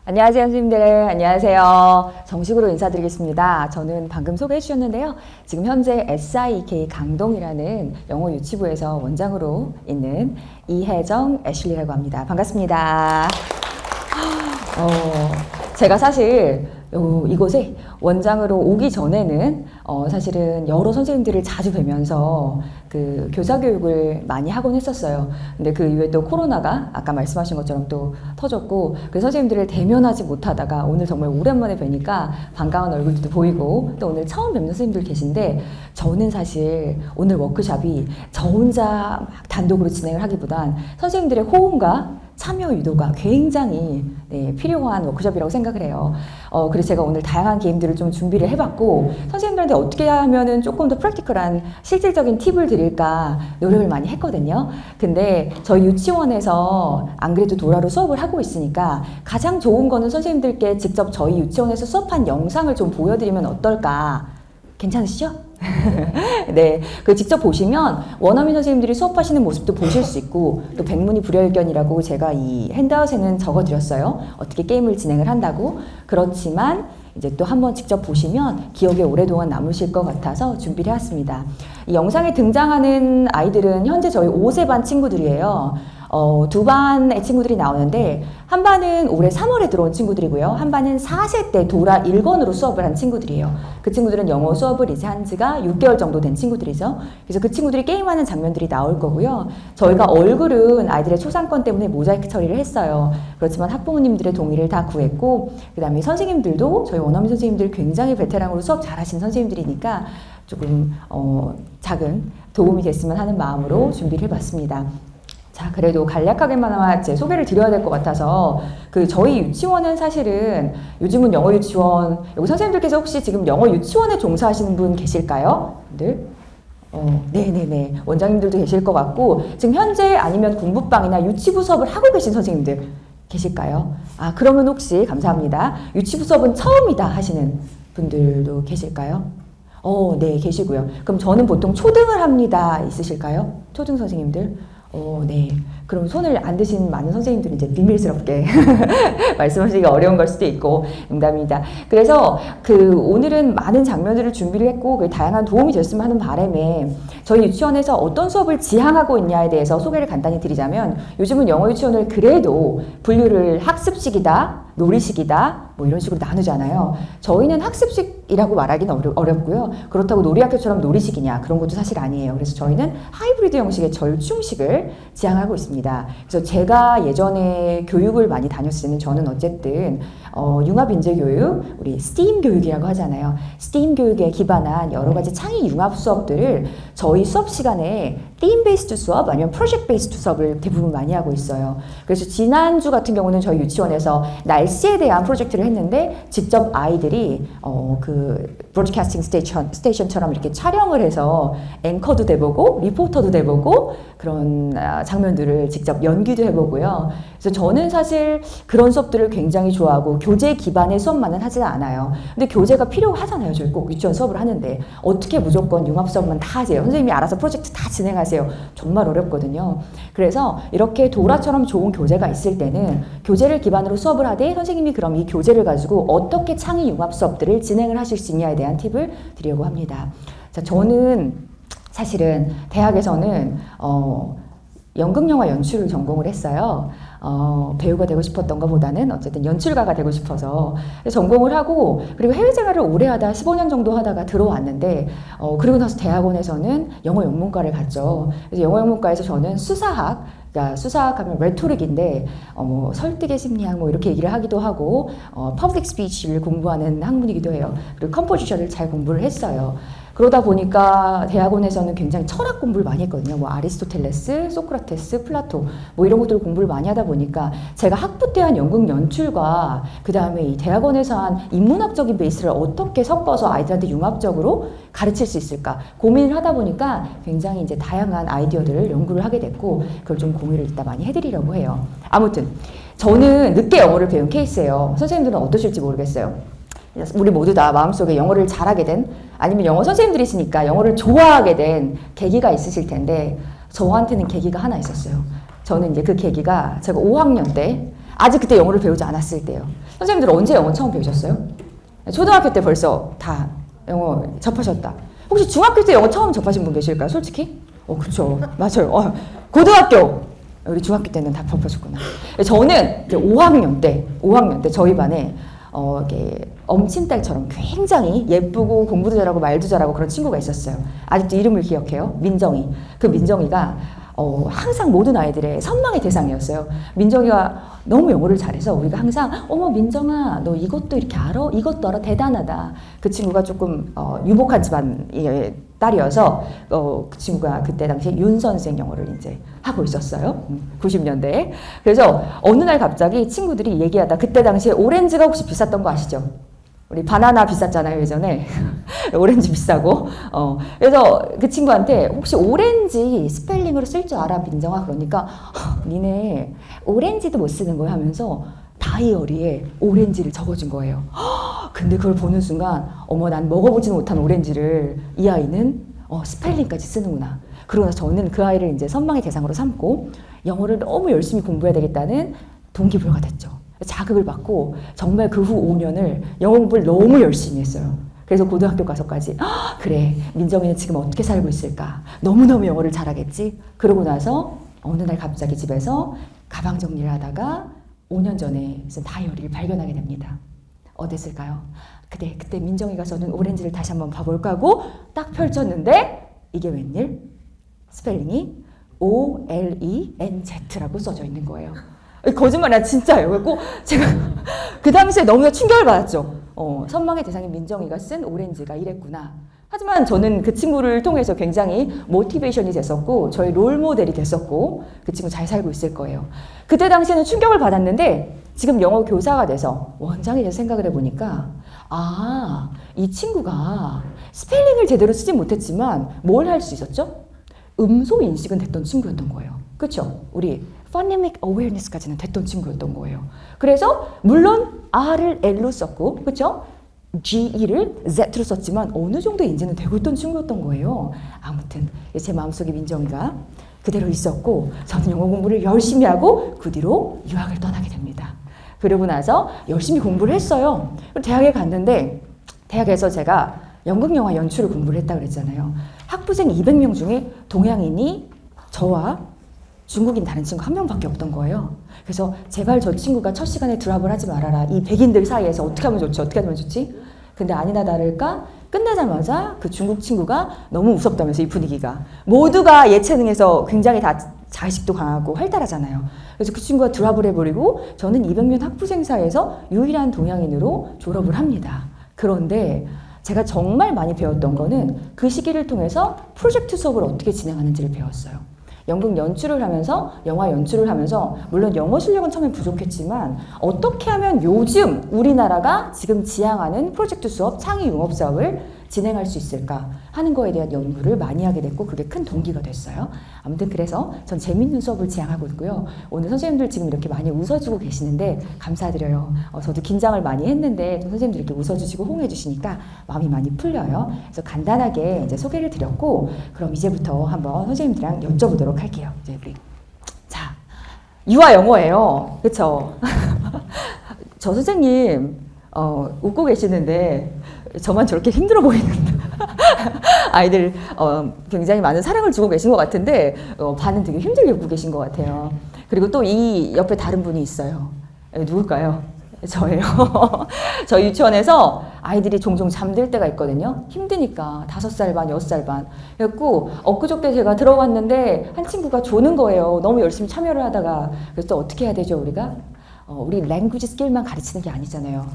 안녕하세요, 선생님들. 안녕하세요. 정식으로 인사드리겠습니다. 저는 방금 소개해 주셨는데요. 지금 현재 SIK 강동이라는 영어 유치부에서 원장으로 있는 이혜정 애슐리라고 합니다. 반갑습니다. 제가 사실 이곳에 원장으로 오기 전에는 사실은 여러 선생님들을 자주 뵈면서 그 교사 교육을 많이 하곤 했었어요. 근데 그 이후에 또 코로나가 아까 말씀하신 것처럼 또 터졌고 그 선생님들을 대면하지 못하다가 오늘 정말 오랜만에 뵈니까 반가운 얼굴도 보이고 또 오늘 처음 뵙는 선생님들 계신데 저는 사실 오늘 워크숍이 저 혼자 막 단독으로 진행을 하기보단 선생님들의 호응과 참여 유도가 굉장히 필요한 워크숍이라고 생각을 해요. 그래서 제가 오늘 다양한 게임들을 좀 준비를 해봤고 선생님들한테 어떻게 하면은 조금 더 프랙티컬한 실질적인 팁을 드릴까 노력을 많이 했거든요. 근데 저희 유치원에서 안 그래도 도라로 수업을 하고 있으니까 가장 좋은 거는 선생님들께 직접 저희 유치원에서 수업한 영상을 좀 보여드리면 어떨까? 괜찮으시죠? 네, 그 직접 보시면 원어민 선생님들이 수업하시는 모습도 보실 수 있고 또 백문이 불여일견이라고 제가 이 핸드아웃에는 적어드렸어요. 어떻게 게임을 진행을 한다고. 그렇지만 이제 또 한번 직접 보시면 기억에 오랫동안 남으실 것 같아서 준비를 해왔습니다. 이 영상에 등장하는 아이들은 현재 저희 5세 반 친구들이에요. 두 반의 친구들이 나오는데 한 반은 올해 3월에 들어온 친구들이고요. 한 반은 4세 때 도라 1권으로 수업을 한 친구들이에요. 그 친구들은 영어 수업을 이제 한 지가 6개월 정도 된 친구들이죠. 그래서 그 친구들이 게임하는 장면들이 나올 거고요. 저희가 얼굴은 아이들의 초상권 때문에 모자이크 처리를 했어요. 그렇지만 학부모님들의 동의를 다 구했고 그 다음에 선생님들도 저희 원어민 선생님들 굉장히 베테랑으로 수업 잘하신 선생님들이니까 조금 작은 도움이 됐으면 하는 마음으로 준비를 해봤습니다. 자, 그래도 간략하게만 제 소개를 드려야 될 것 같아서 그 저희 유치원은 사실은 요즘은 영어 유치원 여기 선생님들께서 혹시 지금 영어 유치원에 종사하시는 분 계실까요? 네. 네네네. 원장님들도 계실 것 같고 지금 현재 아니면 공부방이나 유치부 수업을 하고 계신 선생님들 계실까요? 아, 그러면 혹시 감사합니다. 유치부 수업은 처음이다 하시는 분들도 계실까요? 네, 계시고요. 그럼 저는 보통 초등을 합니다. 있으실까요? 초등 선생님들? 네. 그럼 손을 안 드신 많은 선생님들은 이제 비밀스럽게 말씀하시기가 어려운 걸 수도 있고, 농담입니다. 그래서 오늘은 많은 장면들을 준비를 했고, 그 다양한 도움이 됐으면 하는 바람에 저희 유치원에서 어떤 수업을 지향하고 있냐에 대해서 소개를 간단히 드리자면, 요즘은 영어 유치원을 그래도 분류를 학습식이다, 놀이식이다, 뭐 이런 식으로 나누잖아요. 저희는 학습식이라고 말하기는 어렵고요. 그렇다고 놀이학교처럼 놀이식이냐 그런 것도 사실 아니에요. 그래서 저희는 하이브리드 형식의 절충식을 지향하고 있습니다. 그래서 제가 예전에 교육을 많이 다녔을 때는 저는 어쨌든 융합인재교육, 우리 STEAM 교육이라고 하잖아요. STEAM 교육에 기반한 여러 가지 창의 융합 수업들을 저희 수업 시간에 theme based 수업 아니면 project based 수업을 대부분 많이 하고 있어요. 그래서 지난주 같은 경우는 저희 유치원에서 날씨에 대한 프로젝트를 했는데 직접 아이들이 그 브로드캐스팅 스테이션처럼 이렇게 촬영을 해서 앵커도 돼보고 리포터도 돼보고 그런 장면들을 직접 연기도 해보고요. 그래서 저는 사실 그런 수업들을 굉장히 좋아하고 교재 기반의 수업만은 하지는 않아요. 근데 교재가 필요하잖아요. 저희 꼭 유치원 수업을 하는데 어떻게 무조건 융합 수업만 다 하세요. 선생님이 알아서 프로젝트 다 진행하세요. 정말 어렵거든요. 그래서 이렇게 도라처럼 좋은 교재가 있을 때는 교재를 기반으로 수업을 하되 선생님이 그럼 이 교재를 가지고 어떻게 창의 융합 수업들을 진행을 하실 수 있냐에 대한 팁을 드리려고 합니다. 자, 저는 사실은 대학에서는 연극영화 연출을 전공을 했어요. 배우가 되고 싶었던 것보다는 어쨌든 연출가가 되고 싶어서 전공을 하고 그리고 해외 생활을 오래 하다 15년 정도 하다가 들어왔는데 그리고 나서 대학원에서는 영어 영문과를 갔죠. 그래서 영어 영문과에서 저는 수사학 그러니까 수사학하면 레토릭인데 뭐 설득의 심리학 뭐 이렇게 얘기를 하기도 하고 퍼블릭 스피치를 공부하는 학문이기도 해요. 그리고 컴포지션을 잘 공부를 했어요. 그러다 보니까 대학원에서는 굉장히 철학 공부를 많이 했거든요. 뭐 아리스토텔레스, 소크라테스, 플라토 뭐 이런 것들을 공부를 많이 하다 보니까 제가 학부 때 한 연극 연출과 그 다음에 이 대학원에서 한 인문학적인 베이스를 어떻게 섞어서 아이들한테 융합적으로 가르칠 수 있을까 고민을 하다 보니까 굉장히 이제 다양한 아이디어들을 연구를 하게 됐고 그걸 좀 공유를 이따 많이 해드리려고 해요. 아무튼 저는 늦게 영어를 배운 케이스예요. 선생님들은 어떠실지 모르겠어요. 우리 모두 다 마음속에 영어를 잘하게 된 아니면 영어 선생님들이시니까 영어를 좋아하게 된 계기가 있으실 텐데 저한테는 계기가 하나 있었어요. 저는 이제 그 계기가 제가 5학년 때 아직 그때 영어를 배우지 않았을 때요. 선생님들 언제 영어 처음 배우셨어요? 초등학교 때 벌써 다 영어 접하셨다. 혹시 중학교 때 영어 처음 접하신 분 계실까요? 솔직히? 그쵸. 맞아요. 고등학교. 우리 중학교 때는 다 접하셨구나. 저는 이제 5학년 때 저희 반에 이렇게 엄친딸처럼 굉장히 예쁘고 공부도 잘하고 말도 잘하고 그런 친구가 있었어요. 아직도 이름을 기억해요. 민정이. 그 민정이가 항상 모든 아이들의 선망의 대상이었어요. 민정이가 너무 영어를 잘해서 우리가 항상 어머 민정아 너 이것도 이렇게 알아? 이것도 알아? 대단하다. 그 친구가 조금 유복한 집안의 딸이어서 그 친구가 그때 당시에 윤 선생 영어를 이제 하고 있었어요. 90년대에. 그래서 어느 날 갑자기 친구들이 얘기하다 그때 당시에 오렌지가 혹시 비쌌던 거 아시죠? 우리 바나나 비쌌잖아요 예전에. 오렌지 비싸고. 그래서 그 친구한테 혹시 오렌지 스펠링으로 쓸 줄 알아 민정아? 그러니까 니네 오렌지도 못 쓰는 거야 하면서 다이어리에 오렌지를 적어준 거예요. 근데 그걸 보는 순간 어머 난 먹어보지는 못한 오렌지를 이 아이는 스펠링까지 쓰는구나. 그러고 나서 저는 그 아이를 이제 선망의 대상으로 삼고 영어를 너무 열심히 공부해야 되겠다는 동기부여가 됐죠. 자극을 받고 정말 그 후 5년을 영어 공부를 너무 열심히 했어요. 그래서 고등학교 가서까지 그래 민정이는 지금 어떻게 살고 있을까? 너무너무 영어를 잘하겠지? 그러고 나서 어느 날 갑자기 집에서 가방 정리를 하다가 5년 전에 쓴 다이어리를 발견하게 됩니다. 어땠을까요? 그때 민정이가 써둔 오렌지를 다시 한번 봐볼까 하고 딱 펼쳤는데 이게 웬일? 스펠링이 OLENZ라고 써져 있는 거예요. 거짓말이야 진짜예요. 그래서 제가 그 당시에 너무나 충격을 받았죠. 선망의 대상인 민정이가 쓴 오렌지가 이랬구나. 하지만 저는 그 친구를 통해서 굉장히 모티베이션이 됐었고 저의 롤모델이 됐었고 그 친구 잘 살고 있을 거예요. 그때 당시에는 충격을 받았는데 지금 영어 교사가 돼서 원장이 돼서 생각을 해보니까 이 친구가 스펠링을 제대로 쓰지 못했지만 뭘 할 수 있었죠? 음소 인식은 됐던 친구였던 거예요. 그렇죠? 우리 phonemic awareness까지는 됐던 친구였던 거예요. 그래서 물론 R을 L로 썼고 그렇죠? GE를 Z로 썼지만 어느 정도 인지는 되고 있던 친구였던 거예요. 아무튼 제 마음속에 민정이가 그대로 있었고 저는 영어 공부를 열심히 하고 그 뒤로 유학을 떠나게 됩니다. 그러고 나서 열심히 공부를 했어요. 대학에 갔는데 대학에서 제가 연극 영화 연출을 공부를 했다고 그랬잖아요. 학부생 200명 중에 동양인이 저와 중국인 다른 친구 한 명밖에 없던 거예요. 그래서 제발 저 친구가 첫 시간에 드랍을 하지 말아라. 이 백인들 사이에서 어떻게 하면 좋지? 어떻게 하면 좋지? 근데 아니나 다를까 끝나자마자 그 중국 친구가 너무 무섭다면서 이 분위기가. 모두가 예체능에서 굉장히 다 자의식도 강하고 활달하잖아요. 그래서 그 친구가 드랍을 해버리고 저는 200명 학부생 사이에서 유일한 동양인으로 졸업을 합니다. 그런데 제가 정말 많이 배웠던 거는 그 시기를 통해서 프로젝트 수업을 어떻게 진행하는지를 배웠어요. 연극 연출을 하면서 영화 연출을 하면서 물론 영어 실력은 처음엔 부족했지만 어떻게 하면 요즘 우리나라가 지금 지향하는 프로젝트 수업, 창의 융합 사업을 진행할 수 있을까 하는 거에 대한 연구를 많이 하게 됐고 그게 큰 동기가 됐어요. 아무튼 그래서 전 재밌는 수업을 지향하고 있고요. 오늘 선생님들 지금 이렇게 많이 웃어주고 계시는데 감사드려요. 저도 긴장을 많이 했는데 좀 선생님들 이렇게 웃어주시고 호응해 주시니까 마음이 많이 풀려요. 그래서 간단하게 이제 소개를 드렸고 그럼 이제부터 한번 선생님들이랑 여쭤보도록 할게요. 이제 우리 자 유아 영어예요. 그렇죠? 저 선생님 웃고 계시는데 저만 저렇게 힘들어 보이는 아이들 굉장히 많은 사랑을 주고 계신 것 같은데 반은 되게 힘들게 웃고 계신 것 같아요. 그리고 또 이 옆에 다른 분이 있어요. 누굴까요? 저예요. 저희 유치원에서 아이들이 종종 잠들 때가 있거든요. 힘드니까 5살 반, 6살 반. 그래갖고 엊그저께 제가 들어갔는데 한 친구가 조는 거예요. 너무 열심히 참여를 하다가. 그래서 또 어떻게 해야 되죠 우리가? 우리 랭귀지 스킬만 가르치는 게 아니잖아요.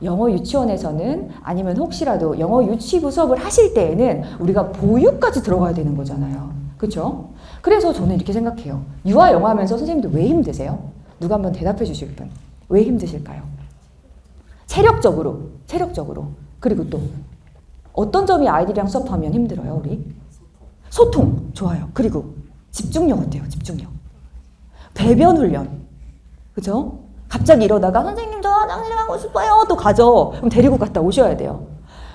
영어 유치원에서는 아니면 혹시라도 영어 유치부 수업을 하실 때에는 우리가 보육까지 들어가야 되는 거잖아요. 그렇죠? 그래서 저는 이렇게 생각해요. 유아 영어 하면서 선생님들 왜 힘드세요? 누가 한번 대답해 주실 분. 왜 힘드실까요? 체력적으로. 그리고 또 어떤 점이 아이들이랑 수업하면 힘들어요, 우리? 소통. 좋아요. 그리고 집중력 어때요? 집중력. 배변 훈련. 그죠? 갑자기 이러다가 선생님 저 화장실 가고 싶어요. 또 가죠. 그럼 데리고 갔다 오셔야 돼요.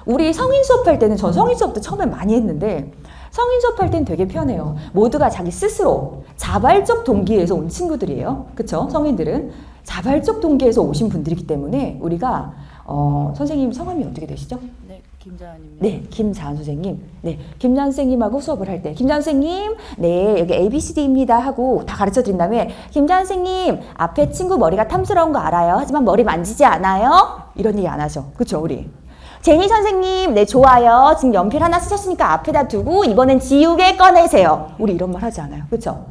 우리 성인 수업할 때는 전 성인 수업도 처음에 많이 했는데 성인 수업할 때는 되게 편해요. 모두가 자기 스스로 자발적 동기에서 온 친구들이에요. 그쵸? 성인들은. 자발적 동기에서 오신 분들이기 때문에 우리가 선생님 성함이 어떻게 되시죠? 네, 김자은입니다. 네, 김자은 선생님. 네, 김자은 선생님하고 수업을 할 때 김자은 선생님, 네, 여기 ABCD입니다 하고 다 가르쳐 드린 다음에 김자은 선생님, 앞에 친구 머리가 탐스러운 거 알아요. 하지만 머리 만지지 않아요. 이런 얘기 안 하죠. 그쵸, 우리? 제니 선생님, 네, 좋아요. 지금 연필 하나 쓰셨으니까 앞에다 두고 이번엔 지우개 꺼내세요. 우리 이런 말 하지 않아요. 그쵸?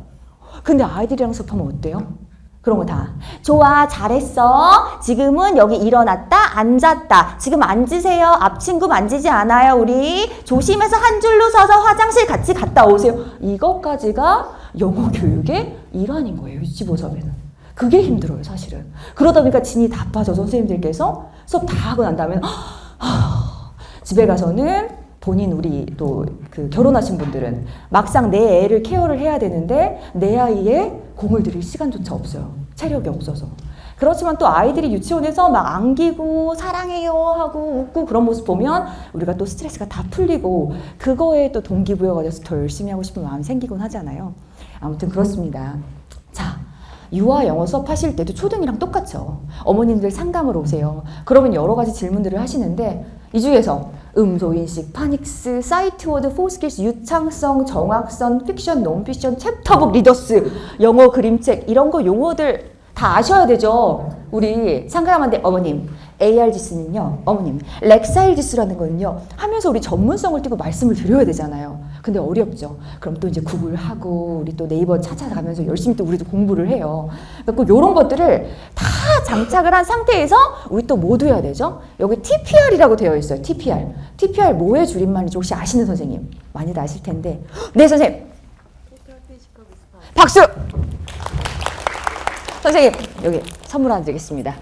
근데 아이들이랑 수업하면 어때요? 그런 거 다. 좋아, 잘했어. 지금은 여기 일어났다, 앉았다. 지금 앉으세요. 앞 친구 만지지 않아요, 우리. 조심해서 한 줄로 서서 화장실 같이 갔다 오세요. 이것까지가 영어 교육의 일환인 거예요, 유치부 수업에는. 그게 힘들어요, 사실은. 그러다 보니까 진이 다 빠져 선생님들께서 수업 다 하고 난 다음에 집에 가서는 본인 우리 또 그 결혼하신 분들은 막상 내 애를 케어를 해야 되는데 내 아이에 공을 들일 시간조차 없어요. 체력이 없어서. 그렇지만 또 아이들이 유치원에서 막 안기고 사랑해요 하고 웃고 그런 모습 보면 우리가 또 스트레스가 다 풀리고 그거에 또 동기부여가 돼서 더 열심히 하고 싶은 마음이 생기곤 하잖아요. 아무튼 그렇습니다. 자, 유아 영어 수업 하실 때도 초등이랑 똑같죠. 어머님들 상담을 오세요. 그러면 여러 가지 질문들을 하시는데 이 중에서 음소인식, 파닉스, 사이트워드, 포스킬스, 유창성, 정확선, 픽션, 논픽션, 챕터북 리더스, 영어 그림책 이런 거 용어들 다 아셔야 되죠. 우리 상담한데 어머님 AR 지수는요, 어머님 렉사일 지수라는 거는요 하면서 우리 전문성을 띄고 말씀을 드려야 되잖아요. 근데 어렵죠. 그럼 또 이제 구글하고 우리 또 네이버 찾아가면서 열심히 또 우리도 공부를 해요. 그래서 이런 것들을 다 장착을 한 상태에서 우리 또 뭐 해야 되죠? 여기 TPR이라고 되어 있어요. TPR. TPR 뭐의 줄임말인지 혹시 아시는 선생님? 많이들 아실 텐데. 네, 선생님. 박수! 선생님, 여기 선물 하나 드리겠습니다.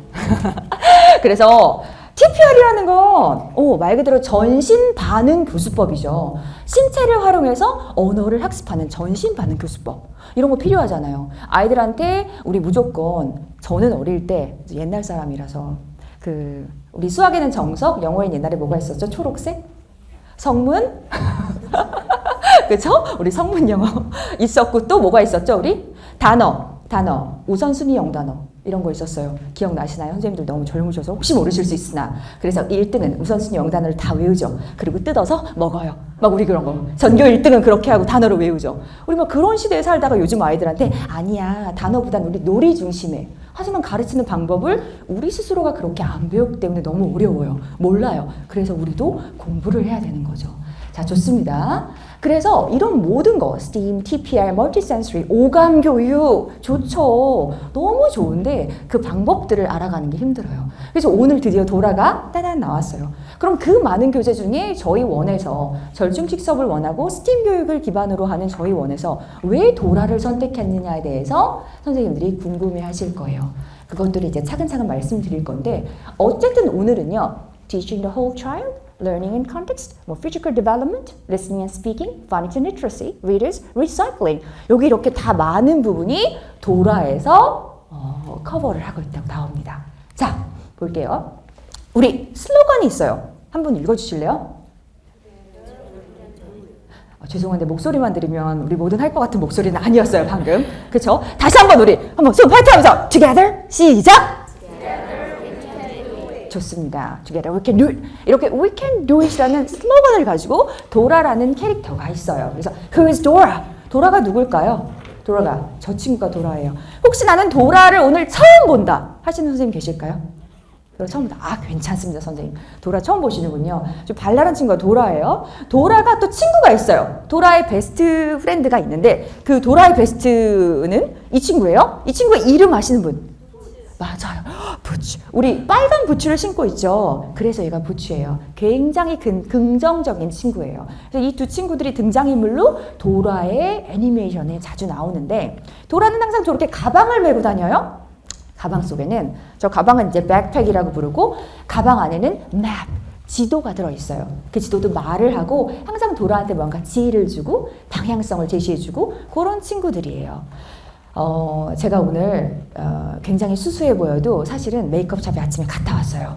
그래서 TPR이라는 건 말 그대로 전신 반응 교수법이죠. 신체를 활용해서 언어를 학습하는 전신 반응 교수법. 이런 거 필요하잖아요. 아이들한테 우리 무조건 저는 어릴 때 옛날 사람이라서 우리 수학에는 정석, 영어에는 옛날에 뭐가 있었죠? 초록색? 성문? 그쵸? 우리 성문 영어 있었고 또 뭐가 있었죠? 우리? 단어, 우선순위 영단어 이런 거 있었어요. 기억나시나요? 선생님들 너무 젊으셔서 혹시 모르실 수 있으나 그래서 1등은 우선순위 영단어를 다 외우죠. 그리고 뜯어서 먹어요. 막 우리 그런 거. 전교 1등은 그렇게 하고 단어를 외우죠. 우리 막 그런 시대에 살다가 요즘 아이들한테 아니야, 단어보단 우리 놀이 중심에. 하지만 가르치는 방법을 우리 스스로가 그렇게 안 배웠기 때문에 너무 어려워요. 몰라요. 그래서 우리도 공부를 해야 되는 거죠. 자, 좋습니다. 그래서 이런 모든 거, STEAM, TPR, 멀티센서리, 오감 교육 좋죠. 너무 좋은데 그 방법들을 알아가는 게 힘들어요. 그래서 오늘 드디어 도라가 따단 나왔어요. 그럼 그 많은 교재 중에 저희 원에서 절중식 수업을 원하고 STEAM 교육을 기반으로 하는 저희 원에서 왜 도라를 선택했느냐에 대해서 선생님들이 궁금해 하실 거예요. 그것들을 이제 차근차근 말씀드릴 건데 어쨌든 오늘은요. Teaching the whole child, learning in context, more physical development, listening and speaking, phonics and literacy, readers, recycling. 여기 이렇게 다 많은 부분이 도라에서 커버를 하고 있다고 나옵니다. 자, 볼게요. 우리 슬로건이 있어요. 한번 읽어주실래요? 죄송한데 목소리만 들으면 우리 뭐든 할 것 같은 목소리는 아니었어요 방금. 그쵸? 다시 한번 우리 한번 손 파이팅하면서 Together 시작! 좋습니다. Together we can do it. 이렇게 we can do it이라는 슬로건을 가지고 도라라는 캐릭터가 있어요. 그래서 Who is Dora? 도라가 누굴까요? 도라가 저 친구가 도라예요. 혹시 나는 도라를 오늘 처음 본다 하시는 선생님 계실까요? 도라 처음 본다. 아, 괜찮습니다 선생님. 도라 처음 보시는군요. 좀 발랄한 친구가 도라예요. 도라가 또 친구가 있어요. 도라의 베스트 프렌드가 있는데 그 도라의 베스트는 이 친구예요. 이 친구의 이름 아시는 분? 맞아요. 부츠. 우리 빨간 부츠를 신고 있죠. 그래서 얘가 부츠예요. 굉장히 긍정적인 친구예요. 그래서 이 두 친구들이 등장인물로 도라의 애니메이션에 자주 나오는데 도라는 항상 저렇게 가방을 메고 다녀요. 가방 속에는 저 가방은 이제 백팩이라고 부르고 가방 안에는 맵, 지도가 들어있어요. 그 지도도 말을 하고 항상 도라한테 뭔가 지혜를 주고 방향성을 제시해주고 그런 친구들이에요. 제가 오늘 굉장히 수수해 보여도 사실은 메이크업샵에 아침에 갔다 왔어요.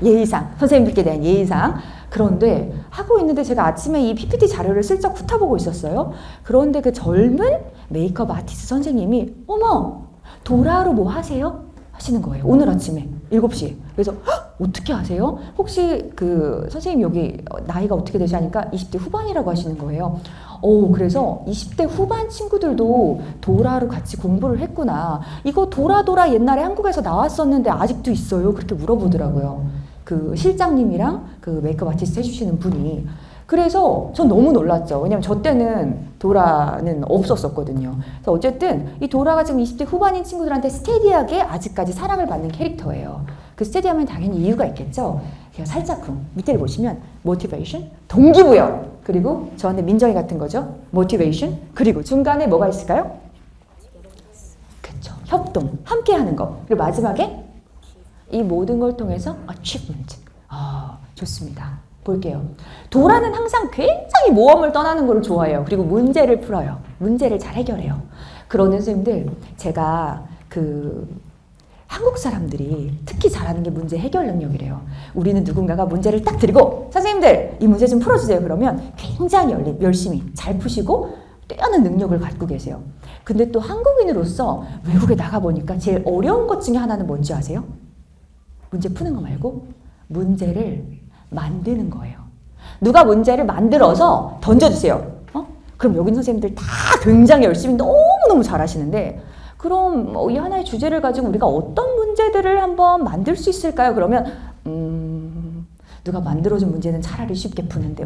예의상, 선생님들께 대한 예의상. 그런데 하고 있는데 제가 아침에 이 PPT 자료를 슬쩍 훑어보고 있었어요. 그런데 그 젊은 메이크업 아티스트 선생님이 어머! 도라로 뭐 하세요? 하시는 거예요. 오늘 아침에 7시에. 그래서 어떻게 아세요? 혹시 그 선생님 여기 나이가 어떻게 되시니까 20대 후반이라고 하시는 거예요. 그래서 20대 후반 친구들도 도라로 같이 공부를 했구나. 이거 도라 옛날에 한국에서 나왔었는데 아직도 있어요. 그렇게 물어보더라고요. 그 실장님이랑 그 메이크업 아티스트 해주시는 분이. 그래서 전 너무 놀랐죠. 왜냐면 저 때는 도라는 없었었거든요. 그래서 어쨌든 이 도라가 지금 20대 후반인 친구들한테 스테디하게 아직까지 사랑을 받는 캐릭터예요. 그 스테디하면 당연히 이유가 있겠죠. 제가 살짝쿵 밑에를 보시면 motivation, 동기부여, 그리고 저한테 민정이 같은 거죠. motivation, 그리고 중간에 뭐가 있을까요? 그렇죠. 협동, 함께하는 거. 그리고 마지막에 이 모든 걸 통해서 achievement. 좋습니다. 볼게요. 도라는 항상 굉장히 모험을 떠나는 걸 좋아해요. 그리고 문제를 풀어요. 문제를 잘 해결해요. 그러는 선생님들, 제가 한국 사람들이 특히 잘하는 게 문제 해결 능력이래요. 우리는 누군가가 문제를 딱 드리고 선생님들 이 문제 좀 풀어주세요. 그러면 굉장히 열심히 잘 푸시고 뛰어난 능력을 갖고 계세요. 근데 또 한국인으로서 외국에 나가보니까 제일 어려운 것 중에 하나는 뭔지 아세요? 문제 푸는 거 말고 문제를 만드는 거예요. 누가 문제를 만들어서 던져주세요. 그럼 여기 선생님들 다 굉장히 열심히 너무너무 잘하시는데 그럼 이 하나의 주제를 가지고 우리가 어떤 문제들을 한번 만들 수 있을까요? 그러면 누가 만들어준 문제는 차라리 쉽게 푸는데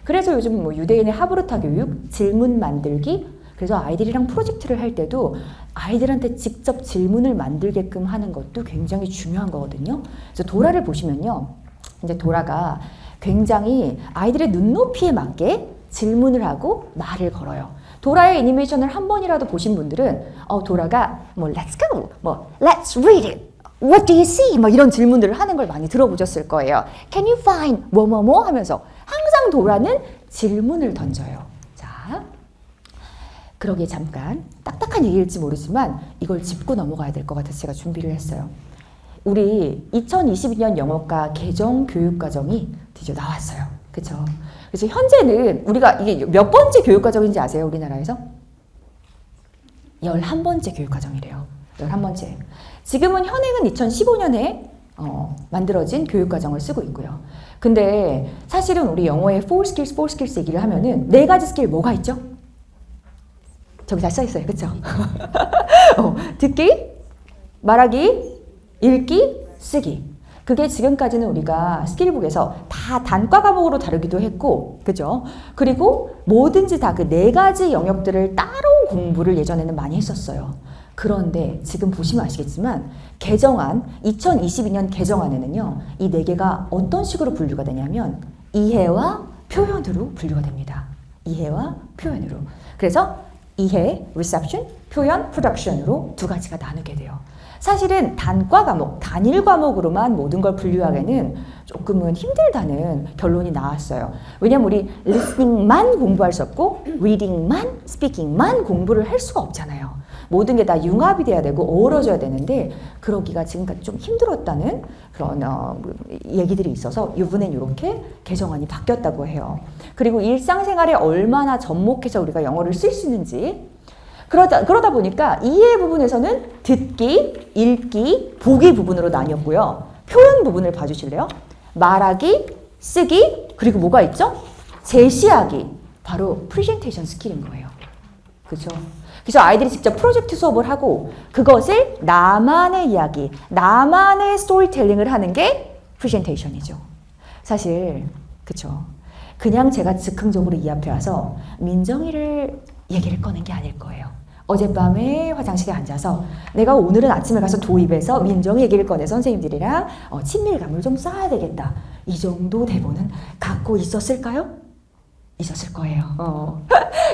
그래서 요즘 유대인의 하브르타 교육, 질문 만들기, 그래서 아이들이랑 프로젝트를 할 때도 아이들한테 직접 질문을 만들게끔 하는 것도 굉장히 중요한 거거든요. 그래서 도라를 보시면요. 이제 도라가 굉장히 아이들의 눈높이에 맞게 질문을 하고 말을 걸어요. 도라의 애니메이션을 한 번이라도 보신 분들은 도라가 Let's go, Let's read it, What do you see? 이런 질문들을 하는 걸 많이 들어보셨을 거예요. Can you find 뭐뭐뭐 하면서 항상 도라는 질문을 던져요. 자, 그러기에 잠깐 딱딱한 얘기일지 모르지만 이걸 짚고 넘어가야 될 것 같아서 제가 준비를 했어요. 우리 2022년 영어과 개정 교육과정이 드디어 나왔어요. 그렇죠? 그래서 현재는 우리가 이게 몇 번째 교육과정인지 아세요? 우리나라에서? 11번째 교육과정이래요. 11번째. 지금은 현행은 2015년에 만들어진 교육과정을 쓰고 있고요. 근데 사실은 우리 영어의 4 skills 얘기를 하면은 4가지 스킬 뭐가 있죠? 저기 다 써있어요. 그렇죠? 듣기, 말하기, 읽기, 쓰기. 그게 지금까지는 우리가 스킬북에서 다 단과 과목으로 다루기도 했고, 그죠? 그리고 뭐든지 다 그 4가지 영역들을 따로 공부를 예전에는 많이 했었어요. 그런데 지금 보시면 아시겠지만 2022년 개정안에는요, 이 4개가 어떤 식으로 분류가 되냐면 이해와 표현으로 분류가 됩니다. 이해와 표현으로. 그래서 이해, reception, 표현, production으로 2가지가 나누게 돼요. 사실은 단과 과목, 단일 과목으로만 모든 걸 분류하기에는 조금은 힘들다는 결론이 나왔어요. 왜냐면 우리 listening만 공부할 수 없고 reading만, speaking만 공부를 할 수가 없잖아요. 모든 게 다 융합이 돼야 되고 어우러져야 되는데 그러기가 지금까지 좀 힘들었다는 그런 얘기들이 있어서 이번엔 이렇게 개정안이 바뀌었다고 해요. 그리고 일상생활에 얼마나 접목해서 우리가 영어를 쓸 수 있는지 그러다 보니까 이해 부분에서는 듣기, 읽기, 보기 부분으로 나뉘었고요. 표현 부분을 봐주실래요? 말하기, 쓰기, 그리고 뭐가 있죠? 제시하기. 바로 프레젠테이션 스킬인 거예요. 그렇죠? 그래서 아이들이 직접 프로젝트 수업을 하고 그것을 나만의 이야기, 나만의 스토리텔링을 하는 게 프레젠테이션이죠. 사실 그렇죠. 그냥 제가 즉흥적으로 이 앞에 와서 민정이를 얘기를 꺼낸 게 아닐 거예요. 어젯밤에 화장실에 앉아서 내가 오늘은 아침에 가서 도입해서 민정이 얘기를 꺼내서 선생님들이랑 친밀감을 좀 쌓아야 되겠다. 이 정도 대본은 갖고 있었을까요? 있었을 거예요.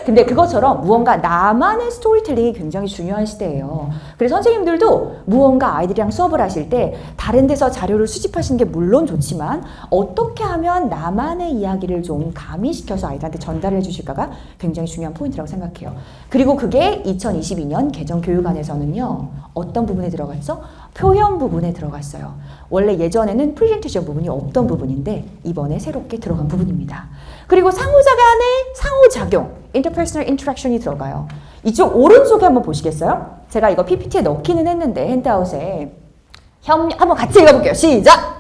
근데 그것처럼 무언가 나만의 스토리텔링이 굉장히 중요한 시대예요. 그래서 선생님들도 무언가 아이들이랑 수업을 하실 때 다른 데서 자료를 수집하시는 게 물론 좋지만 어떻게 하면 나만의 이야기를 좀 가미시켜서 아이들한테 전달해 주실까가 굉장히 중요한 포인트라고 생각해요. 그리고 그게 2022년 개정 교육안에서는요. 어떤 부분에 들어갔죠? 표현 부분에 들어갔어요. 원래 예전에는 프레젠테이션 부분이 없던 부분인데 이번에 새롭게 들어간 부분입니다. 그리고 상호작용의 상호작용, interpersonal interaction이 들어가요. 이쪽 오른쪽에 한번 보시겠어요? 제가 이거 PPT에 넣기는 했는데 핸드아웃에 한번 같이 읽어볼게요. 시작!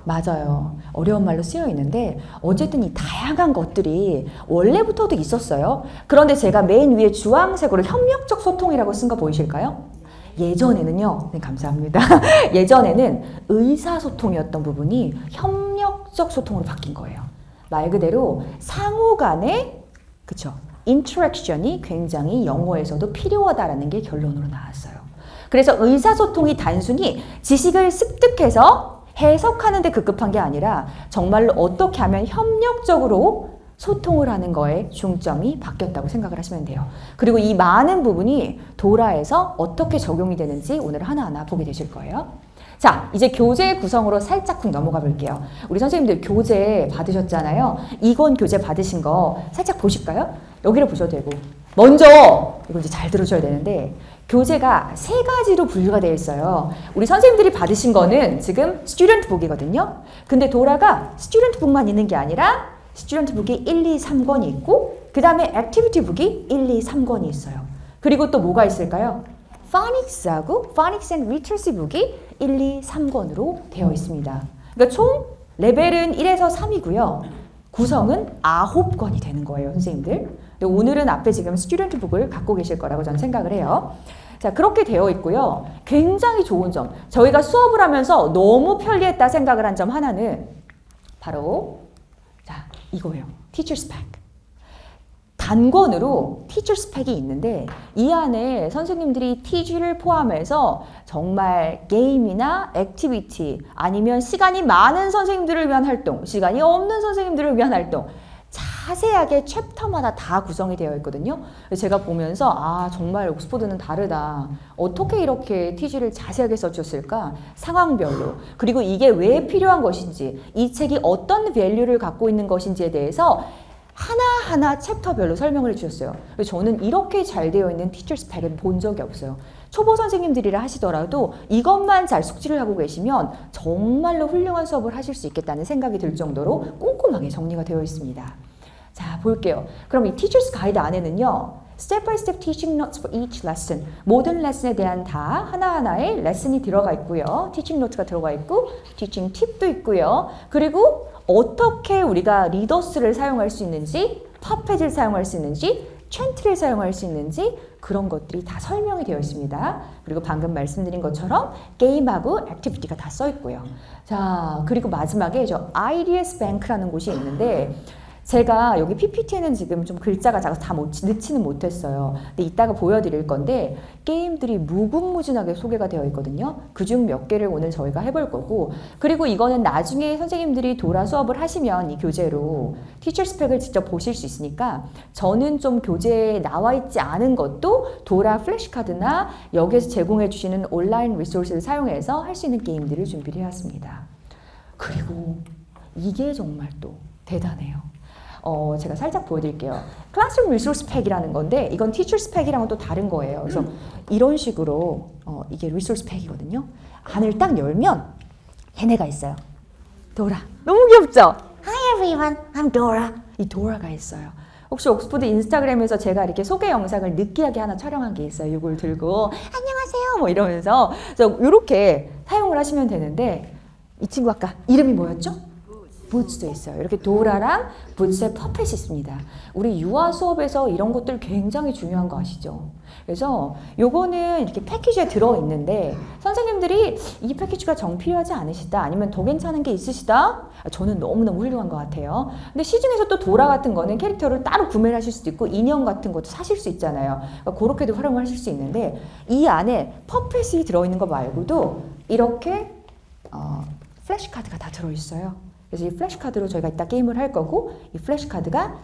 맞아요. 어려운 말로 쓰여 있는데 어쨌든 이 다양한 것들이 원래부터도 있었어요. 그런데 제가 맨 위에 주황색으로 협력적 소통이라고 쓴 거 보이실까요? 예전에는요. 네, 감사합니다. 예전에는 의사소통이었던 부분이 협력적 소통으로 바뀐 거예요. 말 그대로 상호 간의 그쵸? 인터랙션이 굉장히 영어에서도 필요하다라는 게 결론으로 나왔어요. 그래서 의사소통이 단순히 지식을 습득해서 해석하는 데 급급한 게 아니라 정말로 어떻게 하면 협력적으로 소통을 하는 거에 중점이 바뀌었다고 생각을 하시면 돼요. 그리고 이 많은 부분이 도라에서 어떻게 적용이 되는지 오늘 하나하나 보게 되실 거예요. 자, 이제 교재 구성으로 살짝 넘어가 볼게요. 우리 선생님들 교재 받으셨잖아요. 이권 교재 받으신 거 살짝 보실까요? 여기를 보셔도 되고. 먼저 이거 이제 잘 들으셔야 되는데 교재가 3가지로 분류가 되어 있어요. 우리 선생님들이 받으신 거는 지금 스튜던트 북이거든요. 근데 도라가 스튜던트 북만 있는 게 아니라 스튜던트 북이 1, 2, 3권이 있고 그 다음에 액티비티 북이 1, 2, 3권이 있어요. 그리고 또 뭐가 있을까요? 파닉스하고 파닉스 앤 리터시 북이 1, 2, 3권으로 되어 있습니다. 그러니까 총 레벨은 1에서 3이고요. 구성은 9권이 되는 거예요, 선생님들. 오늘은 앞에 지금 스튜던트 북을 갖고 계실 거라고 저는 생각을 해요. 자, 그렇게 되어 있고요. 굉장히 좋은 점. 저희가 수업을 하면서 너무 편리했다 생각을 한 점 하나는 바로 자, 이거예요. Teacher's Pack. 단권으로 Teacher's Pack이 있는데 이 안에 선생님들이 TG를 포함해서 정말 게임이나 액티비티 아니면 시간이 많은 선생님들을 위한 활동, 시간이 없는 선생님들을 위한 활동 자세하게 챕터마다 다 구성이 되어 있거든요. 제가 보면서 아 정말 옥스포드는 다르다. 어떻게 이렇게 TG를 자세하게 써주셨을까? 상황별로. 그리고 이게 왜 필요한 것인지 이 책이 어떤 밸류를 갖고 있는 것인지에 대해서 하나하나 챕터별로 설명을 해주셨어요. 저는 이렇게 잘 되어 있는 티처스 팩은 본 적이 없어요. 초보 선생님들이라 하시더라도 이것만 잘 숙지를 하고 계시면 정말로 훌륭한 수업을 하실 수 있겠다는 생각이 들 정도로 꼼꼼하게 정리가 되어 있습니다. 자, 볼게요. 그럼 이 티처스 가이드 안에는요. Step by step teaching notes for each lesson. 모든 레슨에 대한 다 하나하나의 레슨이 들어가 있고요. teaching note가 들어가 있고 teaching 팁도 있고요. 그리고 어떻게 우리가 리더스를 사용할 수 있는지, 퍼펫을 사용할 수 있는지, 챈트를 사용할 수 있는지 그런 것들이 다 설명이 되어 있습니다. 그리고 방금 말씀드린 것처럼 게임하고 액티비티가 다 써 있고요. 자, 그리고 마지막에 저 IDS 뱅크라는 곳이 있는데 제가 여기 PPT에는 지금 좀 글자가 작아서 다 넣지는 못했어요. 근데 이따가 보여드릴 건데 게임들이 무궁무진하게 소개가 되어 있거든요. 그중 몇 개를 오늘 저희가 해볼 거고 그리고 이거는 나중에 선생님들이 도라 수업을 하시면 이 교재로 티처스 팩을 직접 보실 수 있으니까 저는 좀 교재에 나와 있지 않은 것도 도라 플래시카드나 여기에서 제공해 주시는 온라인 리소스를 사용해서 할 수 있는 게임들을 준비를 해왔습니다. 그리고 이게 정말 또 대단해요. 제가 살짝 보여드릴게요. 클래스룸 리소스 팩이라는 건데 이건 티처스 팩이랑은 또 다른 거예요. 그래서 이런 식으로 이게 리소스 팩이거든요. 안을 딱 열면 얘네가 있어요. 도라. 너무 귀엽죠? Hi everyone, I'm Dora. 이 도라가 있어요. 혹시 옥스포드 인스타그램에서 제가 이렇게 소개 영상을 느끼하게 하나 촬영한 게 있어요. 이걸 들고 안녕하세요 뭐 이러면서 이렇게 사용을 하시면 되는데 이 친구 아까 이름이 뭐였죠? 부츠도 있어요. 이렇게 도라랑 부츠의 퍼펫이 있습니다. 우리 유아 수업에서 이런 것들 굉장히 중요한 거 아시죠? 그래서 요거는 이렇게 패키지에 들어있는데 선생님들이 이 패키지가 정 필요하지 않으시다 아니면 더 괜찮은 게 있으시다? 저는 너무너무 훌륭한 것 같아요. 근데 시중에서 또 도라 같은 거는 캐릭터를 따로 구매를 하실 수도 있고 인형 같은 것도 사실 수 있잖아요. 그러니까 그렇게도 활용을 하실 수 있는데 이 안에 퍼펫이 들어있는 거 말고도 이렇게 플래시카드가 다 들어있어요. 그래서 이 플래시카드로 저희가 이따 게임을 할 거고 이 플래시카드가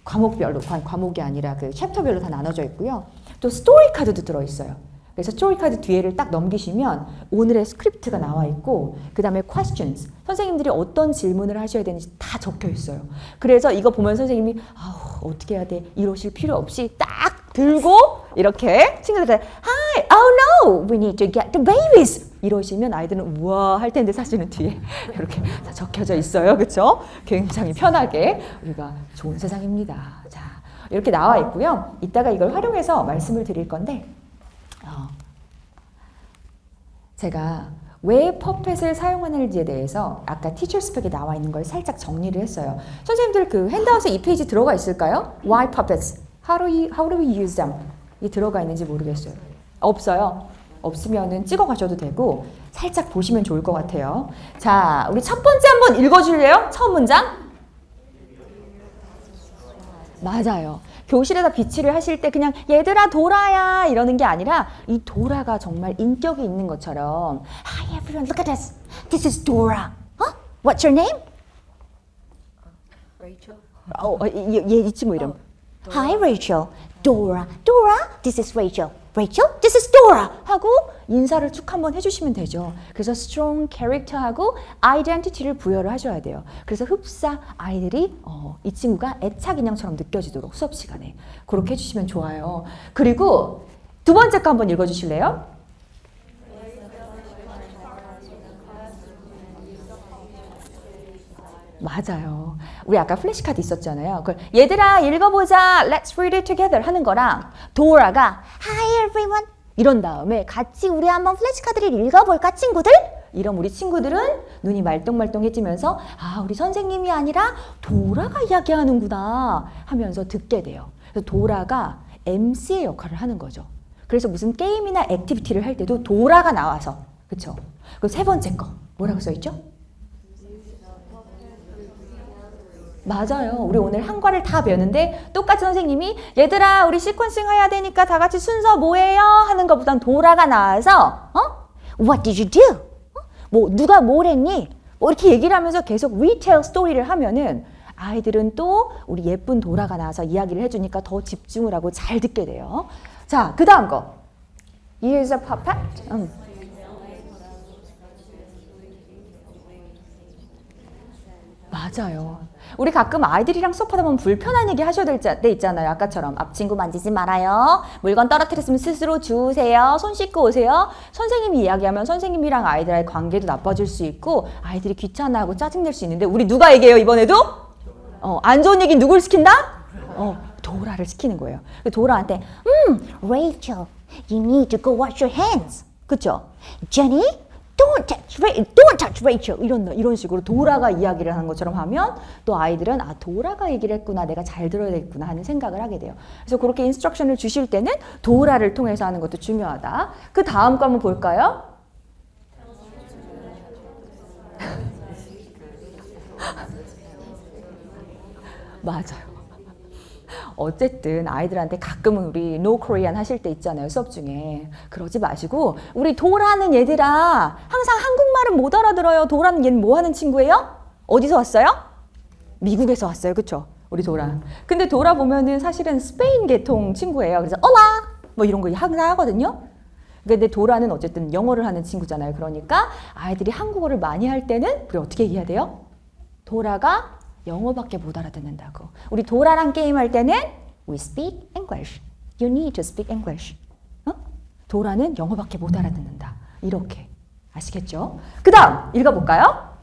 과목별로, 과목이 아니라 그 챕터별로 다 나눠져 있고요. 또 스토리 카드도 들어있어요. 그래서 스토리 카드 뒤에를 딱 넘기시면 오늘의 스크립트가 나와 있고 그 다음에 questions, 선생님들이 어떤 질문을 하셔야 되는지 다 적혀 있어요. 그래서 이거 보면 선생님이 어떻게 해야 돼? 이러실 필요 없이 딱 들고 이렇게 친구들한테 Hi, Oh no, we need to get the babies. 이러시면 아이들은 우와 할 텐데 사실은 뒤에 이렇게 다 적혀져 있어요. 그렇죠? 굉장히 편하게 우리가 좋은 세상입니다. 자, 이렇게 나와 있고요. 이따가 이걸 활용해서 말씀을 드릴 건데 제가 왜 퍼펫을 사용하는지에 대해서 아까 티처 스펙에 나와 있는 걸 살짝 정리를 했어요. 선생님들 그 핸드아웃에 이 페이지 들어가 있을까요? Why puppets? How do we use them? 이 들어가 있는지 모르겠어요. 없어요. 없으면은 찍어 가셔도 되고 살짝 보시면 좋을 것 같아요. 자, 우리 첫 번째 한번 읽어줄래요? 첫 문장. 맞아요. 교실에서 비치를 하실 때 그냥 얘들아 도라야 이러는 게 아니라 이 도라가 정말 인격이 있는 것처럼 Hi everyone, look at this. This is Dora. Huh? What's your name? Rachel. 얘 있지 뭐 이름. Hi Rachel. Dora. Dora, this is Rachel. Rachel, this is Dora. 하고 인사를 쭉 한번 해주시면 되죠. 그래서 strong character하고 identity를 부여를 하셔야 돼요. 그래서 흡사 아이들이 이 친구가 애착 인형처럼 느껴지도록 수업 시간에 그렇게 해주시면 좋아요. 그리고 두 번째 거 한번 읽어주실래요? 맞아요. 우리 아까 플래시카드 있었잖아요. 그걸 얘들아 읽어보자, let's read it together 하는 거랑 도라가 Hi everyone. 이런 다음에 같이 우리 한번 플래시카드를 읽어볼까 친구들? 이런 우리 친구들은 눈이 말똥말똥해지면서 아 우리 선생님이 아니라 도라가 이야기하는구나 하면서 듣게 돼요. 그래서 도라가 MC의 역할을 하는 거죠. 그래서 무슨 게임이나 액티비티를 할 때도 도라가 나와서 그쵸? 그럼 세 번째 거 뭐라고 써있죠? 맞아요. 우리 오늘 한과를 다 배웠는데 똑같이 선생님이 얘들아 우리 시퀀싱 해야 되니까 다 같이 순서 뭐예요? 하는 것보단 도라가 나와서 What did you do? 뭐 누가 뭘 했니? 뭐 이렇게 얘기를 하면서 계속 retell 스토리를 하면은 아이들은 또 우리 예쁜 도라가 나와서 이야기를 해주니까 더 집중을 하고 잘 듣게 돼요. 자, 그 다음 거. Use a puppet. 맞아요. 우리 가끔 아이들이랑 수업하다 보면 불편한 얘기 하셔야 될 때 있잖아요. 아까처럼 앞친구 만지지 말아요. 물건 떨어뜨렸으면 스스로 주우세요. 손 씻고 오세요. 선생님이 이야기하면 선생님이랑 아이들의 관계도 나빠질 수 있고 아이들이 귀찮아하고 짜증낼 수 있는데 우리 누가 얘기해요 이번에도? 안 좋은 얘기 누굴 시킨다? 도라를 시키는 거예요. 도라한테 Rachel, you need to go wash your hands. 그쵸? Jenny, Don't touch Rachel 이런 식으로 도라가 이야기를 하는 것처럼 하면 또 아이들은 아 도라가 얘기를 했구나 내가 잘 들어야 되겠구나 하는 생각을 하게 돼요. 그래서 그렇게 인스트럭션을 주실 때는 도라를 통해서 하는 것도 중요하다. 그 다음 거 한번 볼까요? 맞아요. 어쨌든 아이들한테 가끔은 우리 No Korean 하실 때 있잖아요. 수업 중에. 그러지 마시고 우리 도라는 얘들아 항상 한국말은 못 알아들어요. 도라는 얘는 뭐 하는 친구예요? 어디서 왔어요? 미국에서 왔어요. 그쵸? 우리 도라. 근데 도라 보면은 사실은 스페인 계통 친구예요. 그래서 올라 뭐 이런 거 항상 하거든요. 근데 도라는 어쨌든 영어를 하는 친구잖아요. 그러니까 아이들이 한국어를 많이 할 때는 우리 어떻게 얘기해야 돼요? 도라가 영어밖에 못 알아듣는다고. 우리 도라랑 게임할 때는 We speak English. You need to speak English. 도라는 영어밖에 못 알아듣는다. 이렇게. 아시겠죠? 그 다음 읽어볼까요?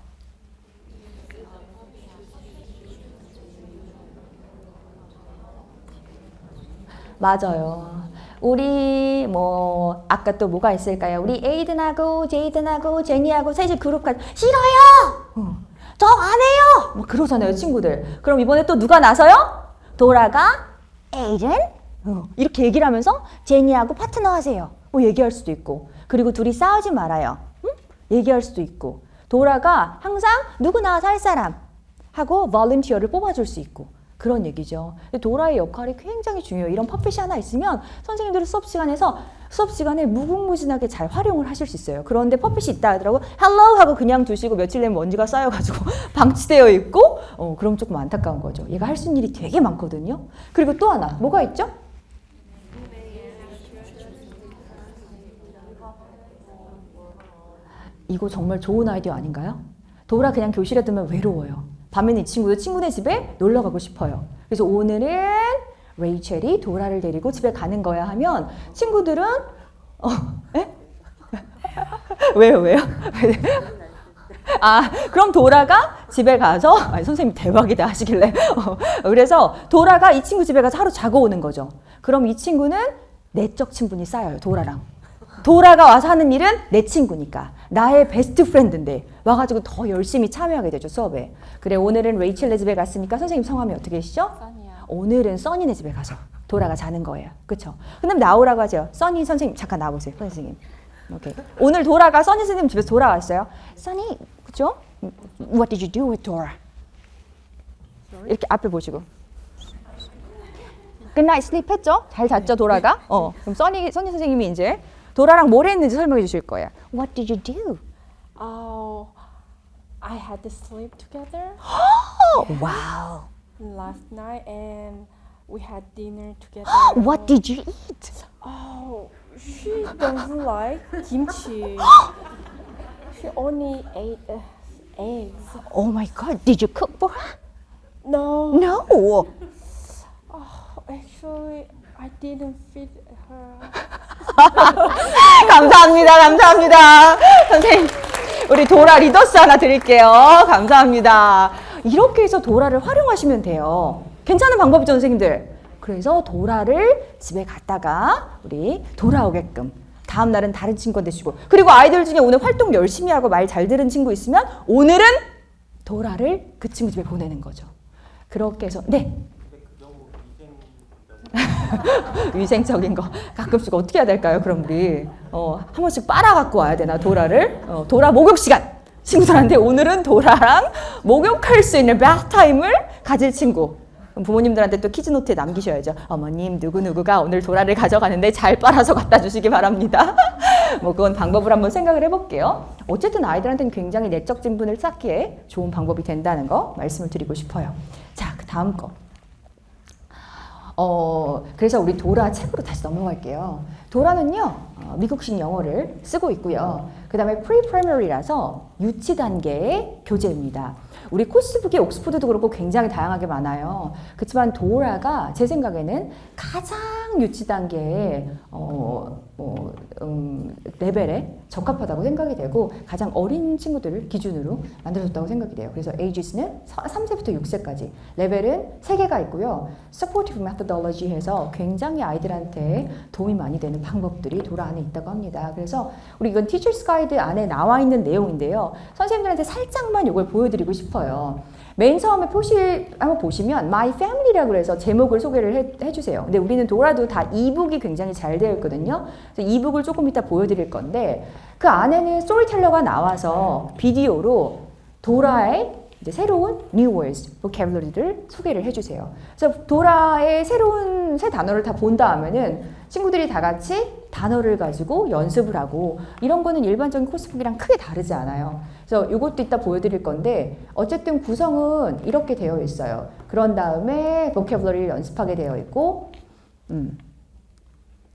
맞아요. 우리 뭐 아까 또 뭐가 있을까요? 우리 에이든하고 제이든하고 제니하고 셋이 그룹까지 싫어요! 저 안 해요! 뭐 그러잖아요, 친구들. 그럼 이번에 또 누가 나서요? 도라가 에이든 이렇게 얘기를 하면서 제니하고 파트너 하세요. 뭐 얘기할 수도 있고. 그리고 둘이 싸우지 말아요. 응? 얘기할 수도 있고. 도라가 항상 누구 나와서 할 사람 하고 volunteer를 뽑아줄 수 있고. 그런 얘기죠. 도라의 역할이 굉장히 중요해요. 이런 퍼펫이 하나 있으면 선생님들은 수업 시간에 무궁무진하게 잘 활용을 하실 수 있어요. 그런데 퍼펫이 있다 하더라고 hello 하고 그냥 두시고 며칠 내면 먼지가 쌓여가지고 방치되어 있고 그럼 조금 안타까운 거죠. 얘가 할 수 있는 일이 되게 많거든요. 그리고 또 하나 뭐가 있죠? 이거 정말 좋은 아이디어 아닌가요? 도라 그냥 교실에 두면 외로워요. 밤에는 이 친구도 친구네 집에 놀러 가고 싶어요. 그래서 오늘은 레이첼이 도라를 데리고 집에 가는 거야 하면 친구들은 에? 왜요? 아, 그럼 도라가 집에 가서, 아니, 선생님 대박이다 하시길래. 그래서 도라가 이 친구 집에 가서 하루 자고 오는 거죠. 그럼 이 친구는 내적 친분이 쌓여요, 도라랑. 도라가 와서 하는 일은 내 친구니까. 나의 베스트 프렌드인데 와가지고 더 열심히 참여하게 되죠, 수업에. 그래, 오늘은 레이첼네 집에 갔으니까 선생님 성함이 어떻게 되시죠? 써니야. 오늘은 써니네 집에 가서 도라가 자는 거예요. 그쵸? 그럼 나오라고 하죠. 써니 선생님, 잠깐 나와보세요, 선생님. 오케이. 오늘 도라가 써니 선생님 집에서 돌아왔어요. 써니, 그쵸? What did you do with Dora? 이렇게 앞에 보시고. Good night sleep 했죠? 잘 잤죠, 도라가? 그럼 써니 선생님이 이제 도라랑 뭘 했는지 설명해 주실 거예요. What did you do? Oh, I had to sleep together 와우. last night and we had dinner together. What did you eat? Oh, she doesn't like kimchi. She only ate eggs. Oh my God, did you cook for her? No, No. actually, I didn't feed her. 감사합니다. 선생님, 우리 도라 리더스 하나 드릴게요. 감사합니다. 이렇게 해서 도라를 활용하시면 돼요. 괜찮은 방법이죠, 선생님들? 그래서 도라를 집에 갔다가 우리 돌아오게끔 다음 날은 다른 친구가 되시고, 그리고 아이들 중에 오늘 활동 열심히 하고 말 잘 들은 친구 있으면 오늘은 도라를 그 친구 집에 보내는 거죠. 그렇게 해서 네. 위생적인 거 가끔씩 어떻게 해야 될까요? 그럼 우리 한 번씩 빨아갖고 와야 되나, 도라를? 도라 목욕 시간! 친구들한테 오늘은 도라랑 목욕할 수 있는 바타임을 가질 친구. 그럼 부모님들한테 또 퀴즈 노트에 남기셔야죠. 어머님, 누구누구가 오늘 도라를 가져가는데 잘 빨아서 갖다 주시기 바랍니다. 뭐 그건 방법을 한번 생각을 해볼게요. 어쨌든 아이들한테는 굉장히 내적 진분을 쌓기에 좋은 방법이 된다는 거 말씀을 드리고 싶어요. 자, 그 다음 거. 그래서 우리 도라 책으로 다시 넘어갈게요. 도라는요, 미국식 영어를 쓰고 있고요. 그 다음에 프리프라이머리라서 유치 단계의 교재입니다. 우리 코스북에 옥스포드도 그렇고 굉장히 다양하게 많아요. 그렇지만 도라가 제 생각에는 가장 유치 단계의 레벨에 적합하다고 생각이 되고 가장 어린 친구들을 기준으로 만들어졌다고 생각이 돼요. 그래서 ages는 3세부터 6세까지 레벨은 3개가 있고요. supportive methodology 해서 굉장히 아이들한테 도움이 많이 되는 방법들이 도라 안에 있다고 합니다. 그래서 우리 이건 Teacher's Guide 안에 나와 있는 내용인데요. 선생님들한테 살짝만 이걸 보여드리고 싶어요. 맨 처음에 표시 한번 보시면 My Family라고 해서 제목을 소개를 해주세요. 근데 우리는 도라도 다 이북이 굉장히 잘 되어 있거든요. 그래서 이북을 조금 이따 보여드릴 건데 그 안에는 스토리텔러가 나와서 비디오로 도라의 이제 새로운 new words, vocabulary를 소개를 해주세요. 그래서 도라의 새로운 새 단어를 다 본 다음에는 친구들이 다 같이 단어를 가지고 연습을 하고 이런 거는 일반적인 코스북이랑 크게 다르지 않아요. 그래서 이것도 이따 보여드릴 건데 어쨌든 구성은 이렇게 되어 있어요. 그런 다음에 vocabulary를 연습하게 되어 있고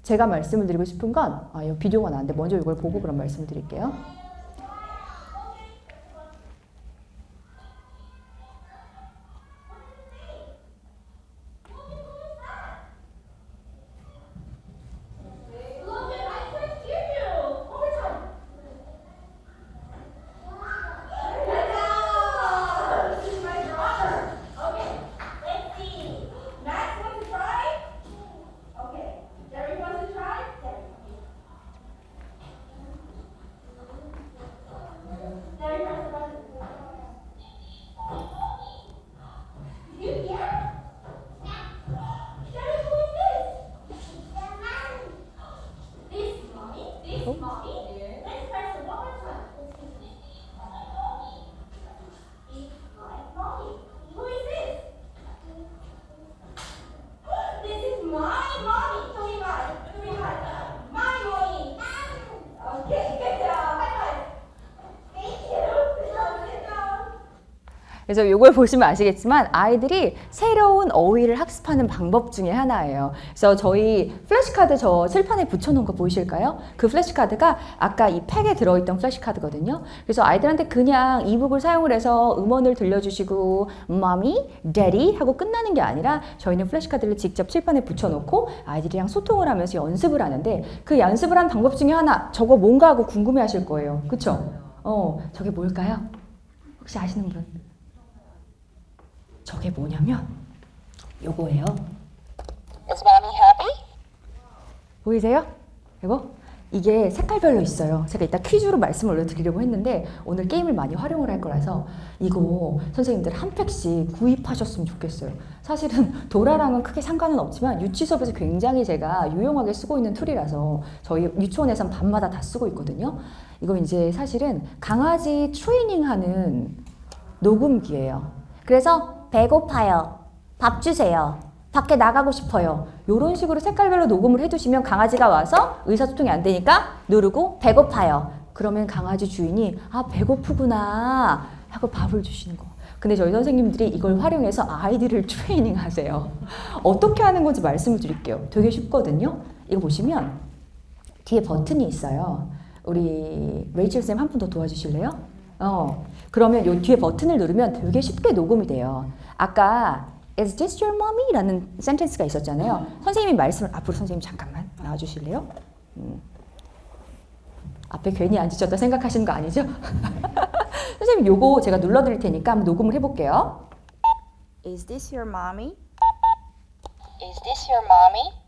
제가 말씀을 드리고 싶은 건 이 비디오가 나왔는데 먼저 이걸 보고 그런 말씀을 드릴게요. 그래서 이걸 보시면 아시겠지만 아이들이 새로운 어휘를 학습하는 방법 중에 하나예요. 그래서 저희 플래시카드 저 칠판에 붙여놓은 거 보이실까요? 그 플래시카드가 아까 이 팩에 들어있던 플래시카드거든요. 그래서 아이들한테 그냥 이북을 사용을 해서 음원을 들려주시고 mommy, daddy 하고 끝나는 게 아니라 저희는 플래시카드를 직접 칠판에 붙여놓고 아이들이랑 소통을 하면서 연습을 하는데 그 연습을 한 방법 중에 하나 저거 뭔가 하고 궁금해 하실 거예요. 그쵸? 저게 뭘까요? 혹시 아시는 분? 저게 뭐냐면 요거예요. Is mommy happy? 보이세요? 이거? 이게 색깔별로 있어요. 제가 이따 퀴즈로 말씀을 올려드리려고 했는데 오늘 게임을 많이 활용을 할 거라서 이거 선생님들 한 팩씩 구입하셨으면 좋겠어요. 사실은 도라랑은 크게 상관은 없지만 유치수업에서 굉장히 제가 유용하게 쓰고 있는 툴이라서 저희 유치원에선 밤마다 다 쓰고 있거든요. 이거 이제 사실은 강아지 트레이닝하는 녹음기예요. 그래서 배고파요. 밥 주세요. 밖에 나가고 싶어요. 이런 식으로 색깔별로 녹음을 해두시면 강아지가 와서 의사소통이 안 되니까 누르고 배고파요. 그러면 강아지 주인이 아 배고프구나 하고 밥을 주시는 거. 근데 저희 선생님들이 이걸 활용해서 아이들을 트레이닝 하세요. 어떻게 하는 건지 말씀을 드릴게요. 되게 쉽거든요. 이거 보시면 뒤에 버튼이 있어요. 우리 레이첼 쌤 한 분 더 도와주실래요? 그러면 요 뒤에 버튼을 누르면 되게 쉽게 녹음이 돼요. 아까 Is this your mommy? 라는 센텐스가 있었잖아요. 선생님이 말씀을 앞으로 선생님 잠깐만 나와주실래요? 앞에 괜히 앉으셨다 생각하시는 거 아니죠? 선생님 요거 제가 눌러드릴 테니까 한번 녹음을 해볼게요. Is this your mommy? Is this your mommy?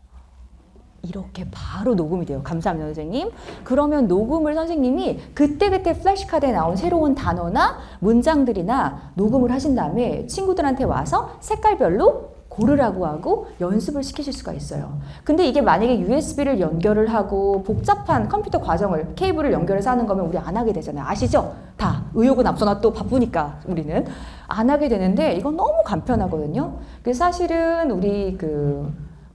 이렇게 바로 녹음이 돼요. 감사합니다, 선생님. 그러면 녹음을 선생님이 그때그때 플래시카드에 나온 새로운 단어나 문장들이나 녹음을 하신 다음에 친구들한테 와서 색깔별로 고르라고 하고 연습을 시키실 수가 있어요. 근데 이게 만약에 USB를 연결을 하고 복잡한 컴퓨터 과정을 케이블을 연결해서 하는 거면 우리 안 하게 되잖아요. 아시죠? 다 의욕은 앞서나 또 바쁘니까 우리는 안 하게 되는데 이건 너무 간편하거든요. 그래서 사실은 우리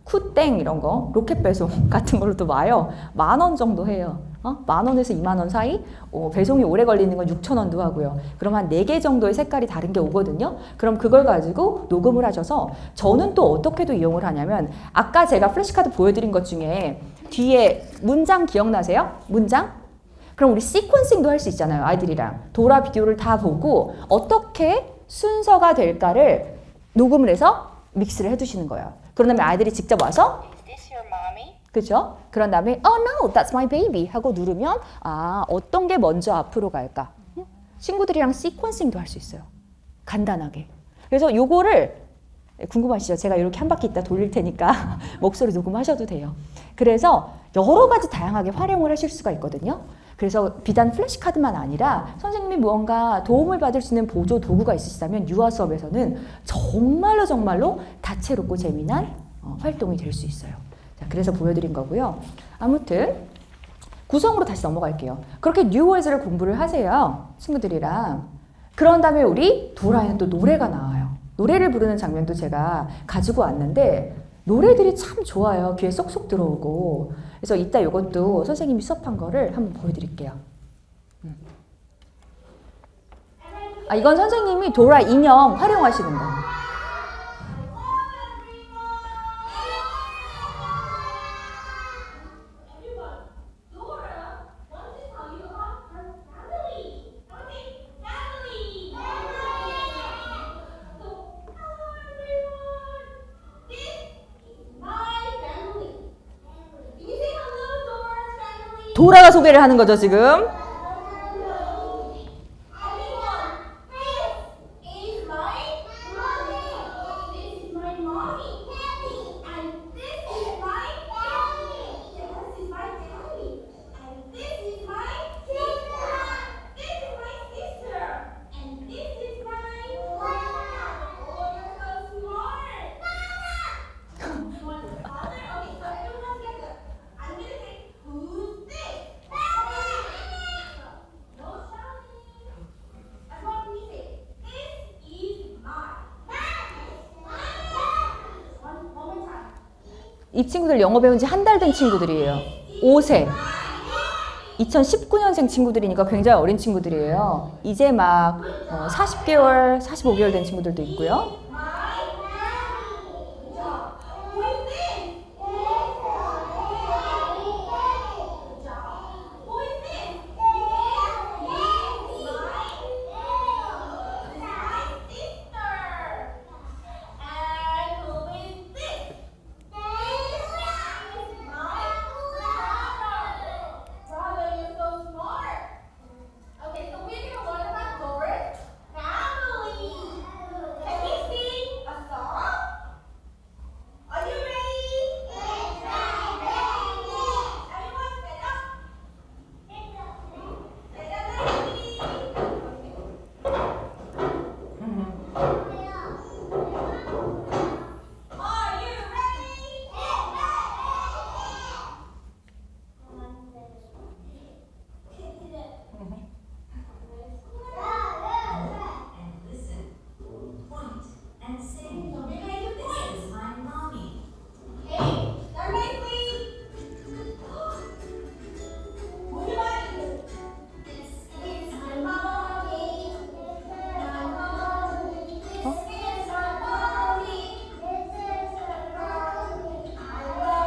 쿠땡 이런 거 로켓 배송 같은 걸로도 와요. 10,000원 정도 해요. 10,000원에서 20,000원 사이. 배송이 오래 걸리는 건 6,000원도 하고요. 그럼 한 4개 정도의 색깔이 다른 게 오거든요. 그럼 그걸 가지고 녹음을 하셔서 저는 또 어떻게도 이용을 하냐면 아까 제가 플래시카드 보여드린 것 중에 뒤에 문장 기억나세요? 문장? 그럼 우리 시퀀싱도 할 수 있잖아요. 아이들이랑 도라 비디오를 다 보고 어떻게 순서가 될까를 녹음을 해서 믹스를 해두시는 거예요. 그런 다음에 아이들이 직접 와서 Is this your mommy? 그죠? 그런 다음에 Oh no, that's my baby 하고 누르면 어떤 게 먼저 앞으로 갈까? 친구들이랑 시퀀싱도 할 수 있어요. 간단하게. 그래서 요거를 궁금하시죠? 제가 이렇게 한 바퀴 있다 돌릴 테니까 목소리 녹음하셔도 돼요. 그래서 여러 가지 다양하게 활용을 하실 수가 있거든요. 그래서 비단 플래시카드만 아니라 선생님이 무언가 도움을 받을 수 있는 보조 도구가 있으시다면 유아 수업에서는 정말로 다채롭고 재미난 활동이 될 수 있어요. 자, 그래서 보여드린 거고요. 아무튼 구성으로 다시 넘어갈게요. 그렇게 뉴월즈를 공부를 하세요. 친구들이랑. 그런 다음에 우리 도라에는 또 노래가 나와요. 노래를 부르는 장면도 제가 가지고 왔는데 노래들이 참 좋아요. 귀에 쏙쏙 들어오고. 그래서 이따 이것도 선생님이 수업한 거를 한번 보여드릴게요. 이건 선생님이 도라 인형 활용하시는 거. 도라가 소개를 하는 거죠, 지금. 이 친구들 영어 배운 지 한 달 된 친구들이에요. 5세. 2019년생 친구들이니까 굉장히 어린 친구들이에요. 이제 막 40개월, 45개월 된 친구들도 있고요.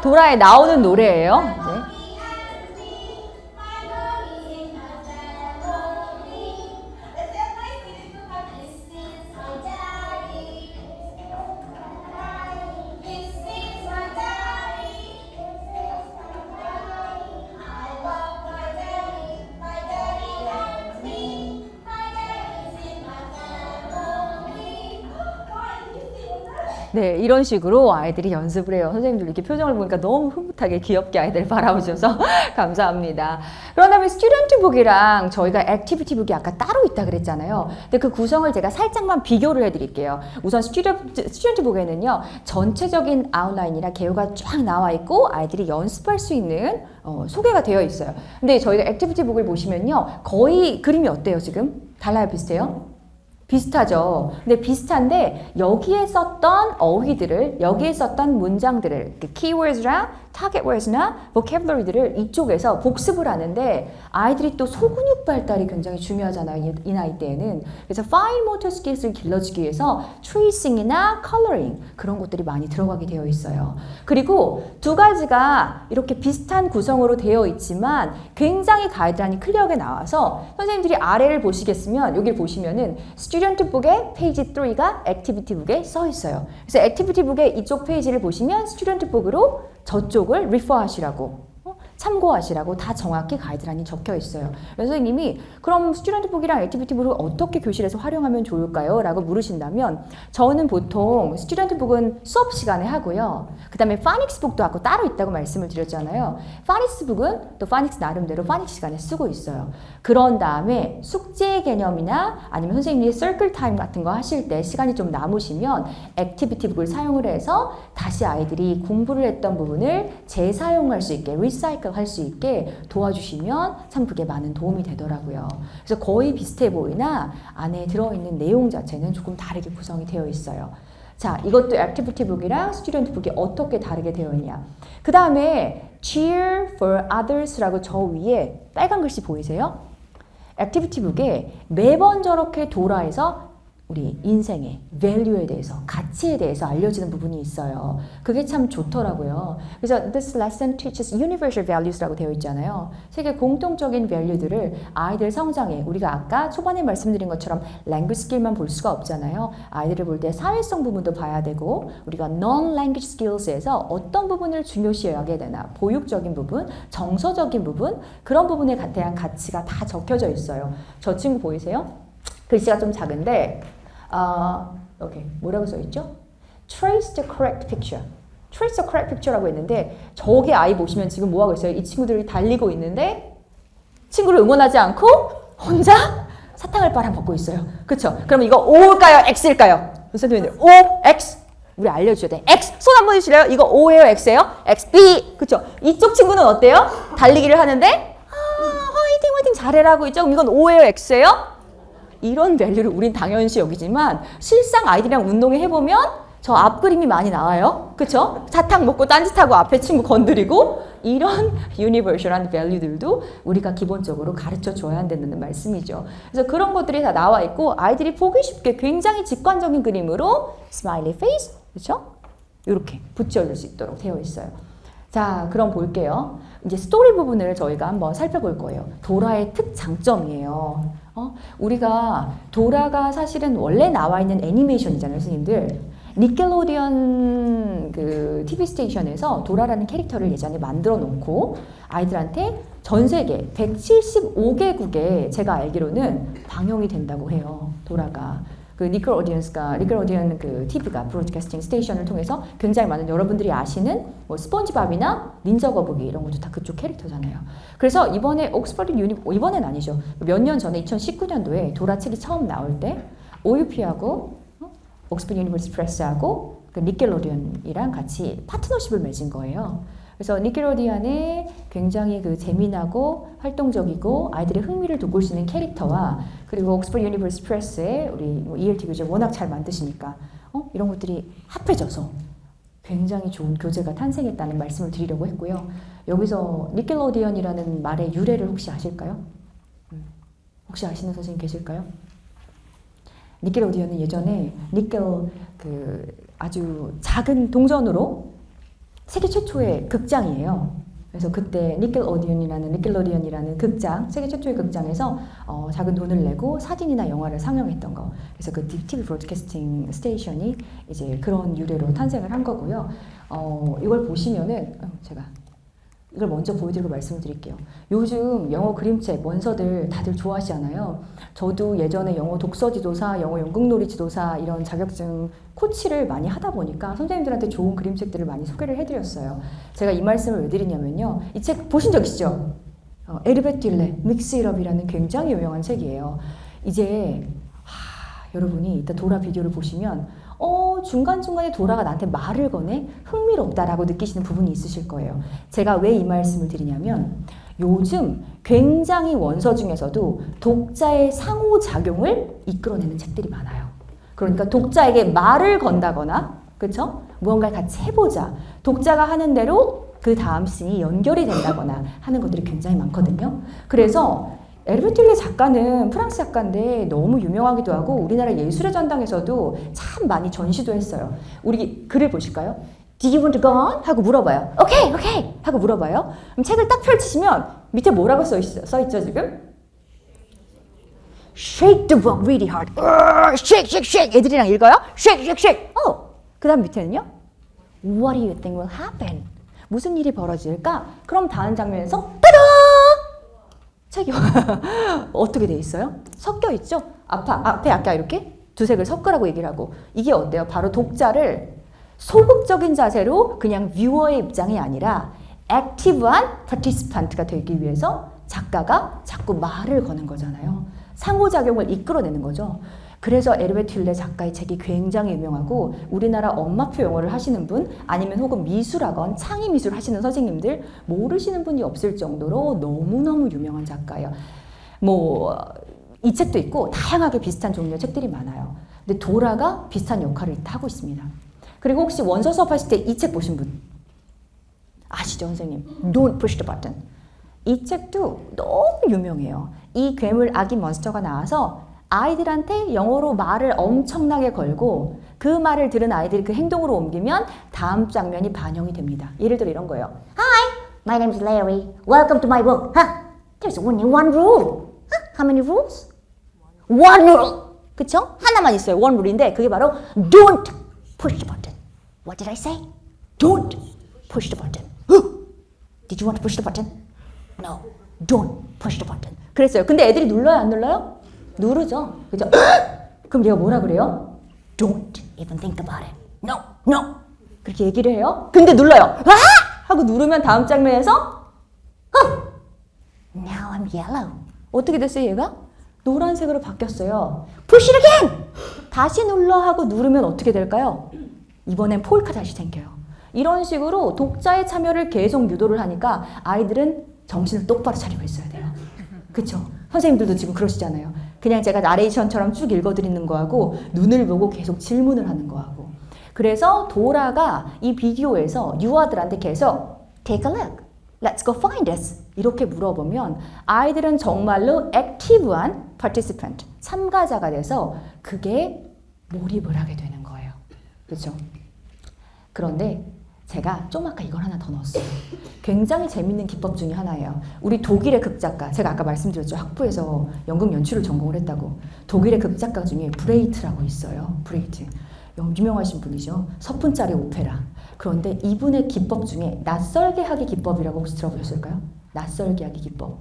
도라에 나오는 노래예요. 이제. 네, 이런 식으로 아이들이 연습을 해요. 선생님들 이렇게 표정을 보니까 너무 흐뭇하게 귀엽게 아이들 바라보셔서 감사합니다. 그런 다음에 스튜던트북이랑 저희가 액티비티북이 아까 따로 있다 그랬잖아요. 근데 그 구성을 제가 살짝만 비교를 해드릴게요. 우선 스튜던트북에는요, 전체적인 아웃라인이나 개요가 쫙 나와 있고 아이들이 연습할 수 있는 소개가 되어 있어요. 근데 저희가 액티비티북을 보시면요, 거의 그림이 어때요 지금? 달라요? 비슷해요? 비슷하죠. 근데 비슷한데 여기에 썼던 어휘들을, 여기에 썼던 문장들을, 그 keywords랑 target words나 vocabulary들을 이쪽에서 복습을 하는데 아이들이 또 소근육 발달이 굉장히 중요하잖아요. 이 나이 때에는. 그래서 fine motor skills를 길러주기 위해서 tracing이나 coloring 그런 것들이 많이 들어가게 되어 있어요. 그리고 두 가지가 이렇게 비슷한 구성으로 되어 있지만 굉장히 가이드라인이 클리어하게 나와서 선생님들이 아래를 보시겠으면 여기를 보시면은 스튜던트북의 페이지 3가 액티비티북에 써 있어요. 그래서 액티비티북의 이쪽 페이지를 보시면 스튜던트북으로 저쪽을 refer 하시라고, 참고하시라고 다 정확히 가이드라인이 적혀 있어요. 그래서 선생님이 그럼 스튜던트북이랑 액티비티북을 어떻게 교실에서 활용하면 좋을까요? 라고 물으신다면 저는 보통 스튜던트북은 수업 시간에 하고요. 그 다음에 파닉스북도 하고 따로 있다고 말씀을 드렸잖아요. 파닉스북은 또 파닉스 나름대로 파닉 시간에 쓰고 있어요. 그런 다음에 숙제 개념이나 아니면 선생님이 서클 타임 같은 거 하실 때 시간이 좀 남으시면 액티비티북을 사용을 해서 다시 아이들이 공부를 했던 부분을 재사용할 수 있게, 리사이클 할 수 있게 도와주시면 참 그게 많은 도움이 되더라고요. 그래서 거의 비슷해 보이나 안에 들어있는 내용 자체는 조금 다르게 구성이 되어 있어요. 자, 이것도 액티비티북이랑 스튜던트북이 어떻게 다르게 되어 있냐. 그 다음에 cheer for others라고 저 위에 빨간 글씨 보이세요? 액티비티북에 매번 저렇게 도라에서 우리 인생의 value에 대해서, 가치에 대해서 알려지는 부분이 있어요. 그게 참 좋더라고요. 그래서 this lesson teaches universal values라고 되어 있잖아요. 세계 공통적인 value들을 아이들 성장에, 우리가 아까 초반에 말씀드린 것처럼 language skill만 볼 수가 없잖아요. 아이들을 볼 때 사회성 부분도 봐야 되고, 우리가 non-language skills에서 어떤 부분을 중요시 여겨야 되나, 보육적인 부분, 정서적인 부분, 그런 부분에 대한 가치가 다 적혀져 있어요. 저 친구 보이세요? 글씨가 좀 작은데 여기 뭐라고 써있죠? Trace the correct picture. Trace the correct picture라고 했는데 저기 아이 보시면 지금 뭐하고 있어요? 이 친구들이 달리고 있는데 친구를 응원하지 않고 혼자 사탕을 빨아먹고 있어요. 그쵸? 그럼 이거 O일까요? X일까요? 선생님들 O, X. 우리 알려줘야 돼. X. 손 한번 해주실래요? 이거 O예요? X예요? X, B. 그쵸? 이쪽 친구는 어때요? 달리기를 하는데 화이팅 잘해라고 있죠? 그럼 이건 O예요? X예요? 이런 밸류를 우린 당연시 여기지만 실상 아이들이랑 운동을 해보면 저 앞 그림이 많이 나와요. 그쵸? 사탕 먹고 딴짓하고 앞에 친구 건드리고 이런 유니버셜한 밸류들도 우리가 기본적으로 가르쳐 줘야 한다는 말씀이죠. 그래서 그런 것들이 다 나와 있고 아이들이 보기 쉽게 굉장히 직관적인 그림으로 스마일리 페이스, 그쵸? 이렇게 붙여줄 수 있도록 되어 있어요. 자, 그럼 볼게요. 이제 스토리 부분을 저희가 한번 살펴볼 거예요. 도라의 특장점이에요. 우리가 도라가 사실은 원래 나와 있는 애니메이션이잖아요, 선생님들. 니켈로디언 그 TV 스테이션에서 도라라는 캐릭터를 예전에 만들어 놓고 아이들한테 전 세계 175개국에 제가 알기로는 방영이 된다고 해요. 도라가. 그 니켈로디언 그 TV가 브로드캐스팅 스테이션을 통해서 굉장히 많은 여러분들이 아시는 뭐 스폰지밥이나 닌자 거북이 이런 것도 다 그쪽 캐릭터잖아요. 그래서 이번에 이번엔 아니죠. 몇 년 전에 2019년도에 도라 책이 처음 나올 때 OUP하고 옥스퍼드 유니버시티 프레스하고 그 니켈로디언이랑 같이 파트너십을 맺은 거예요. 그래서 니켈로디언의 굉장히 그 재미나고 활동적이고 아이들의 흥미를 돋굴 수 있는 캐릭터와 그리고 옥스퍼드 유니버시티 프레스의 우리 뭐 ELT 교재 워낙 잘 만드시니까 이런 것들이 합해져서 굉장히 좋은 교재가 탄생했다는 말씀을 드리려고 했고요. 여기서 니켈로디언이라는 말의 유래를 혹시 아실까요? 혹시 아시는 선생님 계실까요? 니켈로디언은 예전에 니켈 그 아주 작은 동전으로 세계 최초의 극장이에요. 그래서 그때 니켈로디언이라는 극장, 세계 최초의 극장에서 작은 돈을 내고 사진이나 영화를 상영했던 거. 그래서 그 TV 브로드캐스팅 스테이션이 이제 그런 유래로 탄생을 한 거고요. 이걸 보시면은 제가 이걸 먼저 보여드리고 말씀을 드릴게요. 요즘 영어 그림책, 원서들 다들 좋아하시잖아요. 저도 예전에 영어 독서 지도사, 영어 연극놀이 지도사 이런 자격증 코치를 많이 하다 보니까 선생님들한테 좋은 그림책들을 많이 소개를 해드렸어요. 제가 이 말씀을 왜 드리냐면요. 이 책 보신 적 있으시죠? 에르베 듈레, 믹스잇업이라는 굉장히 유명한 책이에요. 이제 여러분이 이따 도라 비디오를 보시면 중간중간에 도라가 나한테 말을 거네? 흥미롭다라고 느끼시는 부분이 있으실 거예요. 제가 왜 이 말씀을 드리냐면 요즘 굉장히 원서 중에서도 독자의 상호작용을 이끌어내는 책들이 많아요. 그러니까 독자에게 말을 건다거나 그쵸? 무언가를 같이 해보자. 독자가 하는 대로 그 다음 씬이 연결이 된다거나 하는 것들이 굉장히 많거든요. 그래서 에르베 듈레 작가는 프랑스 작가인데 너무 유명하기도 하고 우리나라 예술의 전당에서도 참 많이 전시도 했어요. 우리 글을 보실까요? Do you want to go on? 하고 물어봐요. Okay, okay 하고 물어봐요. 그럼 책을 딱 펼치시면 밑에 뭐라고 써 있죠 지금? Shake the book really hard. Shake, shake, shake. 애들이랑 읽어요? Shake, shake, shake. 그 다음 밑에는요? What do you think will happen? 무슨 일이 벌어질까? 그럼 다음 장면에서 따다! 책이 어떻게 돼 있어요? 섞여 있죠? 앞에 아까 이렇게 두 색을 섞으라고 얘기를 하고 이게 어때요? 바로 독자를 소극적인 자세로 그냥 뷰어의 입장이 아니라 액티브한 파티시판트가 되기 위해서 작가가 자꾸 말을 거는 거잖아요. 상호작용을 이끌어내는 거죠. 그래서 에르베 듈레 작가의 책이 굉장히 유명하고 우리나라 엄마표 영어를 하시는 분 아니면 혹은 미술학원 창의미술 하시는 선생님들 모르시는 분이 없을 정도로 너무너무 유명한 작가예요. 이 책도 있고 다양하게 비슷한 종류의 책들이 많아요. 근데 도라가 비슷한 역할을 하고 있습니다. 그리고 혹시 원서 수업하실 때 이 책 보신 분 아시죠 선생님? Don't push the button. 이 책도 너무 유명해요. 이 괴물 아기 몬스터가 나와서 아이들한테 영어로 말을 엄청나게 걸고 그 말을 들은 아이들이 그 행동으로 옮기면 다음 장면이 반영이 됩니다. 예를 들어 이런 거예요. Hi, my name is Larry. Welcome to my book. There's only one rule. How many rules? One rule. 그쵸? 하나만 있어요. 원 룰인데 그게 바로 Don't push the button. What did I say? Don't push the button. Did you want to push the button? No. Don't push the button. 그랬어요. 근데 애들이 눌러요 안 눌러요? 누르죠. 그죠? 그럼 얘가 뭐라 그래요? Don't even think about it. No, no. 그렇게 얘기를 해요. 근데 눌러요. 하고 누르면 다음 장면에서 Now I'm yellow. 어떻게 됐어요 얘가? 노란색으로 바뀌었어요. Push it again! 다시 눌러 하고 누르면 어떻게 될까요? 이번엔 폴카 다시 생겨요. 이런 식으로 독자의 참여를 계속 유도를 하니까 아이들은 정신을 똑바로 차리고 있어야 돼요. 그쵸? 선생님들도 지금 그러시잖아요. 그냥 제가 나레이션처럼 쭉 읽어드리는 거하고 눈을 보고 계속 질문을 하는 거하고 그래서 도라가 이 비디오에서 유아들한테 계속 Take a look. Let's go find this. 이렇게 물어보면 아이들은 정말로 액티브한 participant, 참가자가 돼서 그게 몰입을 하게 되는 거예요. 그렇죠? 그런데 제가 좀 아까 이걸 하나 더 넣었어요. 굉장히 재밌는 기법 중에 하나예요. 우리 독일의 극작가, 제가 아까 말씀드렸죠. 학부에서 연극 연출을 전공을 했다고. 독일의 극작가 중에 브레이트라고 있어요. 브레이트. 유명하신 분이죠. 서푼짜리 오페라. 그런데 이분의 기법 중에 낯설게 하기 기법이라고 혹시 들어보셨을까요? 낯설게 하기 기법.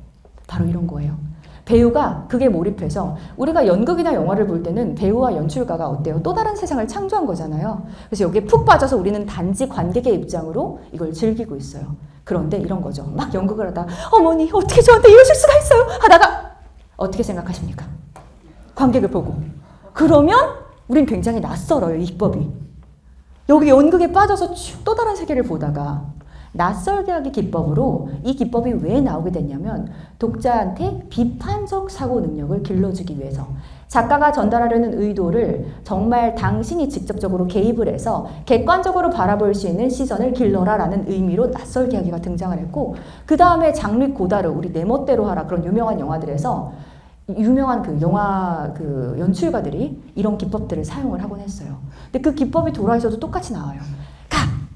바로 이런 거예요. 배우가 그게 몰입해서 우리가 연극이나 영화를 볼 때는 배우와 연출가가 어때요? 또 다른 세상을 창조한 거잖아요. 그래서 여기에 푹 빠져서 우리는 단지 관객의 입장으로 이걸 즐기고 있어요. 그런데 이런 거죠. 막 연극을 하다 어머니 어떻게 저한테 이러실 수가 있어요? 하다가 어떻게 생각하십니까? 관객을 보고. 그러면 우린 굉장히 낯설어요. 이 기법이. 여기 연극에 빠져서 또 다른 세계를 보다가 낯설게 하기 기법으로 이 기법이 왜 나오게 됐냐면 독자한테 비판적 사고 능력을 길러주기 위해서 작가가 전달하려는 의도를 정말 당신이 직접적으로 개입을 해서 객관적으로 바라볼 수 있는 시선을 길러라라는 의미로 낯설게 하기가 등장을 했고 그 다음에 장르 고다르 우리 내 멋대로 하라 그런 유명한 영화들에서 유명한 그 영화 그 연출가들이 이런 기법들을 사용을 하곤 했어요. 근데 그 기법이 도라에서도 똑같이 나와요.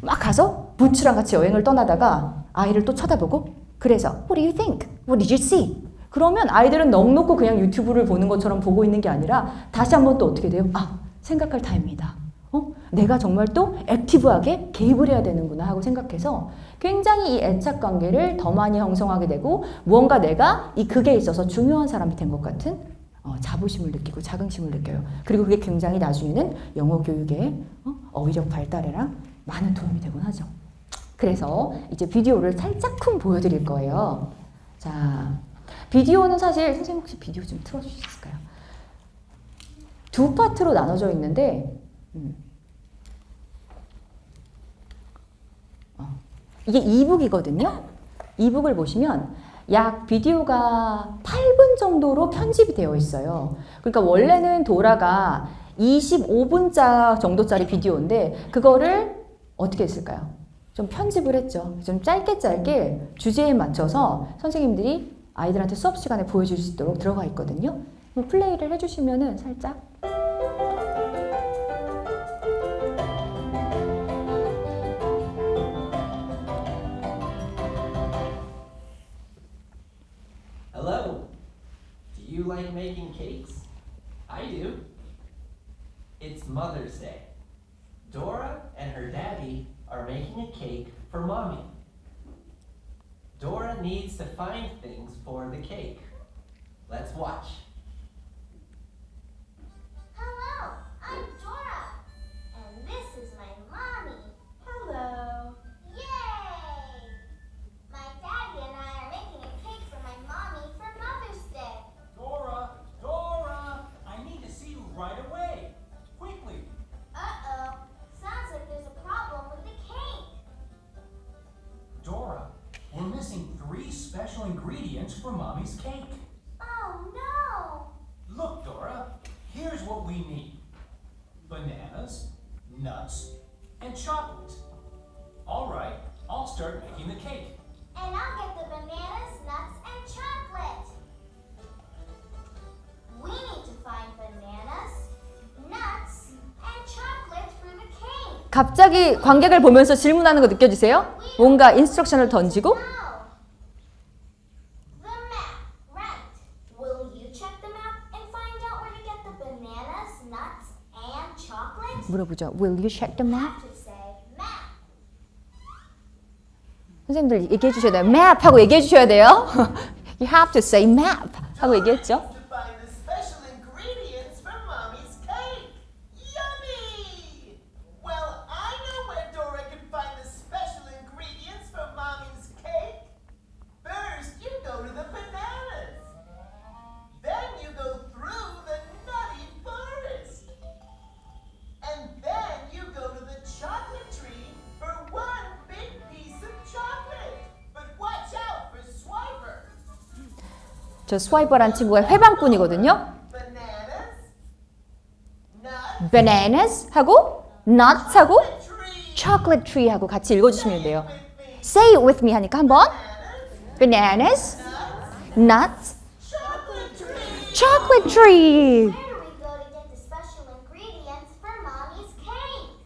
막 가서 부츠랑 같이 여행을 떠나다가 아이를 또 쳐다보고 그래서 What do you think? What did you see? 그러면 아이들은 넋 놓고 그냥 유튜브를 보는 것처럼 보고 있는 게 아니라 다시 한번 또 어떻게 돼요? 아, 생각할 타임이다. 내가 정말 또 액티브하게 개입을 해야 되는구나 하고 생각해서 굉장히 이 애착 관계를 더 많이 형성하게 되고 무언가 내가 이 극에 있어서 중요한 사람이 된 것 같은 자부심을 느끼고 자긍심을 느껴요. 그리고 그게 굉장히 나중에는 영어 교육의 어휘력 발달에랑 많은 도움이 되곤 하죠. 그래서 이제 비디오를 살짝쿵 보여드릴 거예요. 자, 비디오는 사실 선생님 혹시 비디오 좀 틀어주실까요? 두 파트로 나눠져 있는데 이게 이북이거든요. 이북을 보시면 약 비디오가 8분 정도로 편집이 되어 있어요. 그러니까 원래는 도라가 25분짜 정도짜리 비디오인데 그거를 어떻게 했을까요? 좀 편집을 했죠. 좀 짧게 주제에 맞춰서 선생님들이 아이들한테 수업 시간에 보여줄 수 있도록 들어가 있거든요. 플레이를 해주시면은 살짝 Hello. Do you like making cakes? I do. It's Mother's Day. Dora and her daddy are making a cake for Mommy. Dora needs to find things for the cake. Let's watch. Hello, I'm Dora, and this is my mommy. Hello. Yay! My daddy and I are making a cake for my mommy for Mother's Day. Dora, I need to see you right away. Quickly. Uh-oh, sounds like there's a problem with the cake. Dora, we're missing 3 special ingredients for Mommy's cake. Oh no! Look, Dora, here's what we need. Bananas, nuts, and chocolate. All right, I'll start making the cake. And I'll get the bananas, nuts, and chocolate. We need to find bananas, nuts, and chocolate for the cake. 갑자기 관객을 보면서 질문하는 거 느껴지세요? 뭔가 인스트럭션을 던지고 No. The map, right. Will you check the map and find out where to get the bananas, nuts, and chocolate? 물어보죠. Will you check the map? Have to say map. 선생님들 얘기해 주셔야 돼요. map 하고 얘기해 주셔야 돼요. You have to say map 하고 얘기했죠. To find the special ingredients for Mommy's cake. Yummy! Well, I know where Dora can find the special ingredients for Mommy's cake. First, you go to the bananas. Then you go through the nutty forest. And then you go to the chocolate tree for one big piece of chocolate. But watch out for Swiper. 저 스와이퍼란 친구가 회방꾼이거든요. Bananas, nuts, bananas 하고 nuts하고 Tree. chocolate tree하고 같이 읽어주시면 돼요. Say it with me 하니까 한번 bananas, nuts, chocolate tree. Where do we go to get the special ingredients for Mommy's cake?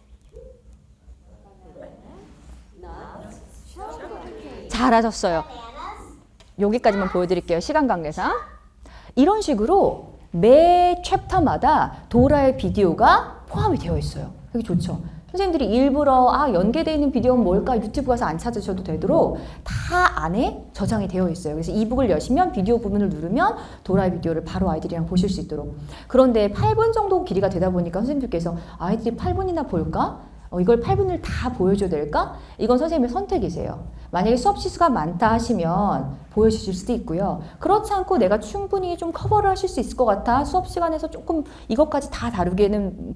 잘하셨어요. Bananas, 여기까지만 보여드릴게요. 시간 관계상. 이런 식으로 매 챕터마다 도라의 비디오가 포함이 되어 있어요. 되게 좋죠. 선생님들이 일부러 연계되어 있는 비디오는 뭘까 유튜브 가서 안 찾으셔도 되도록 다 안에 저장이 되어 있어요. 그래서 이북을 여시면 비디오 부분을 누르면 도라의 비디오를 바로 아이들이랑 보실 수 있도록. 그런데 8분 정도 길이가 되다 보니까 선생님들께서 아이들이 8분이나 볼까? 이걸 8분을 다 보여줘야 될까? 이건 선생님의 선택이세요. 만약에 수업 시수가 많다 하시면 보여주실 수도 있고요. 그렇지 않고 내가 충분히 좀 커버를 하실 수 있을 것 같아. 수업 시간에서 조금 이것까지 다 다루기에는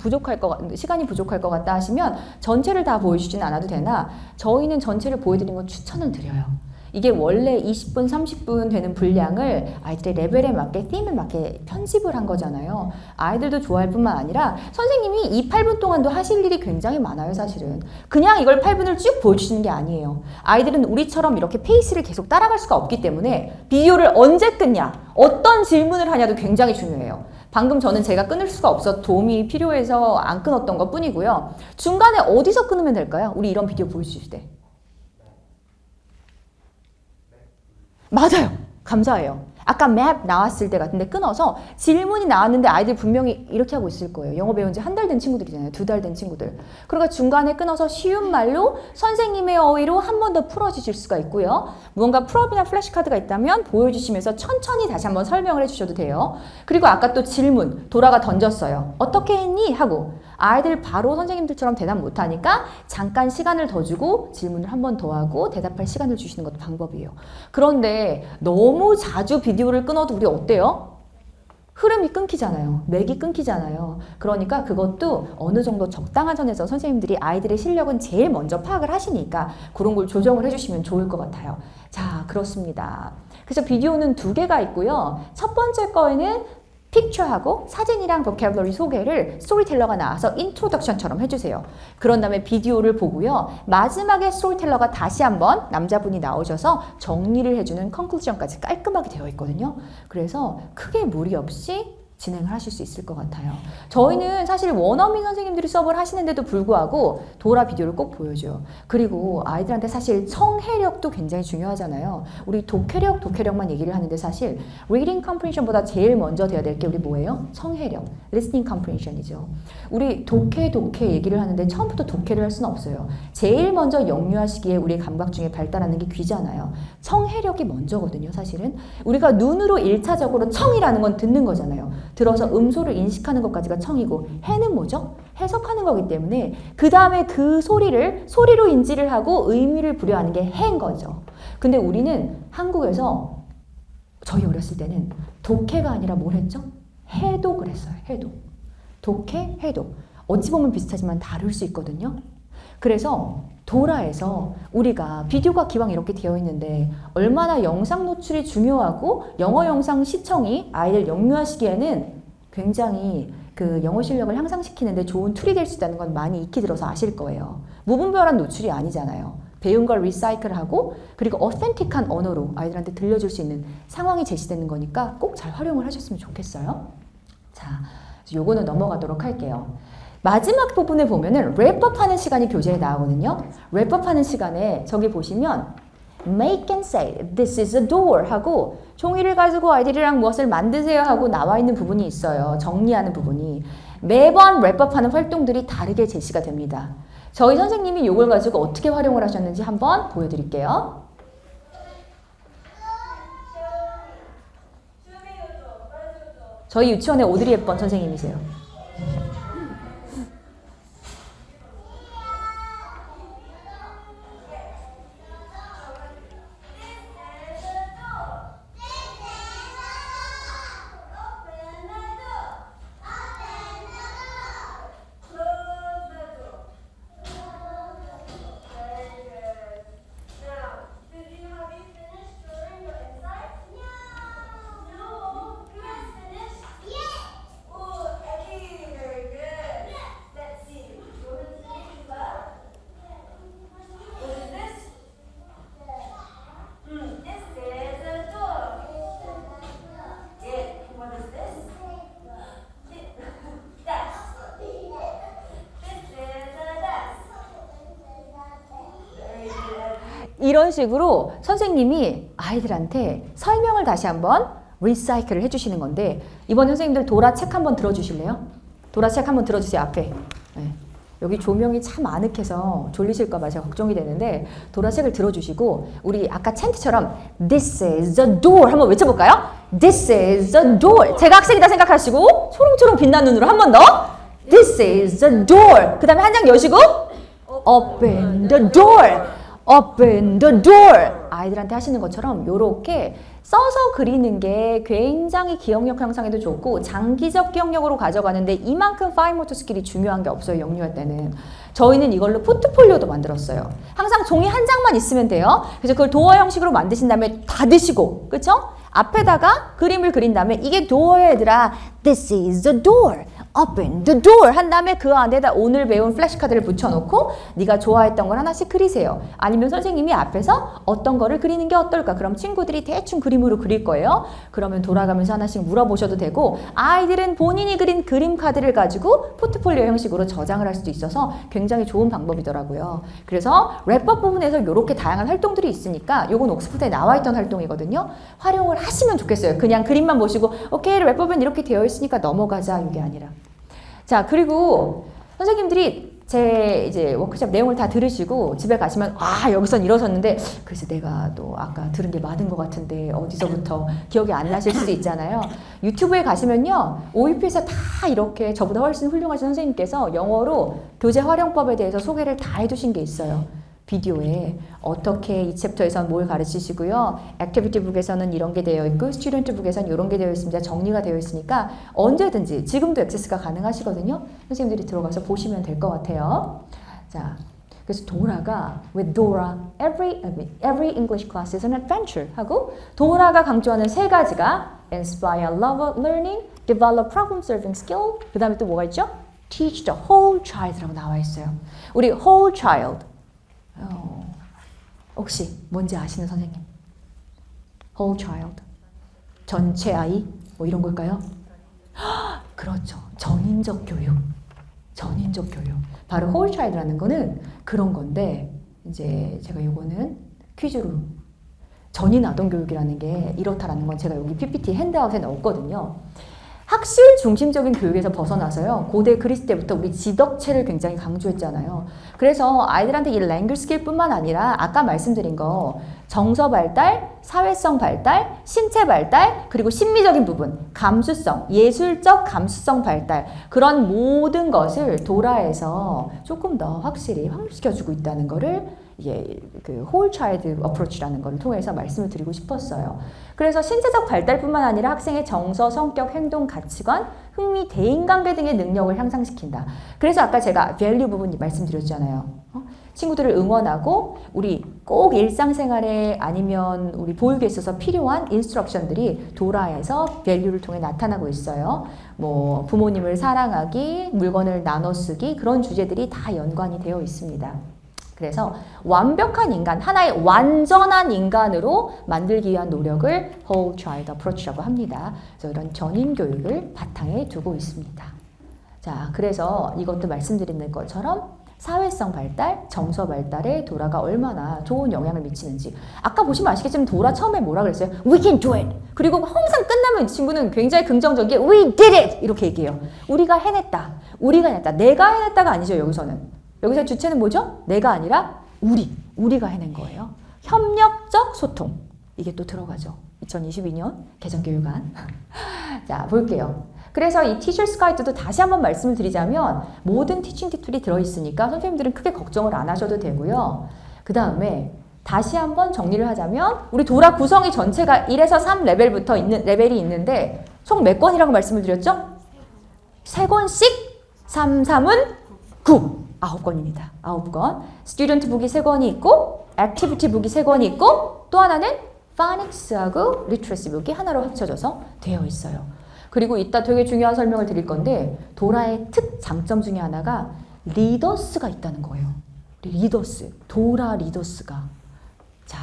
시간이 부족할 것 같다 하시면 전체를 다 보여주지는 않아도 되나 저희는 전체를 보여드리는 건 추천을 드려요. 이게 원래 20분, 30분 되는 분량을 아이들의 레벨에 맞게, 팀에 맞게 편집을 한 거잖아요. 아이들도 좋아할 뿐만 아니라 선생님이 이 8분 동안도 하실 일이 굉장히 많아요, 사실은. 그냥 이걸 8분을 쭉 보여주시는 게 아니에요. 아이들은 우리처럼 이렇게 페이스를 계속 따라갈 수가 없기 때문에 비디오를 언제 끊냐, 어떤 질문을 하냐도 굉장히 중요해요. 방금 저는 제가 끊을 수가 없어 도움이 필요해서 안 끊었던 것 뿐이고요. 중간에 어디서 끊으면 될까요? 우리 이런 비디오 보여주실 때. 맞아요. 감사해요. 아까 맵 나왔을 때 같은데 끊어서 질문이 나왔는데 아이들 분명히 이렇게 하고 있을 거예요. 영어 배운 지 한 달 된 친구들이잖아요. 2달 된 친구들. 그러니까 중간에 끊어서 쉬운 말로 선생님의 어휘로 한 번 더 풀어주실 수가 있고요. 무언가 풀업이나 플래시카드가 있다면 보여주시면서 천천히 다시 한번 설명을 해주셔도 돼요. 그리고 아까 또 질문, 도라가 던졌어요. 어떻게 했니? 하고 아이들 바로 선생님들처럼 대답 못하니까 잠깐 시간을 더 주고 질문을 한 번 더 하고 대답할 시간을 주시는 것도 방법이에요. 그런데 너무 자주 비디오를 끊어도 우리 어때요? 흐름이 끊기잖아요. 맥이 끊기잖아요. 그러니까 그것도 어느 정도 적당한 선에서 선생님들이 아이들의 실력은 제일 먼저 파악을 하시니까 그런 걸 조정을 해주시면 좋을 것 같아요. 자, 그렇습니다. 그래서 비디오는 2개가 있고요. 첫 번째 거에는 픽처하고 사진이랑 보캐블러리 소개를 스토리텔러가 나와서 인트로덕션처럼 해주세요. 그런 다음에 비디오를 보고요. 마지막에 스토리텔러가 다시 한번 남자분이 나오셔서 정리를 해주는 컨클루전까지 깔끔하게 되어 있거든요. 그래서 크게 무리 없이 진행을 하실 수 있을 것 같아요. 저희는 사실 원어민 선생님들이 수업을 하시는데도 불구하고 도라 비디오를 꼭 보여줘요. 그리고 아이들한테 사실 청해력도 굉장히 중요하잖아요. 우리 독해력만 얘기를 하는데 사실 reading comprehension보다 제일 먼저 돼야 될 게 우리 뭐예요? 청해력, listening comprehension이죠. 우리 독해 얘기를 하는데 처음부터 독해를 할 수는 없어요. 제일 먼저 영유아 시기에 우리 감각 중에 발달하는 게 귀잖아요. 청해력이 먼저거든요, 사실은. 우리가 눈으로 1차적으로 청이라는 건 듣는 거잖아요. 들어서 음소를 인식하는 것까지가 청이고 해는 뭐죠? 해석하는 거기 때문에 그 다음에 그 소리로 인지를 하고 의미를 부여하는 게 해인 거죠. 근데 우리는 한국에서 저희 어렸을 때는 독해가 아니라 뭘 했죠? 해독을 했어요. 해독. 독해, 해독. 어찌 보면 비슷하지만 다를 수 있거든요. 그래서 도라에서 우리가 비디오가 기왕 이렇게 되어 있는데 얼마나 영상 노출이 중요하고 영어 영상 시청이 아이들 영유아 시기에는 굉장히 그 영어 실력을 향상시키는데 좋은 툴이 될 수 있다는 건 많이 익히 들어서 아실 거예요. 무분별한 노출이 아니잖아요. 배운 걸 리사이클하고 그리고 어센틱한 언어로 아이들한테 들려줄 수 있는 상황이 제시되는 거니까 꼭 잘 활용을 하셨으면 좋겠어요. 자, 요거는 넘어가도록 할게요. 마지막 부분에 보면은 랩업 하는 시간이 교재에 나오거든요. 랩업 하는 시간에 저기 보시면 make and say this is a door 하고 종이를 가지고 아이들이랑 무엇을 만드세요 하고 나와 있는 부분이 있어요. 정리하는 부분이. 매번 랩업 하는 활동들이 다르게 제시가 됩니다. 저희 선생님이 이걸 가지고 어떻게 활용을 하셨는지 한번 보여드릴게요. 저희 유치원의 오드리 헵번 선생님이세요. 이런 식으로 선생님이 아이들한테 설명을 다시 한번 리사이클을 해주시는 건데 이번 선생님들 도라 책 한번 들어주실래요? 도라 책 한번 들어주세요. 앞에. 네. 여기 조명이 참 아늑해서 졸리실까봐 제가 걱정이 되는데 도라 책을 들어주시고 우리 아까 챈트처럼 This is the door 한번 외쳐볼까요? This is the door. 제가 학생이다 생각하시고 초롱초롱 빛난 눈으로 한 번 더 This is the door. 그 다음에 한 장 여시고 Open the door. Open the door. 아이들한테 하시는 것처럼 요렇게 써서 그리는 게 굉장히 기억력 향상에도 좋고 장기적 기억력으로 가져가는데 이만큼 파인 모터 스킬이 중요한 게 없어요. 영유아 때는. 저희는 이걸로 포트폴리오도 만들었어요. 항상 종이 한 장만 있으면 돼요. 그래서 그걸 도어 형식으로 만드신 다음에 닫으시고 그쵸? 앞에다가 그림을 그린 다음에 이게 도어야 얘들아. This is the door. Open the door 한 다음에 그 안에다 오늘 배운 플래시카드를 붙여놓고 네가 좋아했던 걸 하나씩 그리세요. 아니면 선생님이 앞에서 어떤 거를 그리는 게 어떨까? 그럼 친구들이 대충 그림으로 그릴 거예요. 그러면 돌아가면서 하나씩 물어보셔도 되고 아이들은 본인이 그린 그림 카드를 가지고 포트폴리오 형식으로 저장을 할 수도 있어서 굉장히 좋은 방법이더라고요. 그래서 랩법 부분에서 이렇게 다양한 활동들이 있으니까 이건 옥스퍼드에 나와 있던 활동이거든요. 활용을 하시면 좋겠어요. 그냥 그림만 보시고 오케이 랩법은 이렇게 되어 있으니까 넘어가자 이게 아니라. 자, 그리고 선생님들이 제 이제 워크숍 내용을 다 들으시고 집에 가시면 아, 여기선 이러셨는데 글쎄 내가 또 아까 들은 게 많은 것 같은데 어디서부터 기억이 안 나실 수도 있잖아요. 유튜브에 가시면요. OUP에서 다 이렇게 저보다 훨씬 훌륭하신 선생님께서 영어로 교재 활용법에 대해서 소개를 다 해두신 게 있어요. 비디오에 어떻게 이 챕터에서는 뭘 가르치시고요. 액티비티 북에서는 이런 게 되어 있고 스튜던트 북에서는 이런 게 되어 있습니다. 정리가 되어 있으니까 언제든지 지금도 액세스가 가능하시거든요. 선생님들이 들어가서 보시면 될 것 같아요. 자, 그래서 도라가 with Dora every English class is an adventure 하고 도라가 강조하는 세 가지가 inspire love of learning, develop problem solving skill 그 다음에 또 뭐가 있죠? teach the whole child라고 나와 있어요. 우리 whole child 혹시 뭔지 아시는 선생님? whole child 전체 아이 뭐 이런 걸까요? 그렇죠. 전인적 교육. 전인적 교육. 바로 whole child라는 거는 그런 건데 이제 제가 요거는 퀴즈로 전인 아동 교육이라는 게 이렇다라는 건 제가 여기 PPT 핸드아웃에 넣었거든요. 학술 중심적인 교육에서 벗어나서요. 고대 그리스 때부터 우리 지덕체를 굉장히 강조했잖아요. 그래서 아이들한테 이 랭귀지 스킬뿐만 아니라 아까 말씀드린 거 정서 발달, 사회성 발달, 신체 발달, 그리고 심미적인 부분, 감수성, 예술적 감수성 발달 그런 모든 것을 도라에서 조금 더 확실히 확립시켜주고 있다는 거를 이게 그 whole child approach라는 걸 통해서 말씀을 드리고 싶었어요. 그래서 신체적 발달뿐만 아니라 학생의 정서, 성격, 행동, 가치관, 흥미, 대인관계 등의 능력을 향상시킨다. 그래서 아까 제가 value 부분 말씀드렸잖아요. 친구들을 응원하고 우리 꼭 일상생활에 아니면 우리 보육에 있어서 필요한 인스트럭션들이 도라에서 value를 통해 나타나고 있어요. 뭐 부모님을 사랑하기, 물건을 나눠 쓰기 그런 주제들이 다 연관이 되어 있습니다. 그래서 완벽한 인간, 하나의 완전한 인간으로 만들기 위한 노력을 whole child approach라고 합니다. 그래서 이런 전인 교육을 바탕에 두고 있습니다. 자, 그래서 이것도 말씀드린 것처럼 사회성 발달, 정서 발달에 도라가 얼마나 좋은 영향을 미치는지 아까 보시면 아시겠지만 도라 처음에 뭐라 그랬어요? We can do it! 그리고 항상 끝나면 이 친구는 굉장히 긍정적이게 We did it! 이렇게 얘기해요. 우리가 해냈다. 우리가 해냈다. 내가 해냈다가 아니죠, 여기서는. 여기서 주체는 뭐죠? 내가 아니라 우리가 해낸 거예요. 협력적 소통. 이게 또 들어가죠. 2022년 개정교육안. 자, 볼게요. 그래서 이 티처스 가이드도 다시 한번 말씀을 드리자면 모든 티칭 팁들이 들어있으니까 선생님들은 크게 걱정을 안 하셔도 되고요. 그 다음에 다시 한번 정리를 하자면 우리 도라 구성이 전체가 1에서 3 레벨부터 있는 레벨이 있는데 총 몇 권이라고 말씀을 드렸죠? 3권씩 3, 3은 9. 9권입니다. 9권. 스튜던트 북이 3권이 있고 액티비티 북이 3권이 있고 또 하나는 파닉스하고 리트러시 북이 하나로 합쳐져서 되어 있어요. 그리고 이따 되게 중요한 설명을 드릴 건데 도라의 특 장점 중에 하나가 리더스가 있다는 거예요. 리더스. 도라 리더스가. 자,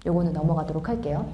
요거는 넘어가도록 할게요.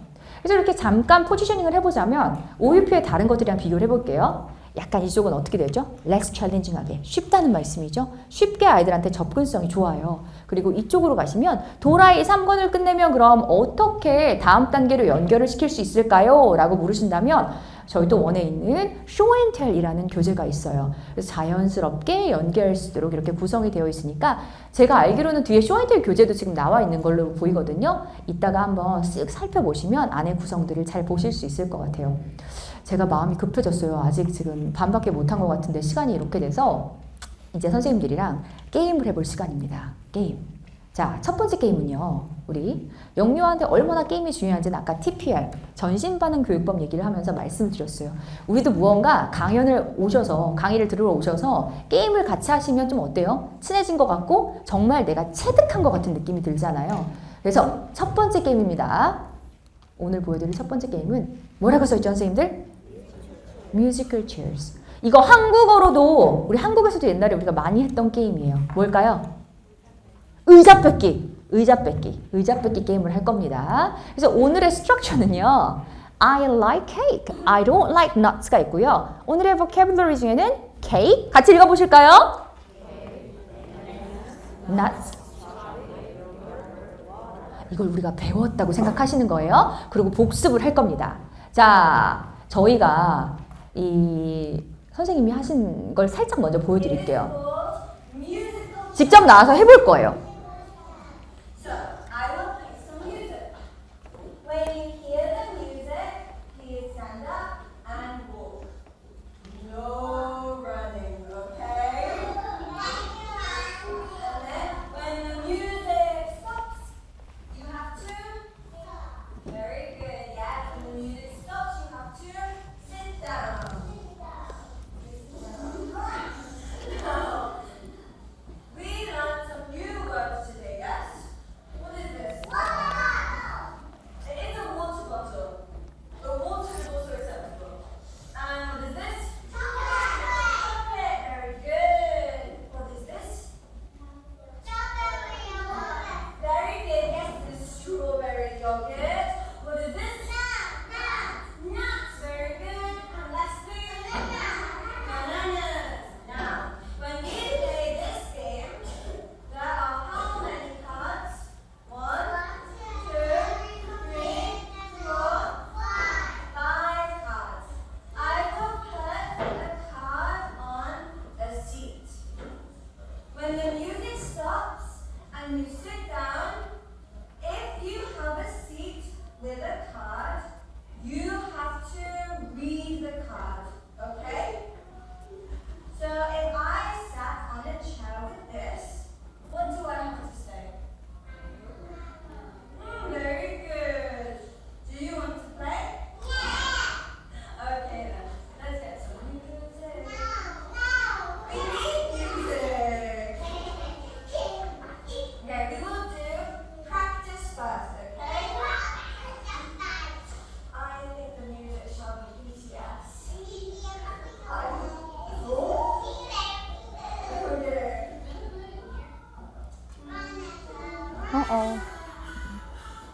그래서 이렇게 잠깐 포지셔닝을 해보자면 OUP의 다른 것들이랑 비교를 해볼게요. 약간 이쪽은 어떻게 되죠? less challenging하게 쉽다는 말씀이죠. 쉽게 아이들한테 접근성이 좋아요. 그리고 이쪽으로 가시면 도라이 3권을 끝내면 그럼 어떻게 다음 단계로 연결을 시킬 수 있을까요? 라고 물으신다면 저희 또 원에 있는 show and tell이라는 교재가 있어요. 그래서 자연스럽게 연결할 수 있도록 이렇게 구성이 되어 있으니까 제가 알기로는 뒤에 show and tell 교재도 지금 나와 있는 걸로 보이거든요. 이따가 한번 쓱 살펴보시면 안에 구성들을 잘 보실 수 있을 것 같아요. 제가 마음이 급해졌어요. 아직 지금 반밖에 못한 것 같은데 시간이 이렇게 돼서 이제 선생님들이랑 게임을 해볼 시간입니다. 게임. 자, 첫 번째 게임은요. 우리 영유아한테 얼마나 게임이 중요한지는 아까 TPR, 전신반응 교육법 얘기를 하면서 말씀드렸어요. 우리도 무언가 강의를 들으러 오셔서 게임을 같이 하시면 좀 어때요? 친해진 것 같고 정말 내가 체득한 것 같은 느낌이 들잖아요. 그래서 첫 번째 게임입니다. 오늘 보여드릴 첫 번째 게임은 뭐라고 써있죠, 선생님들? Musical chairs. 이거 한국어로도 우리 한국에서도 옛날에 우리가 많이 했던 게임이에요. 뭘까요? 의자 뺏기 게임을 할 겁니다. 그래서 오늘의 스트럭처는요. I like cake, I don't like nuts가 있고요. 오늘의 vocabulary 중에는 cake 같이 읽어보실까요? nuts. 이걸 우리가 배웠다고 생각하시는 거예요. 그리고 복습을 할 겁니다. 자, 저희가 이 선생님이 하신 걸 살짝 먼저 보여드릴게요. 직접 나와서 해볼 거예요. So, I will play some music. When you hear the music, please stand up and walk. No running, okay? And then, when the music stops, you have to. Very good, yes. When the music stops, you have to sit down. Now, we learned some new words today, yes? What is this? It is a water bottle. The water is also acceptable. And what is this? Chocolate. Very good. What is this? Very good. Yes, this is strawberry yogurt. What is this? Nuts. Very good. And let's do bananas. Now, when we play this game, there are how many cards? 1, 2, 3, 4, 5 cards. I will put a card on a seat. When the music stops and you sit down, if you have a seat with a card, you have to read the card, okay? So if I sat on a chair with this, what do I have to say? Very good. Do you want to play? Yeah. Okay then. Let's get some music. We need music. Okay, we will do practice first, okay? I think the music shall be BTS.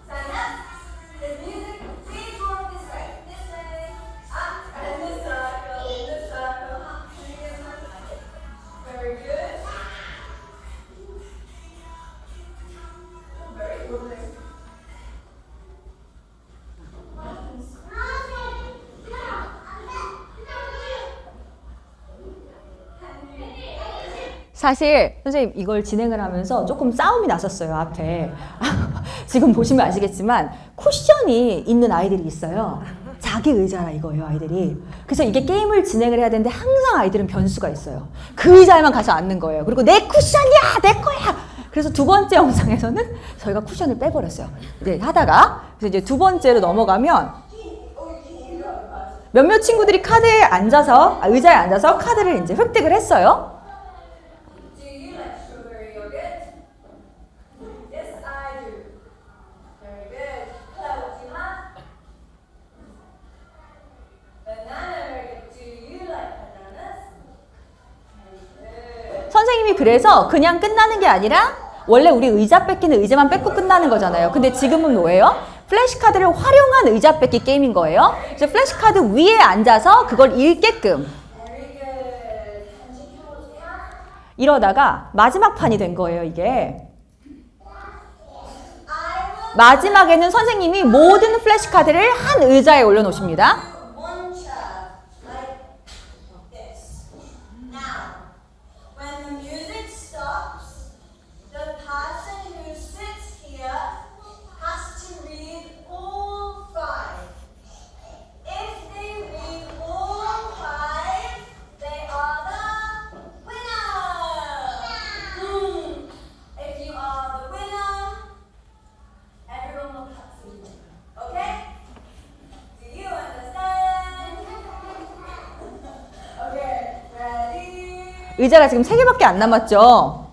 Stand up. There's music. Please walk this way. This way. Up and in the circle. In the circle. Up and in the circle. Very good. Very good. 사실 선생님 이걸 진행을 하면서 조금 싸움이 났었어요. 앞에 지금 보시면 아시겠지만 쿠션이 있는 아이들이 있어요. 자기 의자라 이거예요, 아이들이. 그래서 이게 게임을 진행을 해야 되는데 항상 아이들은 변수가 있어요. 그 의자에만 가서 앉는 거예요. 그리고 내 쿠션이야, 내 거야. 그래서 두 번째 영상에서는 저희가 쿠션을 빼버렸어요. 이제 하다가 그래서 이제 두 번째로 넘어가면 몇몇 친구들이 카드에 앉아서 의자에 앉아서 카드를 이제 획득을 했어요. Do you like strawberry yogurt? Yes, I do. Very good. Claire, what do you have? Banana, very good. Do you like bananas? Very good. 선생님이 그래서 그냥 끝나는 게 아니라 원래 우리 의자 뺏기는 의자만 뺏고 끝나는 거잖아요. 근데 지금은 뭐예요? 플래시카드를 활용한 의자 뺏기 게임인 거예요. 그래서 플래시카드 위에 앉아서 그걸 읽게끔 이러다가 마지막 판이 된 거예요, 이게. 마지막에는 선생님이 모든 플래시카드를 한 의자에 올려놓으십니다. one chair like this. Now, when the music stops, the person who sits here has to read all five. If they read all five, they are the winner. If you are the winner, everyone will clap for you. Okay? Do you understand? Okay, ready? 의자가 지금 3개밖에 안 남았죠?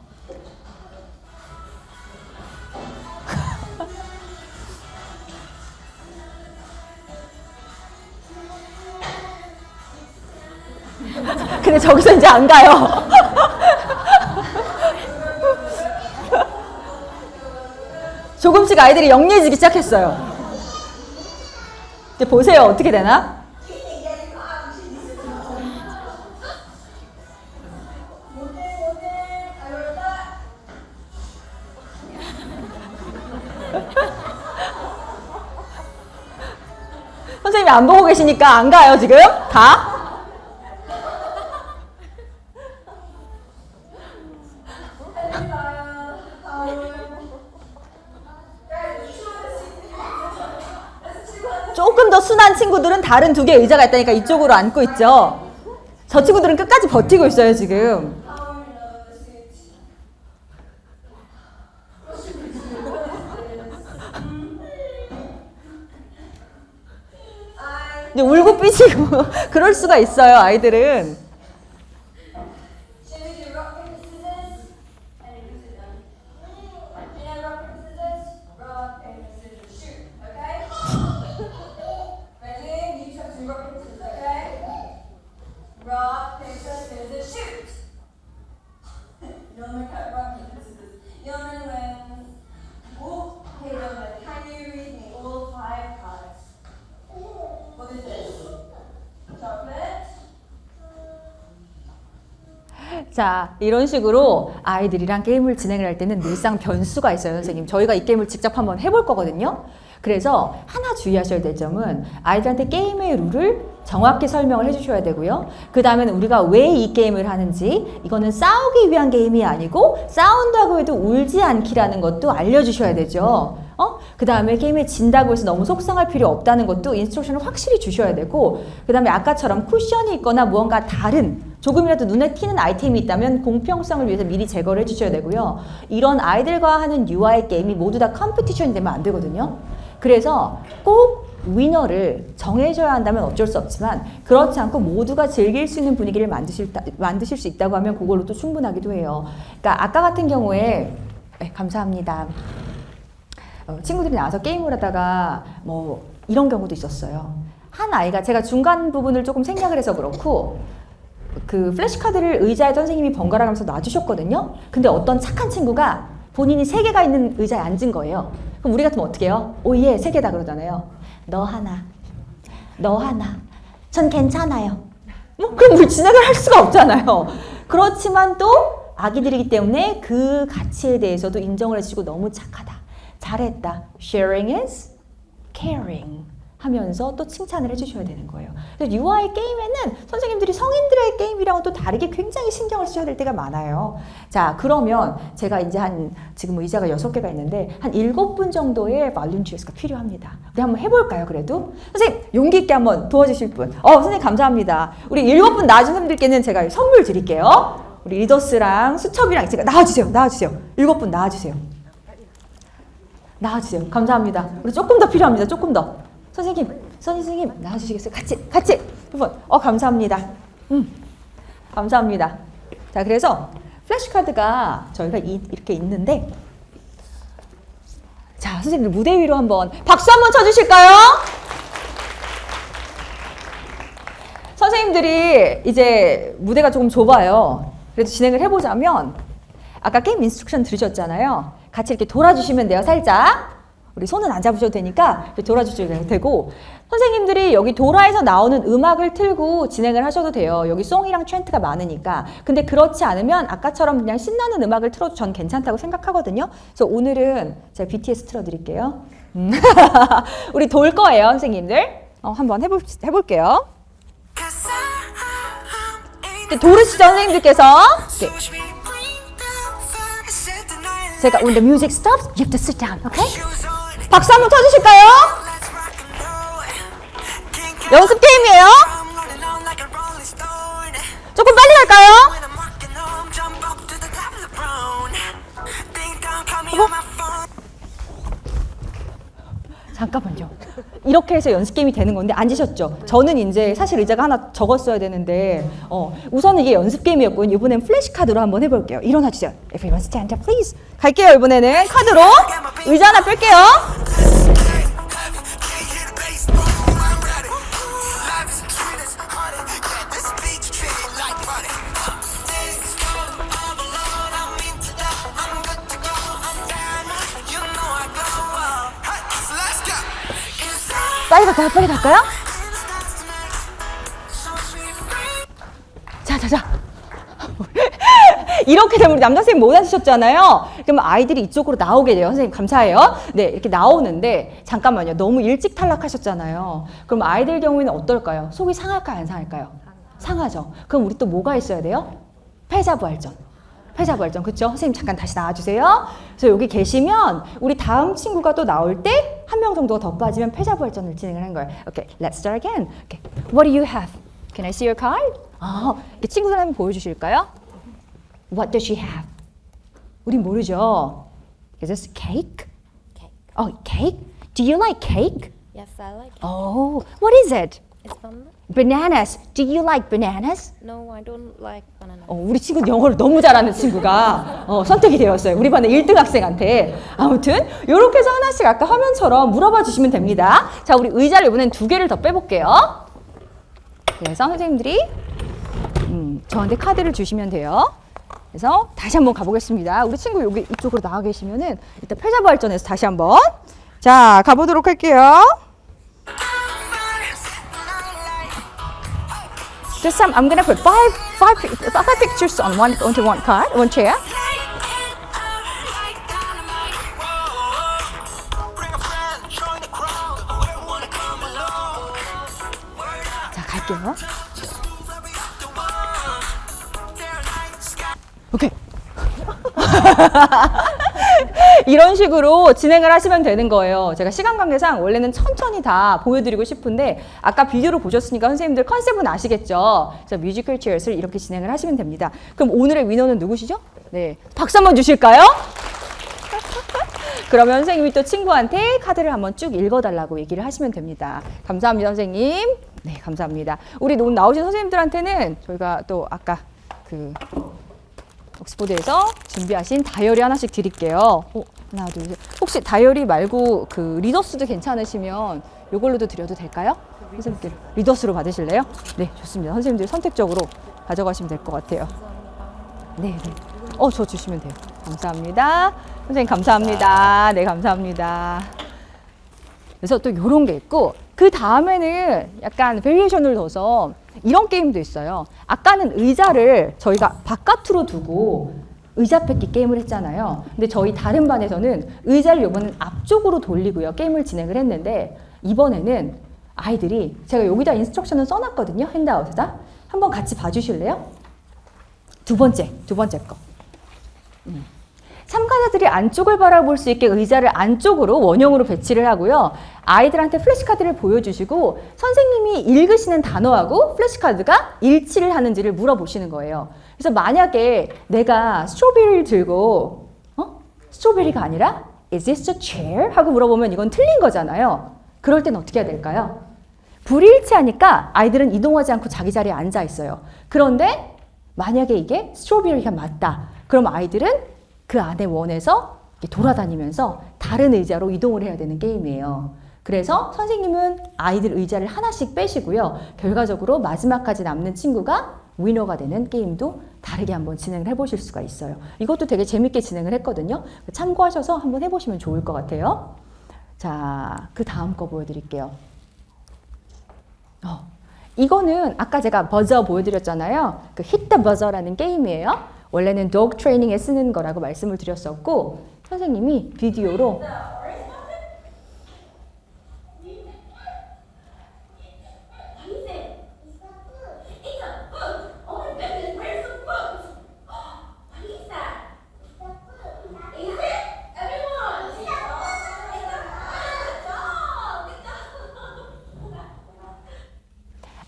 근데 저기서 이제 안 가요. 조금씩 아이들이 영리해지기 시작했어요. 이제 보세요. 어떻게 되나? 선생님이 안 보고 계시니까 안 가요, 지금? 다? 조금 더 순한 친구들은 다른 2개 의자가 있다니까 이쪽으로 앉고 있죠. 저 친구들은 끝까지 버티고 있어요, 지금. 근데 울고 삐지고 그럴 수가 있어요, 아이들은. Should we do rock, paper, scissors? And you sit down. You know rock, paper, scissors? Rock, paper, scissors, shoot. Okay? Ready? You have to do rock, paper, scissors, okay? Rock, paper, scissors, shoot. Yeoman cut rock, paper, scissors. Yeoman wins. Oh, hey Yeoman, can you read me all 5 cards? What is this? Chocolate? 자, 이런 식으로 아이들이랑 게임을 진행을 할 때는 늘상 변수가 있어요, 선생님. 저희가 이 게임을 직접 한번 해볼 거거든요. 그래서 하나 주의하셔야 될 점은 아이들한테 게임의 룰을 정확히 설명을 해주셔야 되고요. 그 다음에는 우리가 왜 이 게임을 하는지, 이거는 싸우기 위한 게임이 아니고 싸운다고 해도 울지 않기라는 것도 알려주셔야 되죠. 그 다음에 게임에 진다고 해서 너무 속상할 필요 없다는 것도 인스트럭션을 확실히 주셔야 되고, 그 다음에 아까처럼 쿠션이 있거나 무언가 다른 조금이라도 눈에 튀는 아이템이 있다면 공평성을 위해서 미리 제거를 해주셔야 되고요. 이런 아이들과 하는 UI 게임이 모두 다 컴피티션이 되면 안 되거든요. 그래서 꼭 위너를 정해줘야 한다면 어쩔 수 없지만, 그렇지 않고 모두가 즐길 수 있는 분위기를 만드실 수 있다고 하면 그걸로 또 충분하기도 해요. 그러니까 아까 같은 경우에 감사합니다. 친구들이 나와서 게임을 하다가 뭐 이런 경우도 있었어요. 한 아이가, 제가 중간 부분을 조금 생략을 해서 그렇고, 그 플래시카드를 의자에 선생님이 번갈아 가면서 놔주셨거든요. 근데 어떤 착한 친구가 본인이 3개가 있는 의자에 앉은 거예요. 그럼 우리 같으면 어떻게 해요? 오예, 3개다 그러잖아요. 너 하나, 너 하나, 전 괜찮아요. 그럼 우리 진행을 할 수가 없잖아요. 그렇지만 또 아기들이기 때문에 그 가치에 대해서도 인정을 해주시고 너무 착하다, 잘했다, sharing is caring 하면서 또 칭찬을 해주셔야 되는 거예요. 그래서 UI 게임에는 선생님들이 성인들의 게임이랑은 또 다르게 굉장히 신경을 쓰셔야 될 때가 많아요. 자, 그러면 제가 이제 지금 의자가 6개가 있는데 한 7분 정도의 발렌티어스가 필요합니다. 우리 한번 해볼까요, 그래도? 선생님, 용기 있게 한번 도와주실 분. 선생님 감사합니다. 우리 7분 나와준 분들께는 제가 선물 드릴게요. 우리 리더스랑 수첩이랑 제가 나와주세요. 7분 나와주세요. 감사합니다. 우리 조금 더 필요합니다. 조금 더. 선생님 나와주시겠어요? 같이 두 분. 감사합니다. 감사합니다. 자, 그래서 플래시카드가 저희가 이렇게 있는데, 자, 선생님들 무대 위로 한번 박수 한번 쳐주실까요? 선생님들이 이제 무대가 조금 좁아요. 그래도 진행을 해보자면, 아까 게임 인스트럭션 들으셨잖아요. 같이 이렇게 돌아주시면 돼요, 살짝. 우리 손은 안 잡으셔도 되니까 돌아주셔도 되고, 선생님들이 여기 도라에서 나오는 음악을 틀고 진행을 하셔도 돼요. 여기 송이랑 트렌트가 많으니까. 근데 그렇지 않으면 아까처럼 그냥 신나는 음악을 틀어도 전 괜찮다고 생각하거든요. 그래서 오늘은 제가 BTS 틀어드릴게요. 우리 돌 거예요, 선생님들. 한번 해볼게요. 도르시죠, 선생님들께서. 제가 when the music stops, you have to sit down, okay? 박수 한번 쳐주실까요? 연습 게임이에요. 조금 빨리 갈까요? 잠깐만요. 이렇게 해서 연습 게임이 되는 건데 앉으셨죠? 저는 이제 사실 의자가 하나 적었어야 되는데 우선은 이게 연습 게임이었고요. 이번엔 플래시카드로 한번 해볼게요. 일어나 주세요. Everyone stand up, please. 갈게요. 이번에는 카드로 의자 하나 뺄게요. 빨리 갈까요? 빨리 갈까요? 자. 이렇게 되면 우리 남자 선생님 못 앉으셨잖아요. 그럼 아이들이 이쪽으로 나오게 돼요. 선생님 감사해요. 네, 이렇게 나오는데 잠깐만요. 너무 일찍 탈락하셨잖아요. 그럼 아이들 경우에는 어떨까요? 속이 상할까요? 안 상할까요? 상하죠. 그럼 우리 또 뭐가 있어야 돼요? 패자부활전. 그쵸? 선생님 잠깐 다시 나와주세요. 그래서 여기 계시면 우리 다음 친구가 또 나올 때 한 명 정도가 더 빠지면 패자부활전을 진행을 한 거예요. Okay, let's start again. Okay, what do you have? Can I see your card? 친구들 한번 보여주실까요? What does she have? 우린 모르죠. Is this cake? Cake. Cake? Do you like cake? Yes, I like it. Oh, what is it? It's fun. Bananas. Do you like bananas? No, I don't like banana. 우리 친구 영어를 너무 잘하는 친구가 선택이 되었어요. 우리 반의 1등 학생한테. 아무튼 이렇게 해서 하나씩 아까 화면처럼 물어봐 주시면 됩니다. 자, 우리 의자를 이번엔 2개를 더 빼볼게요. 그래서 선생님들이 저한테 카드를 주시면 돼요. 그래서 다시 한번 가보겠습니다. 우리 친구 여기 이쪽으로 나와 계시면은 일단 패자부활전에서 다시 한번 자 가보도록 할게요. This time I'm gonna put five pictures on onto one card, one chair. 자, 갈게요. 오케이. 이런 식으로 진행을 하시면 되는 거예요. 제가 시간 관계상 원래는 천천히 다 보여드리고 싶은데 아까 비디오로 보셨으니까 선생님들 컨셉은 아시겠죠? 그래서 뮤지컬 체어스를 이렇게 진행을 하시면 됩니다. 그럼 오늘의 위너는 누구시죠? 네, 박수 한번 주실까요? 그러면 선생님이 또 친구한테 카드를 한번 쭉 읽어달라고 얘기를 하시면 됩니다. 감사합니다, 선생님. 네, 감사합니다. 우리 오늘 나오신 선생님들한테는 저희가 또 아까 옥스포드에서 준비하신 다이어리 하나씩 드릴게요. 하나, 둘, 셋. 혹시 다이어리 말고 리더스도 괜찮으시면 이걸로도 드려도 될까요? 선생님들 리더스로 받으실래요? 네, 좋습니다. 선생님들 선택적으로 가져가시면 될 것 같아요. 네. 저 주시면 돼요. 감사합니다. 선생님 감사합니다. 네, 감사합니다. 그래서 또 이런 게 있고 그 다음에는 약간 베리에이션을 넣어서 이런 게임도 있어요. 아까는 의자를 저희가 바깥으로 두고 의자 뺏기 게임을 했잖아요. 근데 저희 다른 반에서는 의자를 이번엔 앞쪽으로 돌리고요. 게임을 진행을 했는데 이번에는 아이들이 제가 여기다 인스트럭션을 써놨거든요. 핸드아웃에다. 한번 같이 봐주실래요? 두 번째 거. 참가자들이 안쪽을 바라볼 수 있게 의자를 안쪽으로 원형으로 배치를 하고요. 아이들한테 플래시카드를 보여주시고 선생님이 읽으시는 단어하고 플래시카드가 일치를 하는지를 물어보시는 거예요. 그래서 만약에 내가 스트로베리를 들고 스트로베리가 아니라 Is this a chair? 하고 물어보면 이건 틀린 거잖아요. 그럴 땐 어떻게 해야 될까요? 불일치하니까 아이들은 이동하지 않고 자기 자리에 앉아 있어요. 그런데 만약에 이게 스트로베리가 맞다. 그럼 아이들은 그 안에 원에서 돌아다니면서 다른 의자로 이동을 해야 되는 게임이에요. 그래서 선생님은 아이들 의자를 하나씩 빼시고요. 결과적으로 마지막까지 남는 친구가 위너가 되는 게임도 다르게 한번 진행을 해보실 수가 있어요. 이것도 되게 재밌게 진행을 했거든요. 참고하셔서 한번 해보시면 좋을 것 같아요. 자, 그 다음 거 보여드릴게요. 이거는 아까 제가 버저 보여드렸잖아요. 그 hit the buzzer라는 게임이에요. 원래는 dog training에 쓰는 거라고 말씀을 드렸었고 선생님이 비디오로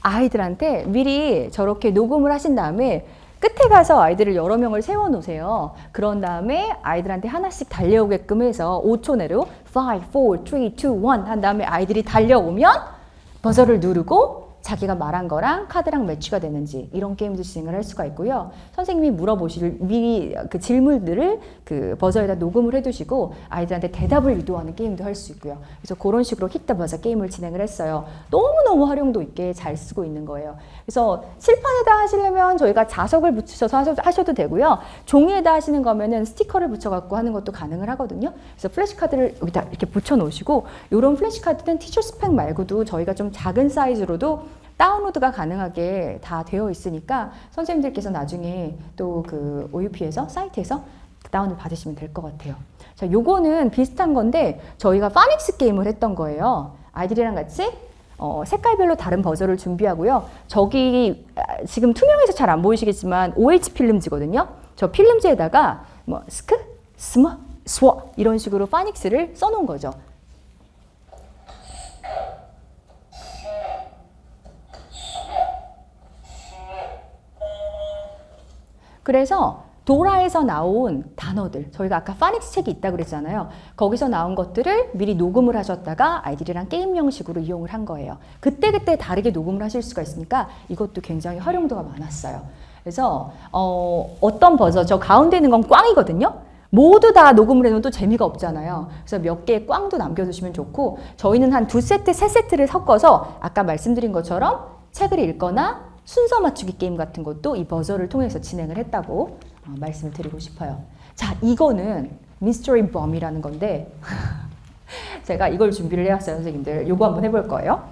아이들한테 미리 저렇게 녹음을 하신 다음에 끝에 가서 아이들을 여러 명을 세워 놓으세요. 그런 다음에 아이들한테 하나씩 달려오게끔 해서 5초 내로 5, 4, 3, 2, 1 한 다음에 아이들이 달려오면 버저를 누르고 자기가 말한 거랑 카드랑 매치가 되는지 이런 게임도 진행을 할 수가 있고요. 선생님이 물어보실 미리 그 질문들을 그 버저에다 녹음을 해두시고 아이들한테 대답을 유도하는 게임도 할 수 있고요. 그래서 그런 식으로 히트 버저 게임을 진행을 했어요. 너무너무 활용도 있게 잘 쓰고 있는 거예요. 그래서 칠판에다 하시려면 저희가 자석을 붙이셔서 하셔도 되고요. 종이에다 하시는 거면은 스티커를 붙여갖고 하는 것도 가능을 하거든요. 그래서 플래시카드를 여기다 이렇게 붙여 놓으시고 이런 플래시카드는 티셔츠팩 말고도 저희가 좀 작은 사이즈로도 다운로드가 가능하게 다 되어 있으니까 선생님들께서 나중에 또 그 OUP에서 사이트에서 다운을 받으시면 될 것 같아요. 자, 요거는 비슷한 건데 저희가 파닉스 게임을 했던 거예요. 아이들이랑 같이 색깔별로 다른 버저를 준비하고요. 저기 지금 투명해서 잘 안 보이시겠지만 OH 필름지거든요. 저 필름지에다가 뭐 스크, 스머, 스워 이런 식으로 파닉스를 써놓은 거죠. 그래서 도라에서 나온 단어들, 저희가 아까 파닉스 책이 있다고 그랬잖아요. 거기서 나온 것들을 미리 녹음을 하셨다가 아이들이랑 게임 형식으로 이용을 한 거예요. 그때그때 다르게 녹음을 하실 수가 있으니까 이것도 굉장히 활용도가 많았어요. 그래서 어떤 버저, 저 가운데 있는 건 꽝이거든요. 모두 다 녹음을 해놓으면 또 재미가 없잖아요. 그래서 몇 개의 꽝도 남겨두시면 좋고 저희는 한 2세트, 3세트를 섞어서 아까 말씀드린 것처럼 책을 읽거나 순서 맞추기 게임 같은 것도 이 버저를 통해서 진행을 했다고 말씀을 드리고 싶어요. 자, 이거는 미스터리 범이라는 건데 제가 이걸 준비를 해왔어요, 선생님들. 요거 한번 해볼 거예요.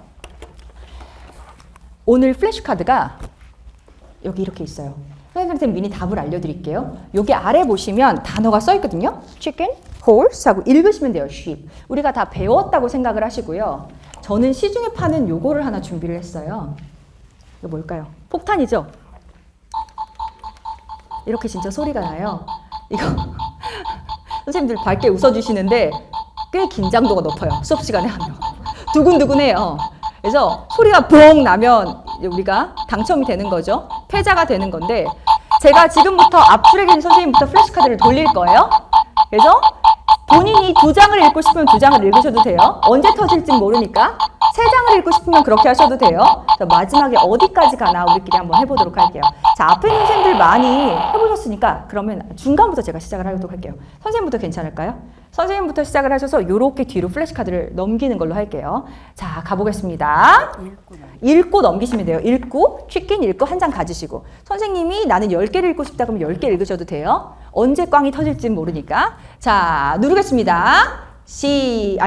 오늘 플래시카드가 여기 이렇게 있어요. 선생님한테 미리 답을 알려드릴게요. 여기 아래 보시면 단어가 써 있거든요. chicken, horse 하고 읽으시면 돼요. sheep. 우리가 다 배웠다고 생각을 하시고요. 저는 시중에 파는 요거를 하나 준비를 했어요. 이거 뭘까요? 폭탄이죠? 이렇게 진짜 소리가 나요. 이거 선생님들 밝게 웃어주시는데 꽤 긴장도가 높아요. 수업 시간에 하면. 두근두근해요. 그래서 소리가 붕 나면 이제 우리가 당첨이 되는 거죠. 패자가 되는 건데 제가 지금부터 앞줄에 계신 선생님부터 플래시카드를 돌릴 거예요. 그래서 본인이 2장을 읽고 싶으면 2장을 읽으셔도 돼요. 언제 터질지 모르니까 3장을 읽고 싶으면 그렇게 하셔도 돼요. 자, 마지막에 어디까지 가나 우리끼리 한번 해보도록 할게요. 자, 앞에 있는 선생님들 많이 해보셨으니까 그러면 중간부터 제가 시작을 하도록 할게요. 선생님부터 괜찮을까요? 선생님부터 시작을 하셔서 이렇게 뒤로 플래시카드를 넘기는 걸로 할게요. 자, 가보겠습니다. 읽고 넘기시면 돼요. 읽고, 치킨 읽고 한 장 가지시고 선생님이 나는 10개를 읽고 싶다 그러면 10개 읽으셔도 돼요. 언제 꽝이 터질지 모르니까. 자, 누르겠습니다.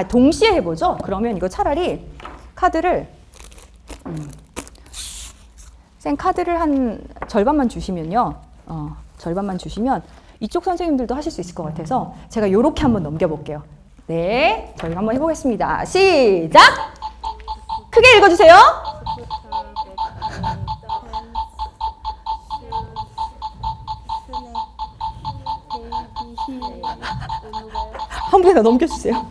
동시에 해보죠. 그러면 이거 차라리 카드를 카드를 한 절반만 주시면요. 절반만 주시면 이쪽 선생님들도 하실 수 있을 것 같아서 제가 이렇게 한번 넘겨볼게요. 네, 저희가 한번 해보겠습니다. 시작! 크게 읽어주세요. 한 번에 더 넘겨주세요.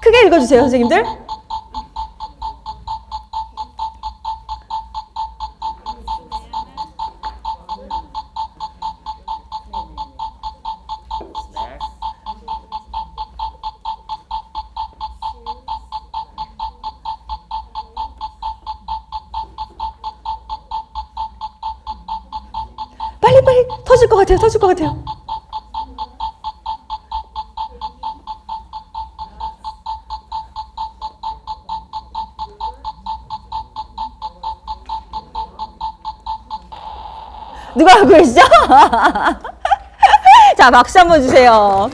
크게 읽어주세요, 선생님들. 빨리 터질 것 같아요. 터질 것 같아요. 누가 알고 계시죠? 자, 박수 한번 주세요.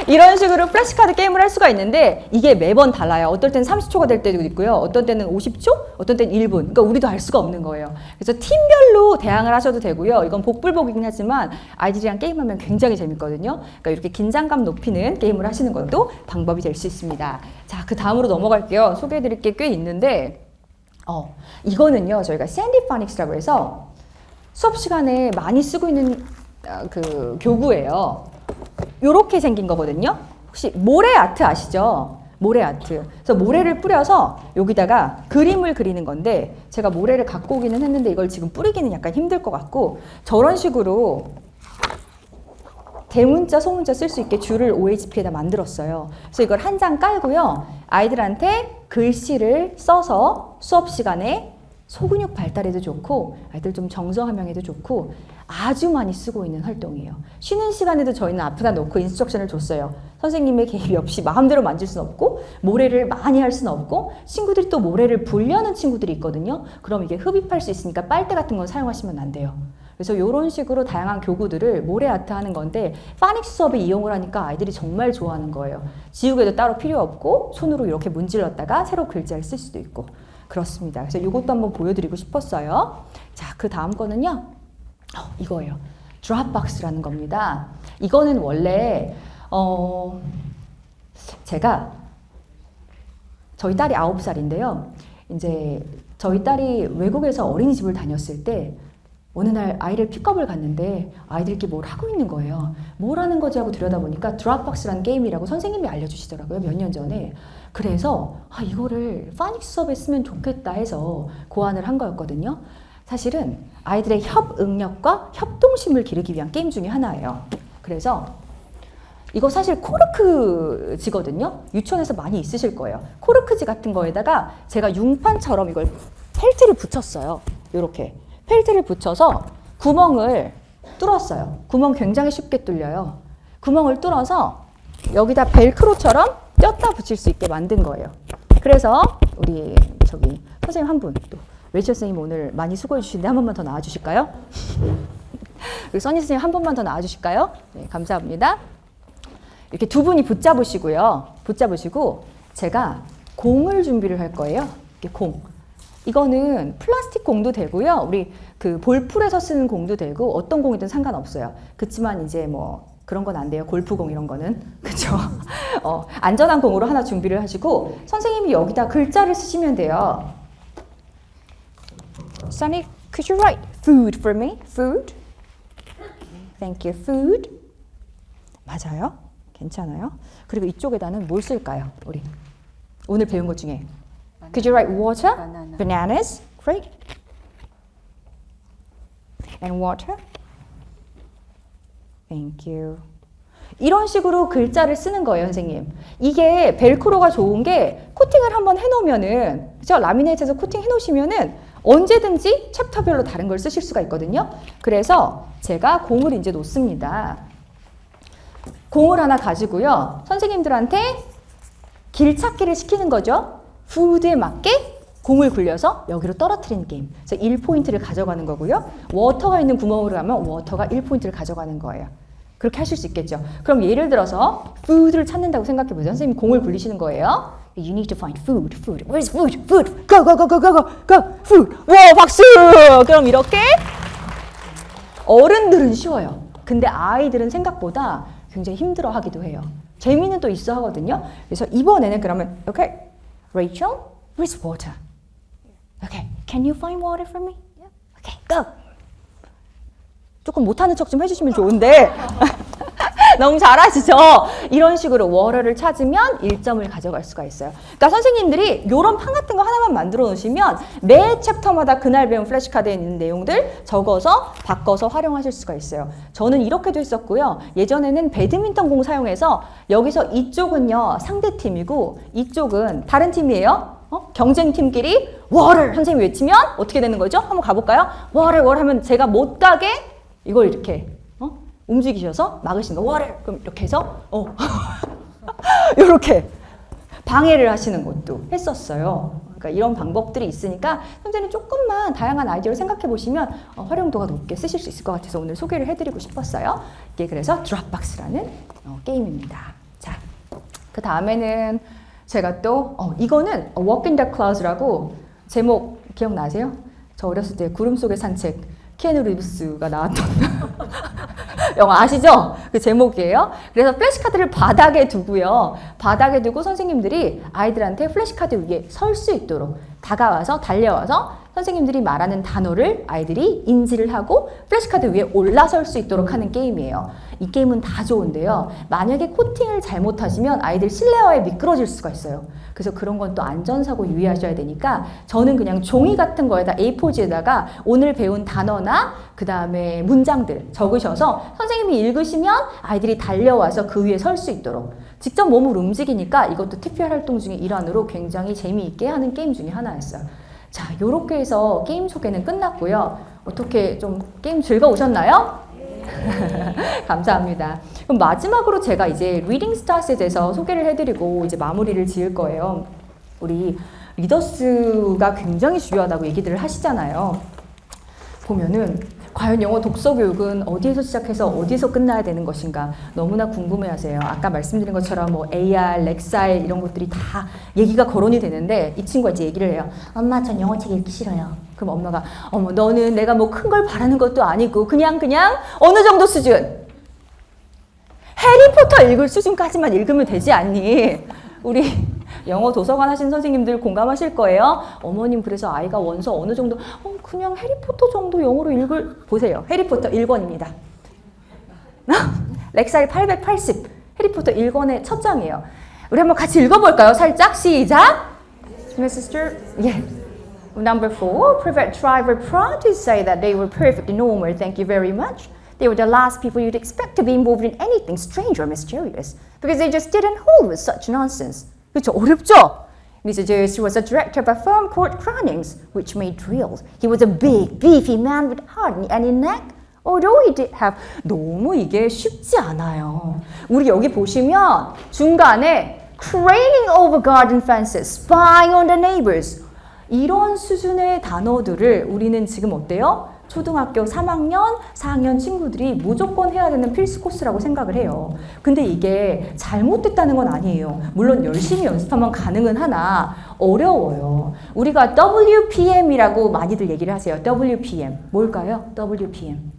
이런 식으로 플래시카드 게임을 할 수가 있는데 이게 매번 달라요. 어떨 때는 30초가 될 때도 있고요. 어떤 때는 50초, 어떤 때는 1분. 그러니까 우리도 알 수가 없는 거예요. 그래서 팀별로 대항을 하셔도 되고요. 이건 복불복이긴 하지만 아이들이랑 게임하면 굉장히 재밌거든요. 그러니까 이렇게 긴장감 높이는 게임을 하시는 것도 방법이 될 수 있습니다. 자, 그 다음으로 넘어갈게요. 소개해드릴 게 꽤 있는데 이거는요. 저희가 샌디 파닉스라고 해서 수업 시간에 많이 쓰고 있는 그 교구예요. 요렇게 생긴 거거든요. 혹시 모래 아트 아시죠? 모래 아트. 그래서 모래를 뿌려서 여기다가 그림을 그리는 건데 제가 모래를 갖고 오기는 했는데 이걸 지금 뿌리기는 약간 힘들 것 같고 저런 식으로 대문자, 소문자 쓸 수 있게 줄을 OHP에다 만들었어요. 그래서 이걸 한 장 깔고요. 아이들한테 글씨를 써서 수업 시간에 소근육 발달에도 좋고 아이들 좀 정서함양에도 좋고 아주 많이 쓰고 있는 활동이에요. 쉬는 시간에도 저희는 앞에다 놓고 인스트럭션을 줬어요. 선생님의 개입이 없이 마음대로 만질 수는 없고 모래를 많이 할 수는 없고 친구들이 또 모래를 불려는 친구들이 있거든요. 그럼 이게 흡입할 수 있으니까 빨대 같은 건 사용하시면 안 돼요. 그래서 이런 식으로 다양한 교구들을 모래 아트 하는 건데 파닉스 수업에 이용을 하니까 아이들이 정말 좋아하는 거예요. 지우개도 따로 필요 없고 손으로 이렇게 문질렀다가 새로 글자를 쓸 수도 있고 그렇습니다. 그래서 이것도 한번 보여드리고 싶었어요. 자, 그 다음 거는요. 이거예요. 드롭박스라는 겁니다. 이거는 원래 제가 저희 딸이 9살인데요. 이제 저희 딸이 외국에서 어린이집을 다녔을 때 어느 날 아이를 픽업을 갔는데 아이들끼리 뭘 하고 있는 거예요. 뭘 하는 거지 하고 들여다보니까 드롭박스라는 게임이라고 선생님이 알려주시더라고요. 몇 년 전에. 그래서 이거를 파닉스 수업에 쓰면 좋겠다 해서 고안을 한 거였거든요. 사실은 아이들의 협응력과 협동심을 기르기 위한 게임 중에 하나예요. 그래서 이거 사실 코르크지거든요. 유치원에서 많이 있으실 거예요. 코르크지 같은 거에다가 제가 융판처럼 이걸 펠트를 붙였어요. 이렇게 펠트를 붙여서 구멍을 뚫었어요. 구멍 굉장히 쉽게 뚫려요. 구멍을 뚫어서 여기다 벨크로처럼 꼈다 붙일 수 있게 만든 거예요. 그래서 우리 저기 선생님 한 분 또 레이첼 선생님 오늘 많이 수고해 주시는데 한 번만 더 나와 주실까요? 그리고 써니 선생님 한 번만 더 나와 주실까요? 네, 감사합니다. 이렇게 두 분이 붙잡으시고요. 붙잡으시고 제가 공을 준비를 할 거예요. 이렇게 공. 이거는 플라스틱 공도 되고요. 우리 그 볼풀에서 쓰는 공도 되고 어떤 공이든 상관없어요. 그렇지만 이제 뭐 그런 건 안 돼요. 골프공 이런 거는. 그렇죠? 안전한 공으로 하나 준비를 하시고 선생님이 여기다 글자를 쓰시면 돼요. Sunny, could you write food for me? Food. Thank you. Food. 맞아요? 괜찮아요? 그리고 이쪽에다는 뭘 쓸까요? 우리 오늘 배운 것 중에 Could you write water? Bananas. Great. And water. Thank you. 이런 식으로 글자를 쓰는 거예요, 선생님. 이게 벨크로가 좋은 게 코팅을 한번 해놓으면은, 그죠? 라미네이트에서 코팅 해놓으시면은 언제든지 챕터별로 다른 걸 쓰실 수가 있거든요. 그래서 제가 공을 이제 놓습니다. 공을 하나 가지고요. 선생님들한테 길찾기를 시키는 거죠. 푸드에 맞게 공을 굴려서 여기로 떨어뜨리는 게임. 그래서 1포인트를 가져가는 거고요. 워터가 있는 구멍으로 가면 워터가 1포인트를 가져가는 거예요. 그렇게 하실 수 있겠죠. 그럼 예를 들어서 food를 찾는다고 생각해보세요. 선생님 공을 굴리시는 거예요. You need to find food, food. Where's food? Food. Go, go, go, go, go, go, go. Food. 와, 박수! 그럼 이렇게 어른들은 쉬워요. 근데 아이들은 생각보다 굉장히 힘들어하기도 해요. 재미는 또 있어 하거든요. 그래서 이번에는 그러면 okay, Rachel, where's water? Okay, can you find water for me? Okay, go. 조금 못하는 척 좀 해주시면 좋은데 너무 잘하시죠? 이런 식으로 워터를 찾으면 1점을 가져갈 수가 있어요. 그러니까 선생님들이 이런 판 같은 거 하나만 만들어 놓으시면 매 챕터마다 그날 배운 플래시카드에 있는 내용들 적어서 바꿔서 활용하실 수가 있어요. 저는 이렇게도 했었고요. 예전에는 배드민턴 공 사용해서 여기서 이쪽은요 상대팀이고 이쪽은 다른 팀이에요. 경쟁팀끼리 워터 선생님이 외치면 어떻게 되는 거죠? 한번 가볼까요? 워터 하면 제가 못 가게 이걸 이렇게 움직이셔서 막으시는 거. 워터 그럼 이렇게 해서 이렇게 방해를 하시는 것도 했었어요. 그러니까 이런 방법들이 있으니까 선생님 조금만 다양한 아이디어를 생각해 보시면 활용도가 높게 쓰실 수 있을 것 같아서 오늘 소개를 해드리고 싶었어요. 이게 그래서 드롭박스라는 게임입니다. 자, 그 다음에는 제가 또 이거는 Walk in the Clouds라고 제목 기억나세요? 저 어렸을 때 구름 속의 산책 키아누 리브스가 나왔던 영화 아시죠? 그 제목이에요. 그래서 플래시카드를 바닥에 두고요. 바닥에 두고 선생님들이 아이들한테 플래시카드 위에 설 수 있도록 다가와서 달려와서 선생님들이 말하는 단어를 아이들이 인지를 하고 플래시카드 위에 올라설 수 있도록 하는 게임이에요. 이 게임은 다 좋은데요. 만약에 코팅을 잘못하시면 아이들 실내화에 미끄러질 수가 있어요. 그래서 그런 건 또 안전사고 유의하셔야 되니까 저는 그냥 종이 같은 거에다 A4지에다가 오늘 배운 단어나 그 다음에 문장들 적으셔서 선생님이 읽으시면 아이들이 달려와서 그 위에 설 수 있도록 직접 몸을 움직이니까 이것도 TPR 활동 중에 일환으로 굉장히 재미있게 하는 게임 중에 하나였어요. 자, 요렇게 해서 게임 소개는 끝났고요. 어떻게 좀 게임 즐거우셨나요? 감사합니다. 그럼 마지막으로 제가 이제 리딩 스타트에 대해서 소개를 해드리고 이제 마무리를 지을 거예요. 우리 리더스가 굉장히 중요하다고 얘기들을 하시잖아요. 보면은 과연 영어 독서 교육은 어디에서 시작해서 어디에서 끝나야 되는 것인가 너무나 궁금해하세요. 아까 말씀드린 것처럼 뭐 AR, 렉사일 이런 것들이 다 얘기가 거론이 되는데 이 친구가 이제 얘기를 해요. 엄마, 전 영어책 읽기 싫어요. 그럼 엄마가 어머 너는 내가 뭐 큰 걸 바라는 것도 아니고 그냥 어느 정도 수준 해리포터 읽을 수준까지만 읽으면 되지 않니? 우리 영어 도서관 하신 선생님들 공감하실 거예요. 어머님 그래서 아이가 원서 어느 정도 그냥 해리포터 정도 영어로 읽을 보세요. 해리포터 1권입니다. 렉사일 880 해리포터 1권의 첫 장이에요. 우리 한번 같이 읽어볼까요? 살짝 시작. Mr. Yeah. Number 4, Private Driver proud to say that they were perfectly normal. Thank you very much. They were the last people you'd expect to be involved in anything strange or mysterious because they just didn't hold with such nonsense. 그렇죠? 어렵죠? Mr. Durst was a director of a firm called Crannings, which made drills. He was a big, beefy man with hardly any neck. Although he did have 너무 이게 쉽지 않아요. 우리 여기 보시면 중간에 craning over garden fences, spying on the neighbors. 이런 수준의 단어들을 우리는 지금 어때요? 초등학교 3학년, 4학년 친구들이 무조건 해야 되는 필수 코스라고 생각을 해요. 근데 이게 잘못됐다는 건 아니에요. 물론 열심히 연습하면 가능은 하나 어려워요. 우리가 WPM이라고 많이들 얘기를 하세요. WPM. 뭘까요? WPM.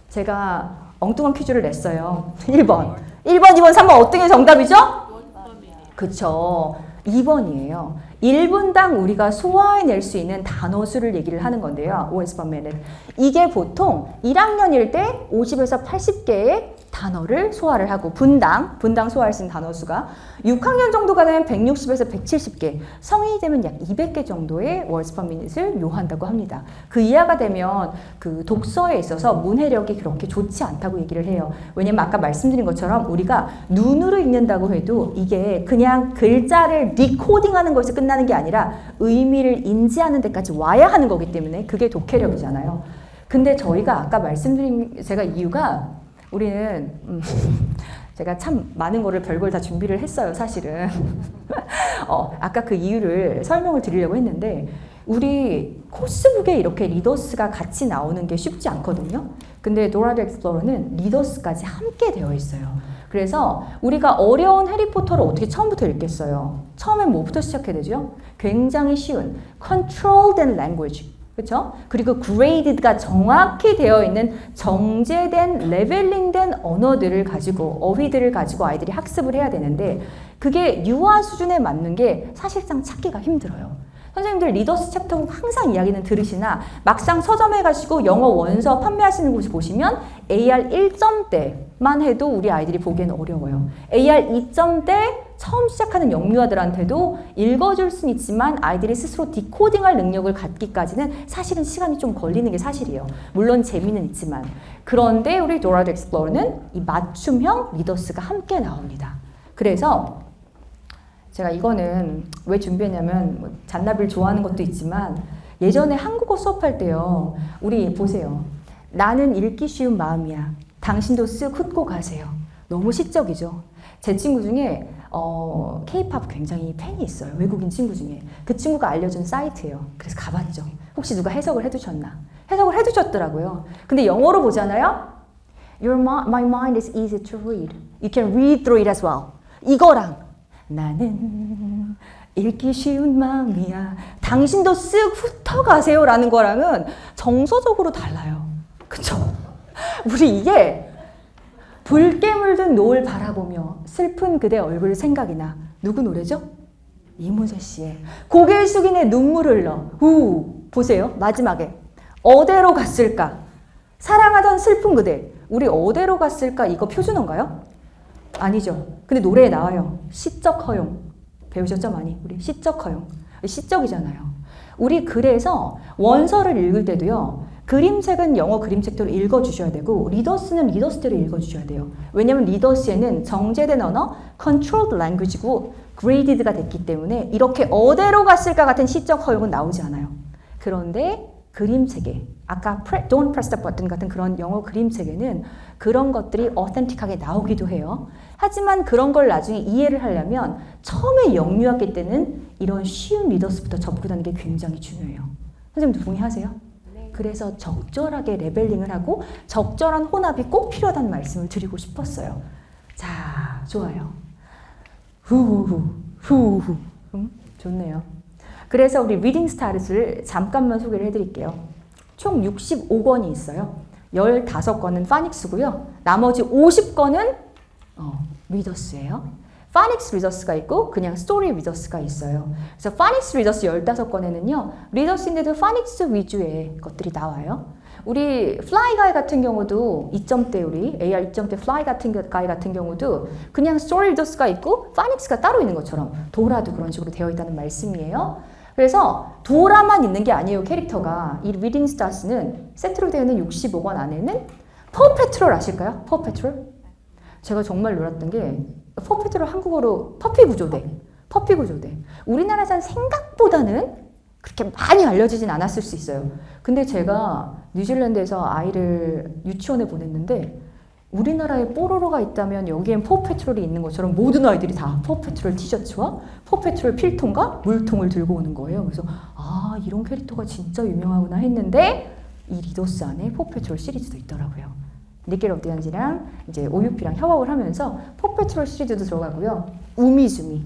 제가 엉뚱한 퀴즈를 냈어요. 1번, 2번, 3번 어떤 게 정답이죠? 그쵸. 2번이에요. 1분당 우리가 소화해낼 수 있는 단어 수를 얘기를 하는 건데요. words per minute. 이게 보통 1학년일 때 50에서 80개의 단어를 소화를 하고 분당 소화할 수 있는 단어 수가 6학년 정도가 되면 160에서 170개, 성인이 되면 약 200개 정도의 words per minute을 요한다고 합니다. 그 이하가 되면 그 독서에 있어서 문해력이 그렇게 좋지 않다고 얘기를 해요. 왜냐면 아까 말씀드린 것처럼 우리가 눈으로 읽는다고 해도 이게 그냥 글자를 디코딩하는 것에서 끝나는 게 아니라 의미를 인지하는 데까지 와야 하는 거기 때문에 그게 독해력이잖아요. 근데 저희가 아까 말씀드린 제가 이유가 우리는 제가 참 많은 거를 별걸 다 준비를 했어요, 사실은. 아까 그 이유를 설명을 드리려고 했는데 우리 코스북에 이렇게 리더스가 같이 나오는 게 쉽지 않거든요. 근데 도라 더 익스플로러는 리더스까지 함께 되어 있어요. 그래서 우리가 어려운 해리포터를 어떻게 처음부터 읽겠어요? 처음엔 뭐부터 시작해야 되죠? 굉장히 쉬운 controlled language. 그렇죠? 그리고 graded가 정확히 되어 있는 정제된 레벨링된 언어들을 가지고 어휘들을 가지고 아이들이 학습을 해야 되는데 그게 유아 수준에 맞는 게 사실상 찾기가 힘들어요. 선생님들 리더스 챕터 항상 이야기는 들으시나 막상 서점에 가시고 영어 원서 판매하시는 곳 보시면 AR 1점대만 해도 우리 아이들이 보기에는 어려워요. AR 2점대 처음 시작하는 영유아들한테도 읽어줄 수는 있지만 아이들이 스스로 디코딩할 능력을 갖기까지는 사실은 시간이 좀 걸리는 게 사실이에요. 물론 재미는 있지만. 그런데 우리 도라 더 익스플로러는 이 맞춤형 리더스가 함께 나옵니다. 그래서 제가 이거는 왜 준비했냐면 뭐 잔나비를 좋아하는 것도 있지만 예전에 한국어 수업할 때요. 우리 보세요. 나는 읽기 쉬운 마음이야. 당신도 쓱 훑고 가세요. 너무 시적이죠. 제 친구 중에 K-pop 굉장히 팬이 있어요. 외국인 친구 중에. 그 친구가 알려준 사이트예요. 그래서 가봤죠. 혹시 누가 해석을 해두셨나? 해석을 해두셨더라고요. 근데 영어로 보잖아요. My mind is easy to read. You can read through it as well. 이거랑 나는 읽기 쉬운 마음이야. 당신도 쓱 훑어가세요 라는 거랑은 정서적으로 달라요. 그쵸? 우리 이게 붉게 물든 노을 바라보며 슬픈 그대 얼굴 생각이 나. 누구 노래죠? 이문세 씨의 고개 숙이네 눈물 흘러. 보세요. 마지막에 어디로 갔을까? 사랑하던 슬픈 그대. 우리 어디로 갔을까? 이거 표준어인가요? 아니죠. 근데 노래에 나와요. 시적 허용. 배우셨죠? 많이. 우리 시적 허용. 시적이잖아요. 우리 그래서 원서를 읽을 때도요. 그림책은 영어 그림책대로 읽어주셔야 되고 리더스는 리더스대로 읽어주셔야 돼요. 왜냐하면 리더스에는 정제된 언어, controlled language고 graded가 됐기 때문에 이렇게 어디로 갔을까 같은 시적 허용은 나오지 않아요. 그런데 그림책에 아까 don't press the button 같은 그런 영어 그림책에는 그런 것들이 어센틱하게 나오기도 해요. 하지만 그런 걸 나중에 이해를 하려면 처음에 영유학기 때는 이런 쉬운 리더스부터 접근하는 게 굉장히 중요해요. 선생님도 동의하세요? 그래서 적절하게 레벨링을 하고 적절한 혼합이 꼭 필요하다는 말씀을 드리고 싶었어요. 자, 좋아요. 후후후. 좋네요. 그래서 우리 리딩 스타일을 잠깐만 소개를 해드릴게요. 총 65권이 있어요. 15권은 파닉스고요. 나머지 50권은 리더스예요. 파닉스 리더스가 있고 그냥 스토리 리더스가 있어요. 그래서 파닉스 리더스 15권에는요. 리더스인데도 파닉스 위주의 것들이 나와요. 우리 플라이 가이 같은 경우도 2점대 우리 AR 2점대 플라이 같은 가이 같은 경우도 그냥 스토리 리더스가 있고 파닉스가 따로 있는 것처럼 도라도 그런 식으로 되어 있다는 말씀이에요. 그래서 도라만 있는 게 아니에요. 캐릭터가. 이 리딩 스타스는 세트로 되어 있는 65권 안에는 퍼페트롤 아실까요? 퍼페트롤? 제가 정말 놀랐던 게 퍼페트롤 한국어로 퍼피 구조대. 퍼피 구조대. 우리나라에서는 생각보다는 그렇게 많이 알려지진 않았을 수 있어요. 근데 제가 뉴질랜드에서 아이를 유치원에 보냈는데 우리나라에 뽀로로가 있다면 여기엔 퍼페트롤이 있는 것처럼 모든 아이들이 다 퍼페트롤 티셔츠와 퍼페트롤 필통과 물통을 들고 오는 거예요. 그래서 아 이런 캐릭터가 진짜 유명하구나 했는데 이 리더스 안에 퍼페트롤 시리즈도 있더라고요. 니켈로디언즈랑 이제 오유피랑 협업을 하면서 퍼페트롤 시리즈도 들어가고요. 우미즈미,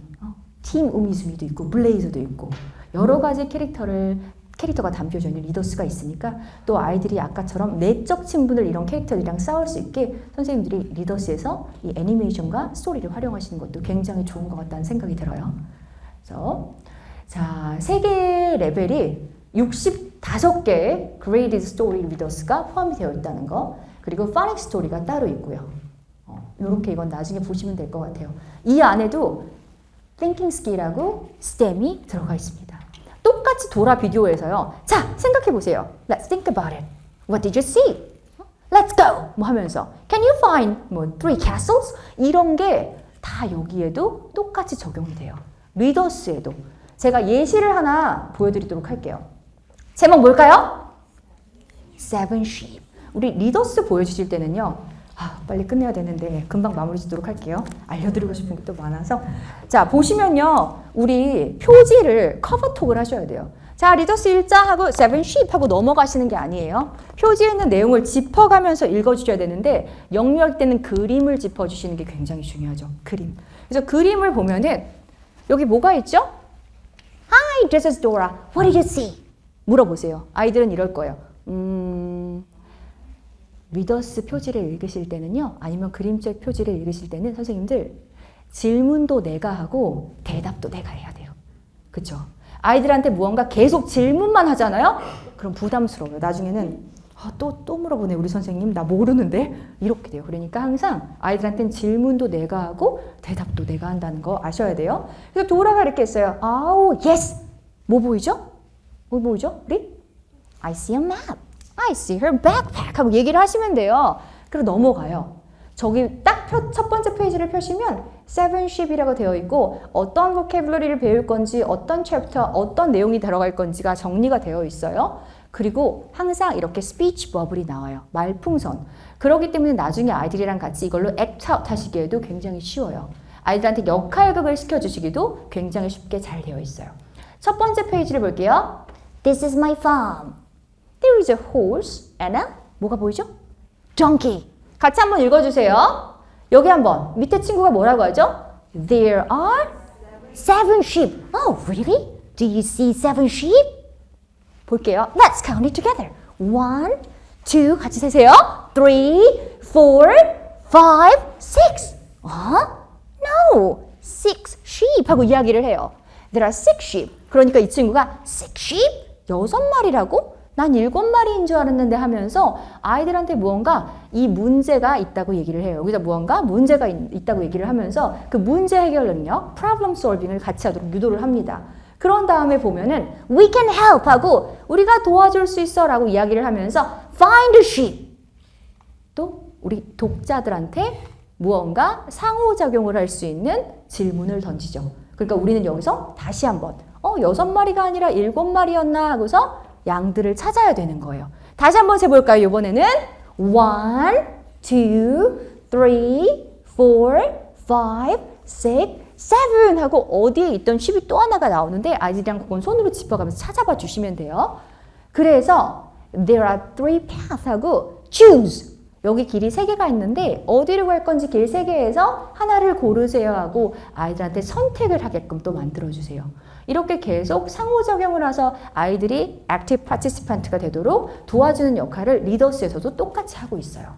팀 우미즈미도 있고 블레이저도 있고 여러 가지 캐릭터가 담겨져 있는 리더스가 있으니까 또 아이들이 아까처럼 내적 친분을 이런 캐릭터들이랑 싸울 수 있게 선생님들이 리더스에서 이 애니메이션과 스토리를 활용하시는 것도 굉장히 좋은 것 같다는 생각이 들어요. 그래서 자, 3개의 레벨이 65개의 graded story 리더스가 포함이 되어 있다는 거. 그리고 파닉 스토리가 따로 있고요. 이렇게 이건 나중에 보시면 될 것 같아요. 이 안에도 thinking skill하고 STEM이 들어가 있습니다. 똑같이 도라 비디오에서요. 자, 생각해 보세요. Let's think about it. What did you see? Let's go! 뭐 하면서 Can you find 뭐 3 castles? 이런 게 다 여기에도 똑같이 적용이 돼요. 리더스에도. 제가 예시를 하나 보여드리도록 할게요. 제목 뭘까요? Seven Sheep. 우리 리더스 보여주실 때는요. 빨리 끝내야 되는데 금방 마무리 짓도록 할게요. 알려드리고 싶은 게 또 많아서. 자, 보시면요. 우리 표지를 커버톡을 하셔야 돼요. 자, 리더스 1장 하고 7 sheep 하고 넘어가시는 게 아니에요. 표지에 있는 내용을 짚어가면서 읽어주셔야 되는데 영유할 때는 그림을 짚어주시는 게 굉장히 중요하죠. 그림. 그래서 그림을 보면은 여기 뭐가 있죠? Hi, this is Dora. What did you see? 물어보세요. 아이들은 이럴 거예요. 리더스 표지를 읽으실 때는요. 아니면 그림책 표지를 읽으실 때는 선생님들 질문도 내가 하고 대답도 내가 해야 돼요. 그렇죠? 아이들한테 무언가 계속 질문만 하잖아요. 그럼 부담스러워요. 나중에는 또 물어보네 우리 선생님 나 모르는데 이렇게 돼요. 그러니까 항상 아이들한테는 질문도 내가 하고 대답도 내가 한다는 거 아셔야 돼요. 그래서 도라가 이렇게 했어요. 아우 yes. 뭐 보이죠? 뭐 보이죠? 우리? I see a map. I see her backpack 하고 얘기를 하시면 돼요. 그리고 넘어가요. 저기 딱 첫 번째 페이지를 펴시면 seven sheep이라고 되어 있고 어떤 vocabulary를 배울 건지 어떤 챕터 어떤 내용이 들어갈 건지가 정리가 되어 있어요. 그리고 항상 이렇게 speech bubble이 나와요. 말풍선. 그렇기 때문에 나중에 아이들이랑 같이 이걸로 act out 하시기에도 굉장히 쉬워요. 아이들한테 역할극을 시켜주시기도 굉장히 쉽게 잘 되어 있어요. 첫 번째 페이지를 볼게요. This is my farm. There is a horse and a 뭐가 보이죠? Donkey. 같이 한번 읽어주세요. 여기 한번 밑에 친구가 뭐라고 하죠? There are 7 sheep. Oh, really? Do you see 7 sheep? 볼게요. Let's count it together. 1, 2, 같이 세세요. 3, 4, 5, 6. No, 6 sheep 하고 이야기를 해요. There are 6 sheep. 그러니까 이 친구가 6 sheep? 6마리라고? 난 7마리인 줄 알았는데 하면서 아이들한테 무언가 이 문제가 있다고 얘기를 해요. 여기다 무언가 문제가 있다고 얘기를 하면서 그 문제 해결 능력, problem solving을 같이 하도록 유도를 합니다. 그런 다음에 보면은 We can help 하고 우리가 도와줄 수 있어 라고 이야기를 하면서 find a sheep. 또 우리 독자들한테 무언가 상호작용을 할 수 있는 질문을 던지죠. 그러니까 우리는 여기서 다시 한번 6마리가 아니라 7마리였나 하고서 양들을 찾아야 되는 거예요. 다시 한번 해볼까요? 이번에는 1, 2, 3, 4, 5, 6, 7 하고 어디에 있던 sheep이 또 하나가 나오는데 아이들이랑 그건 손으로 짚어가면서 찾아봐 주시면 돼요. 그래서 there are 3 paths 하고 choose. 여기 길이 3개가 있는데 어디로 갈 건지 길 3개에서 하나를 고르세요 하고 아이들한테 선택을 하게끔 또 만들어주세요. 이렇게 계속 상호작용을 해서 아이들이 active participant가 되도록 도와주는 역할을 리더스에서도 똑같이 하고 있어요.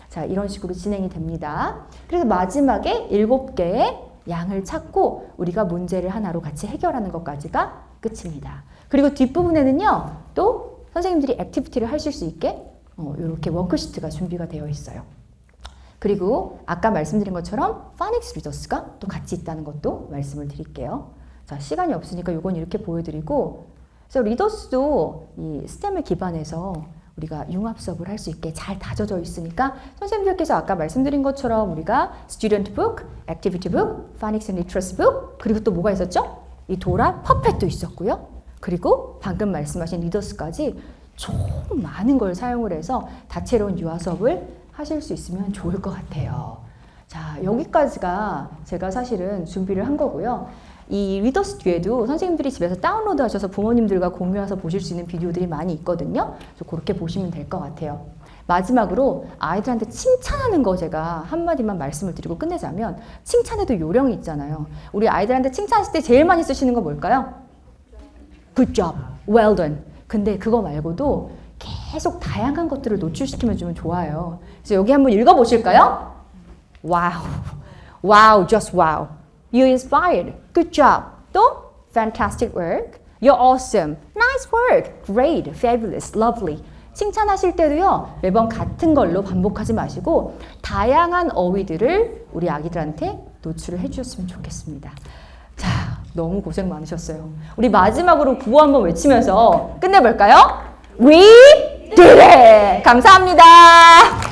자, 이런 식으로 진행이 됩니다. 그래서 마지막에 7개의 양을 찾고 우리가 문제를 하나로 같이 해결하는 것까지가 끝입니다. 그리고 뒷부분에는요, 또 선생님들이 액티비티를 하실 수 있게 이렇게 워크시트가 준비가 되어 있어요. 그리고 아까 말씀드린 것처럼 파닉스 리더스가 또 같이 있다는 것도 말씀을 드릴게요. 자, 시간이 없으니까 이건 이렇게 보여드리고, 그래서 리더스도 이 스템을 기반해서 우리가 융합 수업을 할 수 있게 잘 다져져 있으니까 선생님들께서 아까 말씀드린 것처럼 우리가 스튜던트 북, 액티비티 북, 파닉스 리트러스 북, 그리고 또 뭐가 있었죠? 이 도라 퍼펫도 있었고요. 그리고 방금 말씀하신 리더스까지 좀 많은 걸 사용을 해서 다채로운 유아 수업을 하실 수 있으면 좋을 것 같아요. 자, 여기까지가 제가 사실은 준비를 한 거고요. 이 리더스 뒤에도 선생님들이 집에서 다운로드 하셔서 부모님들과 공유해서 보실 수 있는 비디오들이 많이 있거든요. 그래서 그렇게 보시면 될 것 같아요. 마지막으로 아이들한테 칭찬하는 거 제가 한마디만 말씀을 드리고 끝내자면, 칭찬에도 요령이 있잖아요. 우리 아이들한테 칭찬하실 때 제일 많이 쓰시는 거 뭘까요? Good job, well done. 근데 그거 말고도 계속 다양한 것들을 노출시키면 좀 좋아요. 그래서 여기 한번 읽어보실까요? Wow, wow, just wow. You inspired. Good job. 또 fantastic work. You're awesome. Nice work. Great. Fabulous. Lovely. 칭찬하실 때도요, 매번 같은 걸로 반복하지 마시고 다양한 어휘들을 우리 아기들한테 노출을 해주셨으면 좋겠습니다. 자, 너무 고생 많으셨어요. 우리 마지막으로 구호 한번 외치면서 끝내볼까요? We did it! 감사합니다.